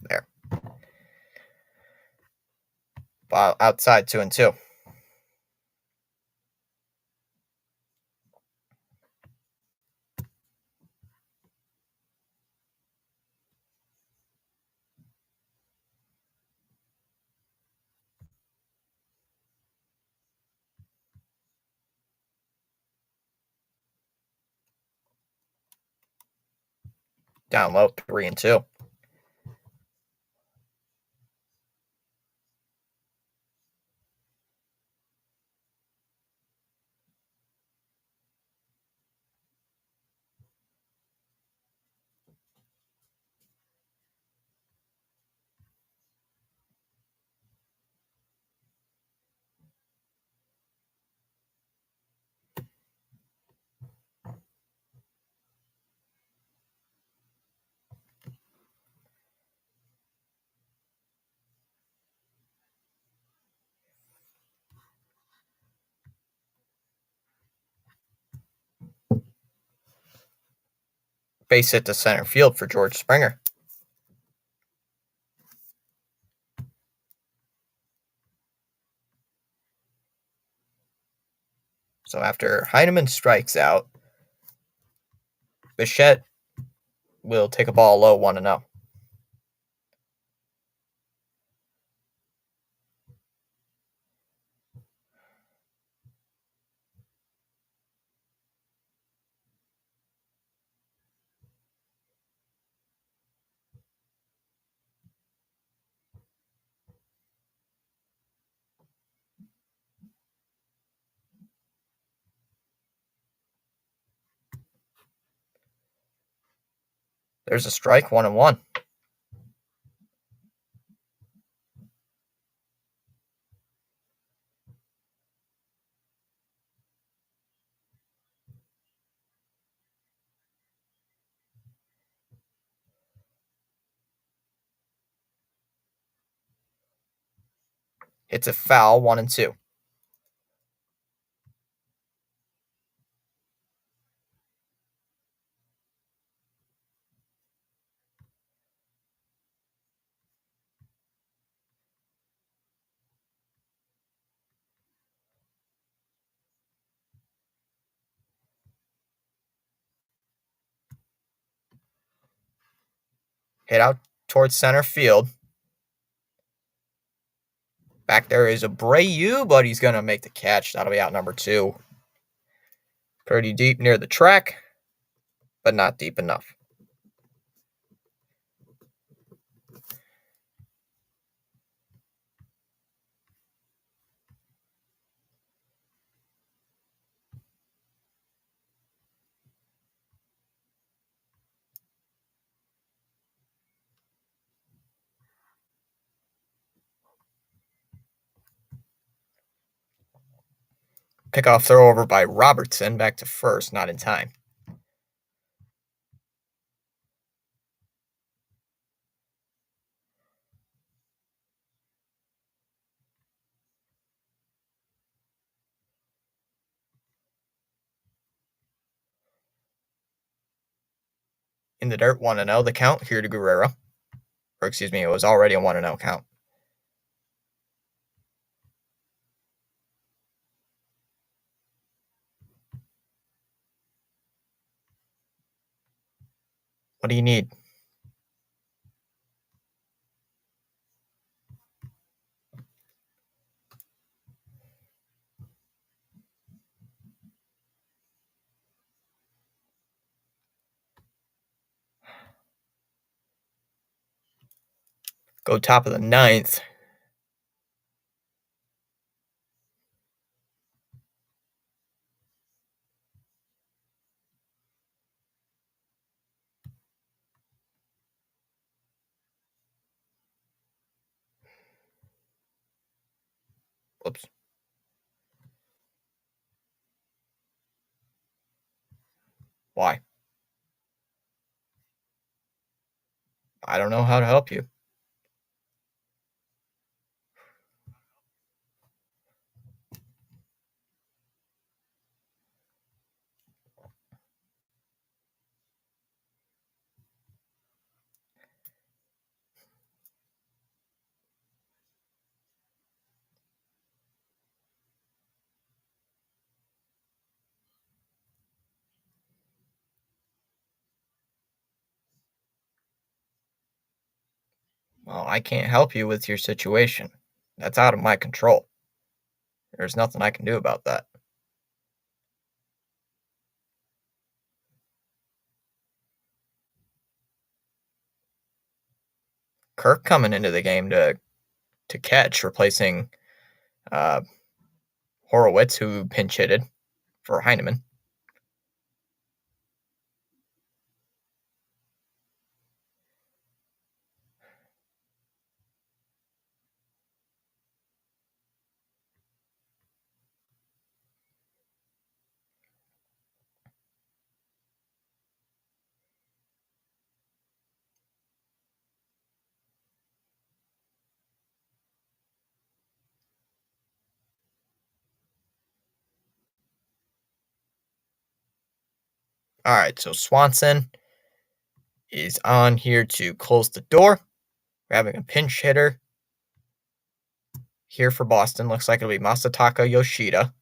There. Ball outside, 2-2. Down low, 3-2. Base hit to center field for George Springer. So after Heineman strikes out, Bichette will take a ball low, 1-0. There's a strike, 1-1. It's a foul, 1-2. Hit out towards center field. Back there is Abreu, but he's going to make the catch. That'll be out number 2. Pretty deep near the track, but not deep enough. Pickoff throw over by Robertson, back to first, not in time. In the dirt, 1-0 the count here to Guerrero. Or excuse me, it was already a 1-0 count. What do you need? Go top of the 9th. Whoops. Why? I don't know how to help you. Well, I can't help you with your situation. That's out of my control. There's nothing I can do about that. Kirk coming into the game to catch, replacing Horowitz, who pinch hitted for Heineman. All right, so Swanson is on here to close the door. We're having a pinch hitter here for Boston. Looks like it'll be Masataka Yoshida.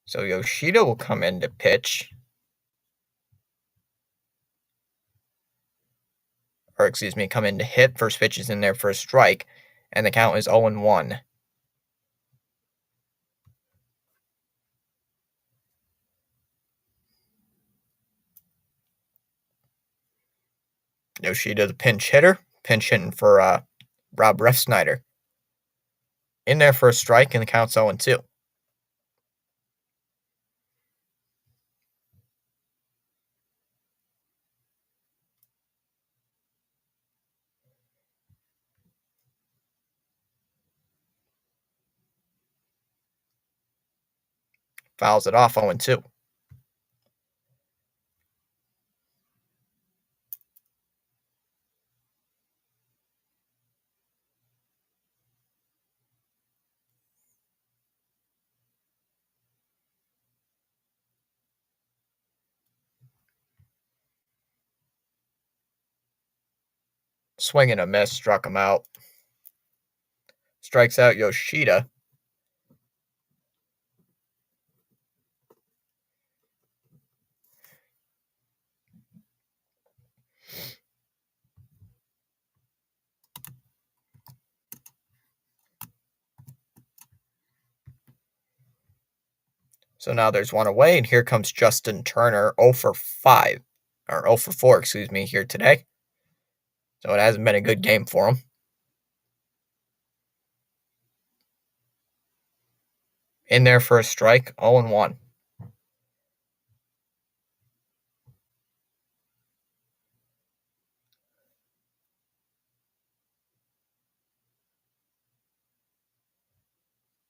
So Yoshida will come in to pitch. Or excuse me, come in to hit. First pitch is in there for a strike, and the count is 0-1. Yoshida, the pinch hitter, pinch hitting for Rob Refsnyder. In there for a strike, and the count's 0-2. Fouls it off 0-2. Swing and a miss, struck him out. Strikes out Yoshida. So now there's one away, and here comes Justin Turner, 0 for 5, or 0 for 4, excuse me, here today. So it hasn't been a good game for him. In there for a strike, 0-1.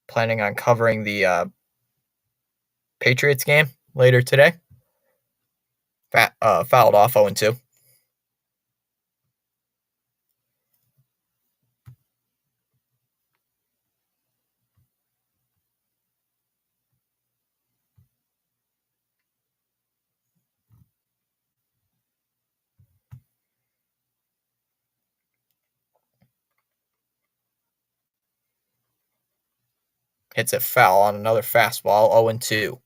Planning on covering the Patriots game later today. Fouled off 0-2. Hits a foul on another fastball, 0-2.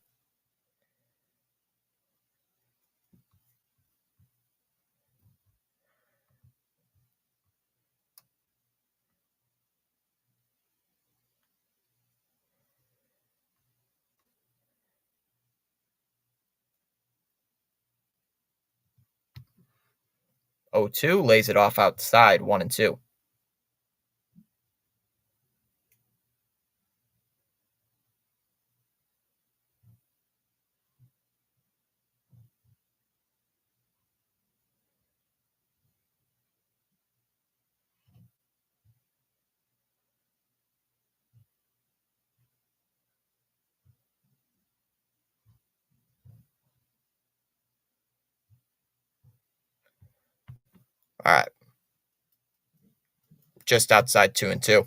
Oh, 2 lays it off outside, 1-2. All right. Just outside 2-2.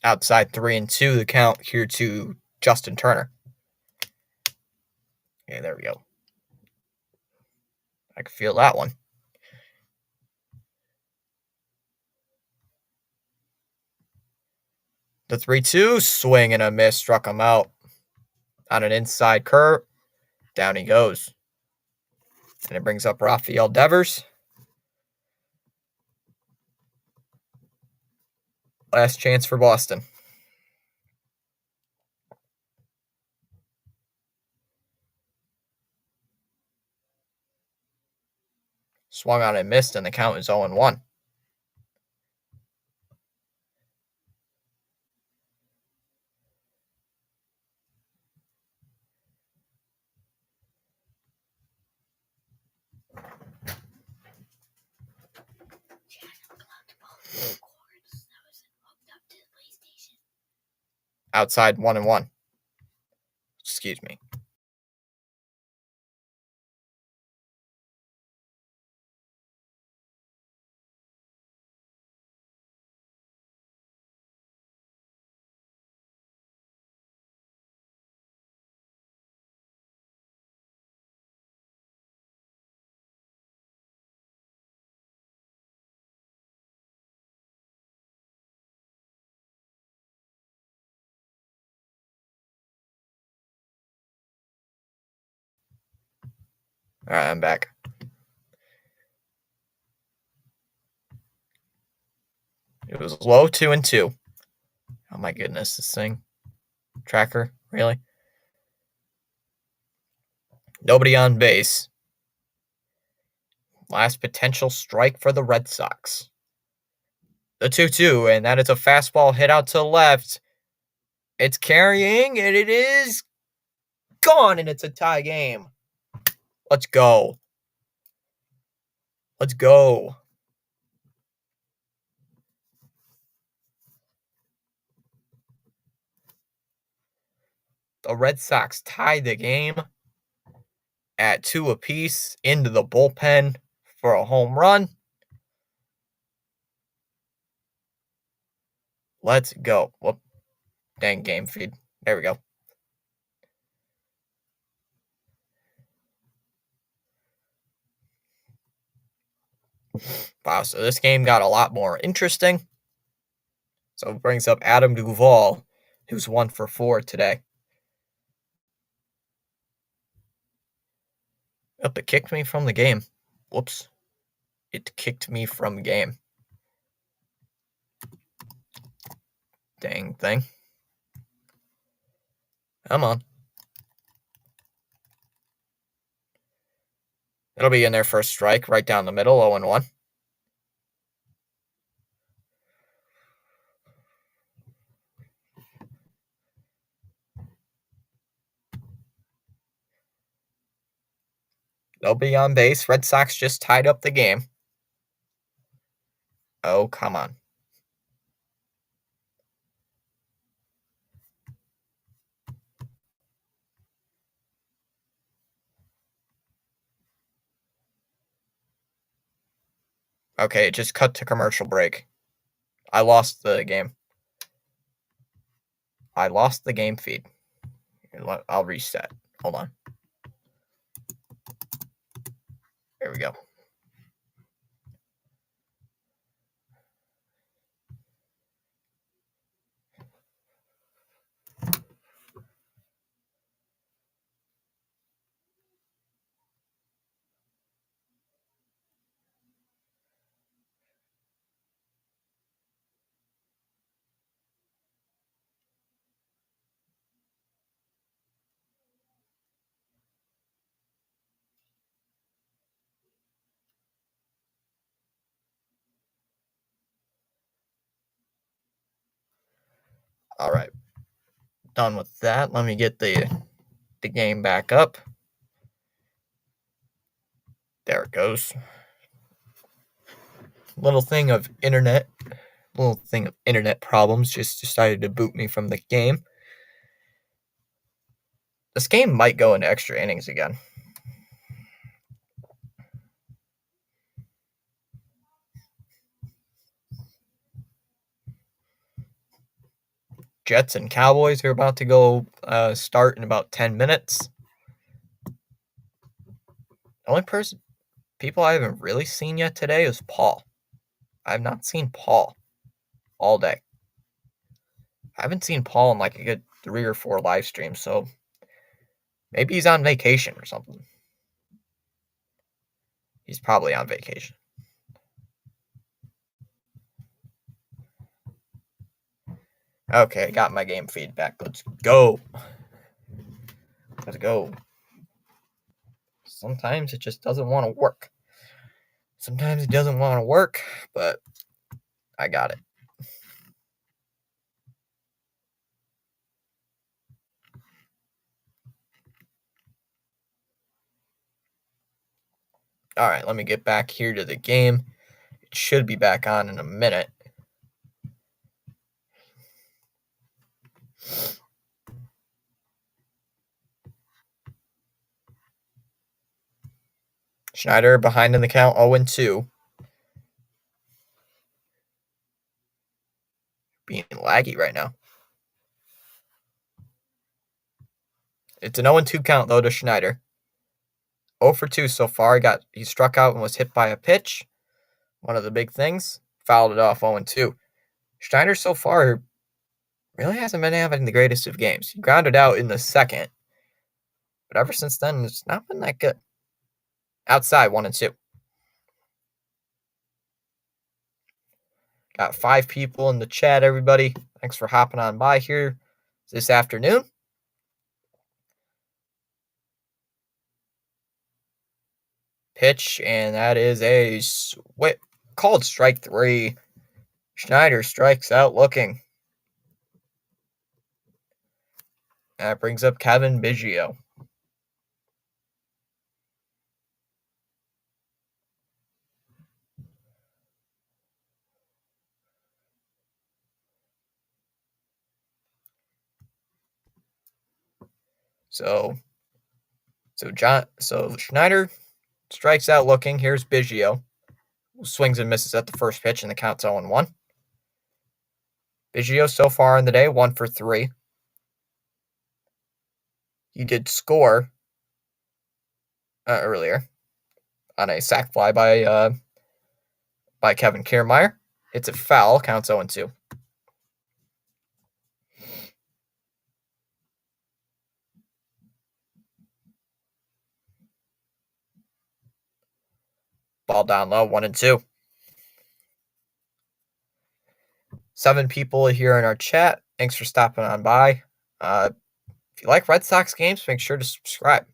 Outside 3-2, the count here to Justin Turner. Okay, there we go. I can feel that one. The 3-2, swing and a miss, struck him out. On an inside curve, down he goes. And it brings up Rafael Devers. Last chance for Boston. Swung on and missed, and the count is 0-1. Outside 1-1. Excuse me. All right, I'm back. It was low 2-2. Oh my goodness, this thing. Tracker, really? Nobody on base. Last potential strike for the Red Sox. The 2-2, and that is a fastball hit out to left. It's carrying, and it is gone, and it's a tie game. Let's go. Let's go. The Red Sox tied the game at 2 apiece into the bullpen for a home run. Let's go. Whoop. Dang game feed. There we go. Wow, so this game got a lot more interesting. So it brings up Adam Duvall, who's 1 for 4 today. Yep, it kicked me from the game. Whoops. It kicked me from game. Dang thing. Come on. It'll be in their first strike, right down the middle, 0-1. They'll be on base. Red Sox just tied up the game. Oh, come on. Okay, it just cut to commercial break. I lost the game. I lost the game feed. I'll reset. Hold on. There we go. All right. Done with that. Let me get the game back up. There it goes. Little thing of internet problems just decided to boot me from the game. This game might go into extra innings again. Jets and Cowboys are about to go start in about 10 minutes. The only people I haven't really seen yet today is Paul. I have not seen Paul all day. I haven't seen Paul in like a good 3 or 4 live streams, so maybe he's on vacation or something. He's probably on vacation. Okay, got my game feedback. Let's go. Let's go. Sometimes it just doesn't want to work. Sometimes it doesn't want to work, but I got it. All right, let me get back here to the game. It should be back on in a minute. Schneider behind in the count, 0-2. Being laggy right now. It's an 0-2 count, though, to Schneider. 0 for 2 so far. He struck out and was hit by a pitch. One of the big things. Fouled it off, 0-2. Schneider so far really hasn't been having the greatest of games. He grounded out in the second. But ever since then, it's not been that good. Outside, 1-2. Got 5 people in the chat, everybody. Thanks for hopping on by here this afternoon. Pitch, and that is a called strike 3. Schneider strikes out looking. That brings up Kevin Biggio. So Schneider strikes out looking. Here's Biggio, who swings and misses at the first pitch, and the count's 0-1. Biggio so far in the day, 1 for 3. He did score earlier on a sac fly by Kevin Kiermaier. Hits it foul, counts 0-2. Ball down low, 1-2. 7 people here in our chat. Thanks for stopping on by. If you like Red Sox games, make sure to subscribe.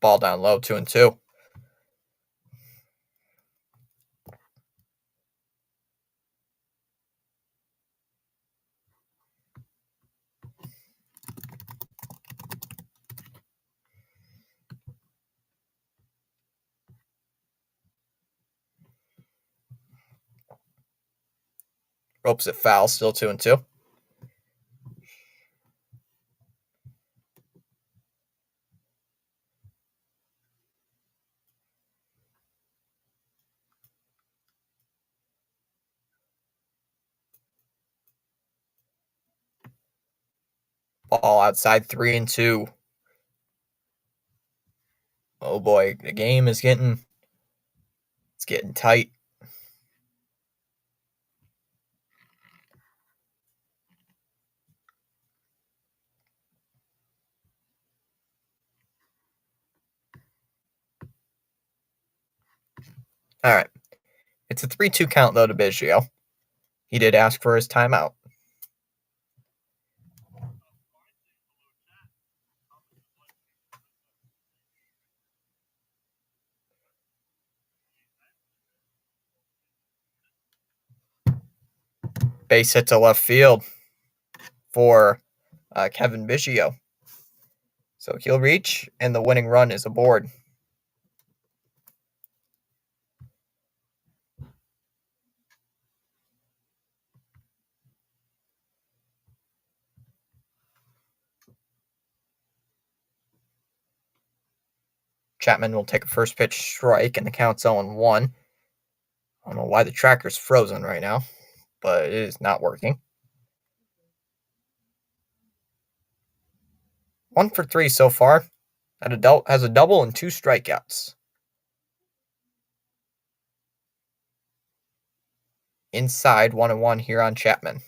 Ball down low, 2-2. Ropes it foul, still 2-2. Ball outside, 3-2. Oh boy, the game is getting tight. All right. It's a 3-2 count, though, to Biggio. He did ask for his timeout. Base hit to left field for Kevin Biggio. So he'll reach, and the winning run is aboard. Chapman will take a first pitch strike, and the count's 0-1. I don't know why the tracker's frozen right now, but it is not working. 1 for 3 so far. Has a double and 2 strikeouts. Inside, 1-1 here on Chapman.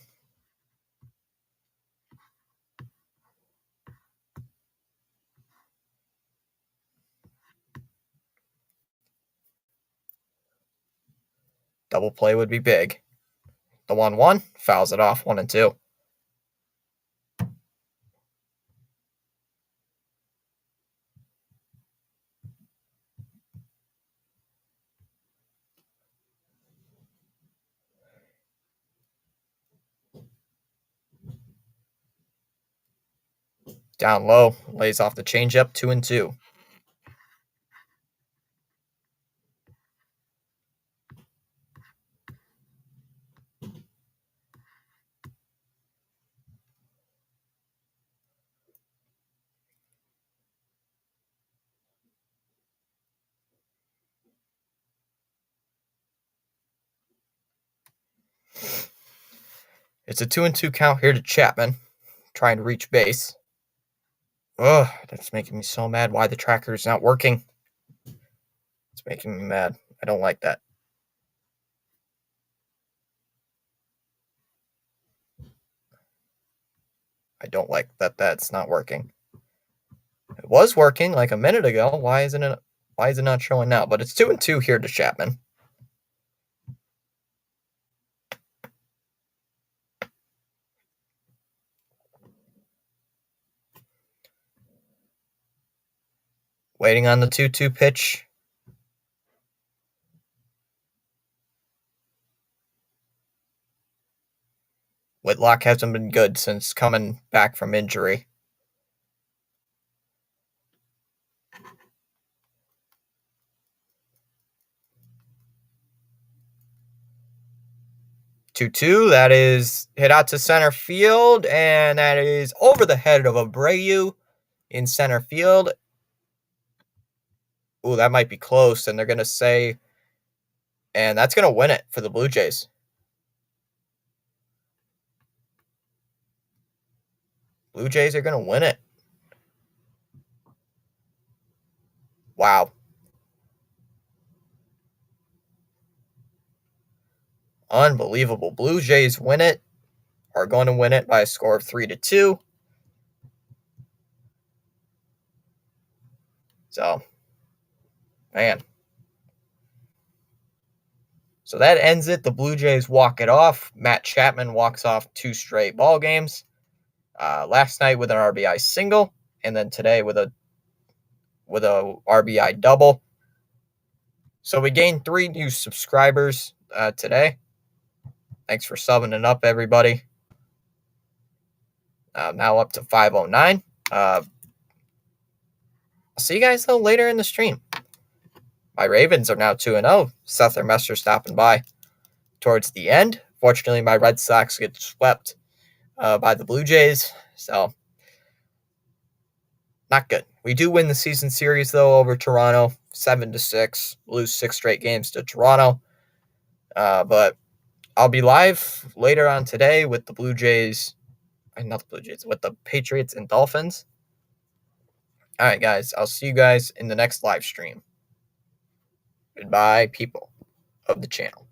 Double play would be big. The 1-1 fouls it off, 1-2. Down low, lays off the changeup, 2-2. It's a 2-2 count here to Chapman, trying to reach base. Ugh, that's making me so mad. Why the tracker is not working? It's making me mad. I don't like that. I don't like that that's not working. It was working like a minute ago. Why isn't it? Why is it not showing now? But it's 2-2 here to Chapman. Waiting on the 2-2 pitch. Whitlock hasn't been good since coming back from injury. Two-two. That is hit out to center field, and that is over the head of Abreu in center field. Ooh, that might be close, and they're going to say, and that's going to win it for the Blue Jays. Blue Jays are going to win it. Wow. Unbelievable. Blue Jays win it, are going to win it by a score of 3-2. So, man. So that ends it. The Blue Jays walk it off. Matt Chapman walks off 2 straight ball games. Last night with an RBI single, and then today with a RBI double. So we gained 3 new subscribers today. Thanks for subbing it up, everybody. Now up to 509. I'll see you guys though later in the stream. My Ravens are now 2-0. Seth or Messer stopping by towards the end. Fortunately, my Red Sox get swept by the Blue Jays, so not good. We do win the season series though over Toronto, 7-6. Lose 6 straight games to Toronto, but I'll be live later on today with the Blue Jays, not the Blue Jays, with the Patriots and Dolphins. All right, guys, I'll see you guys in the next live stream. Goodbye, people of the channel.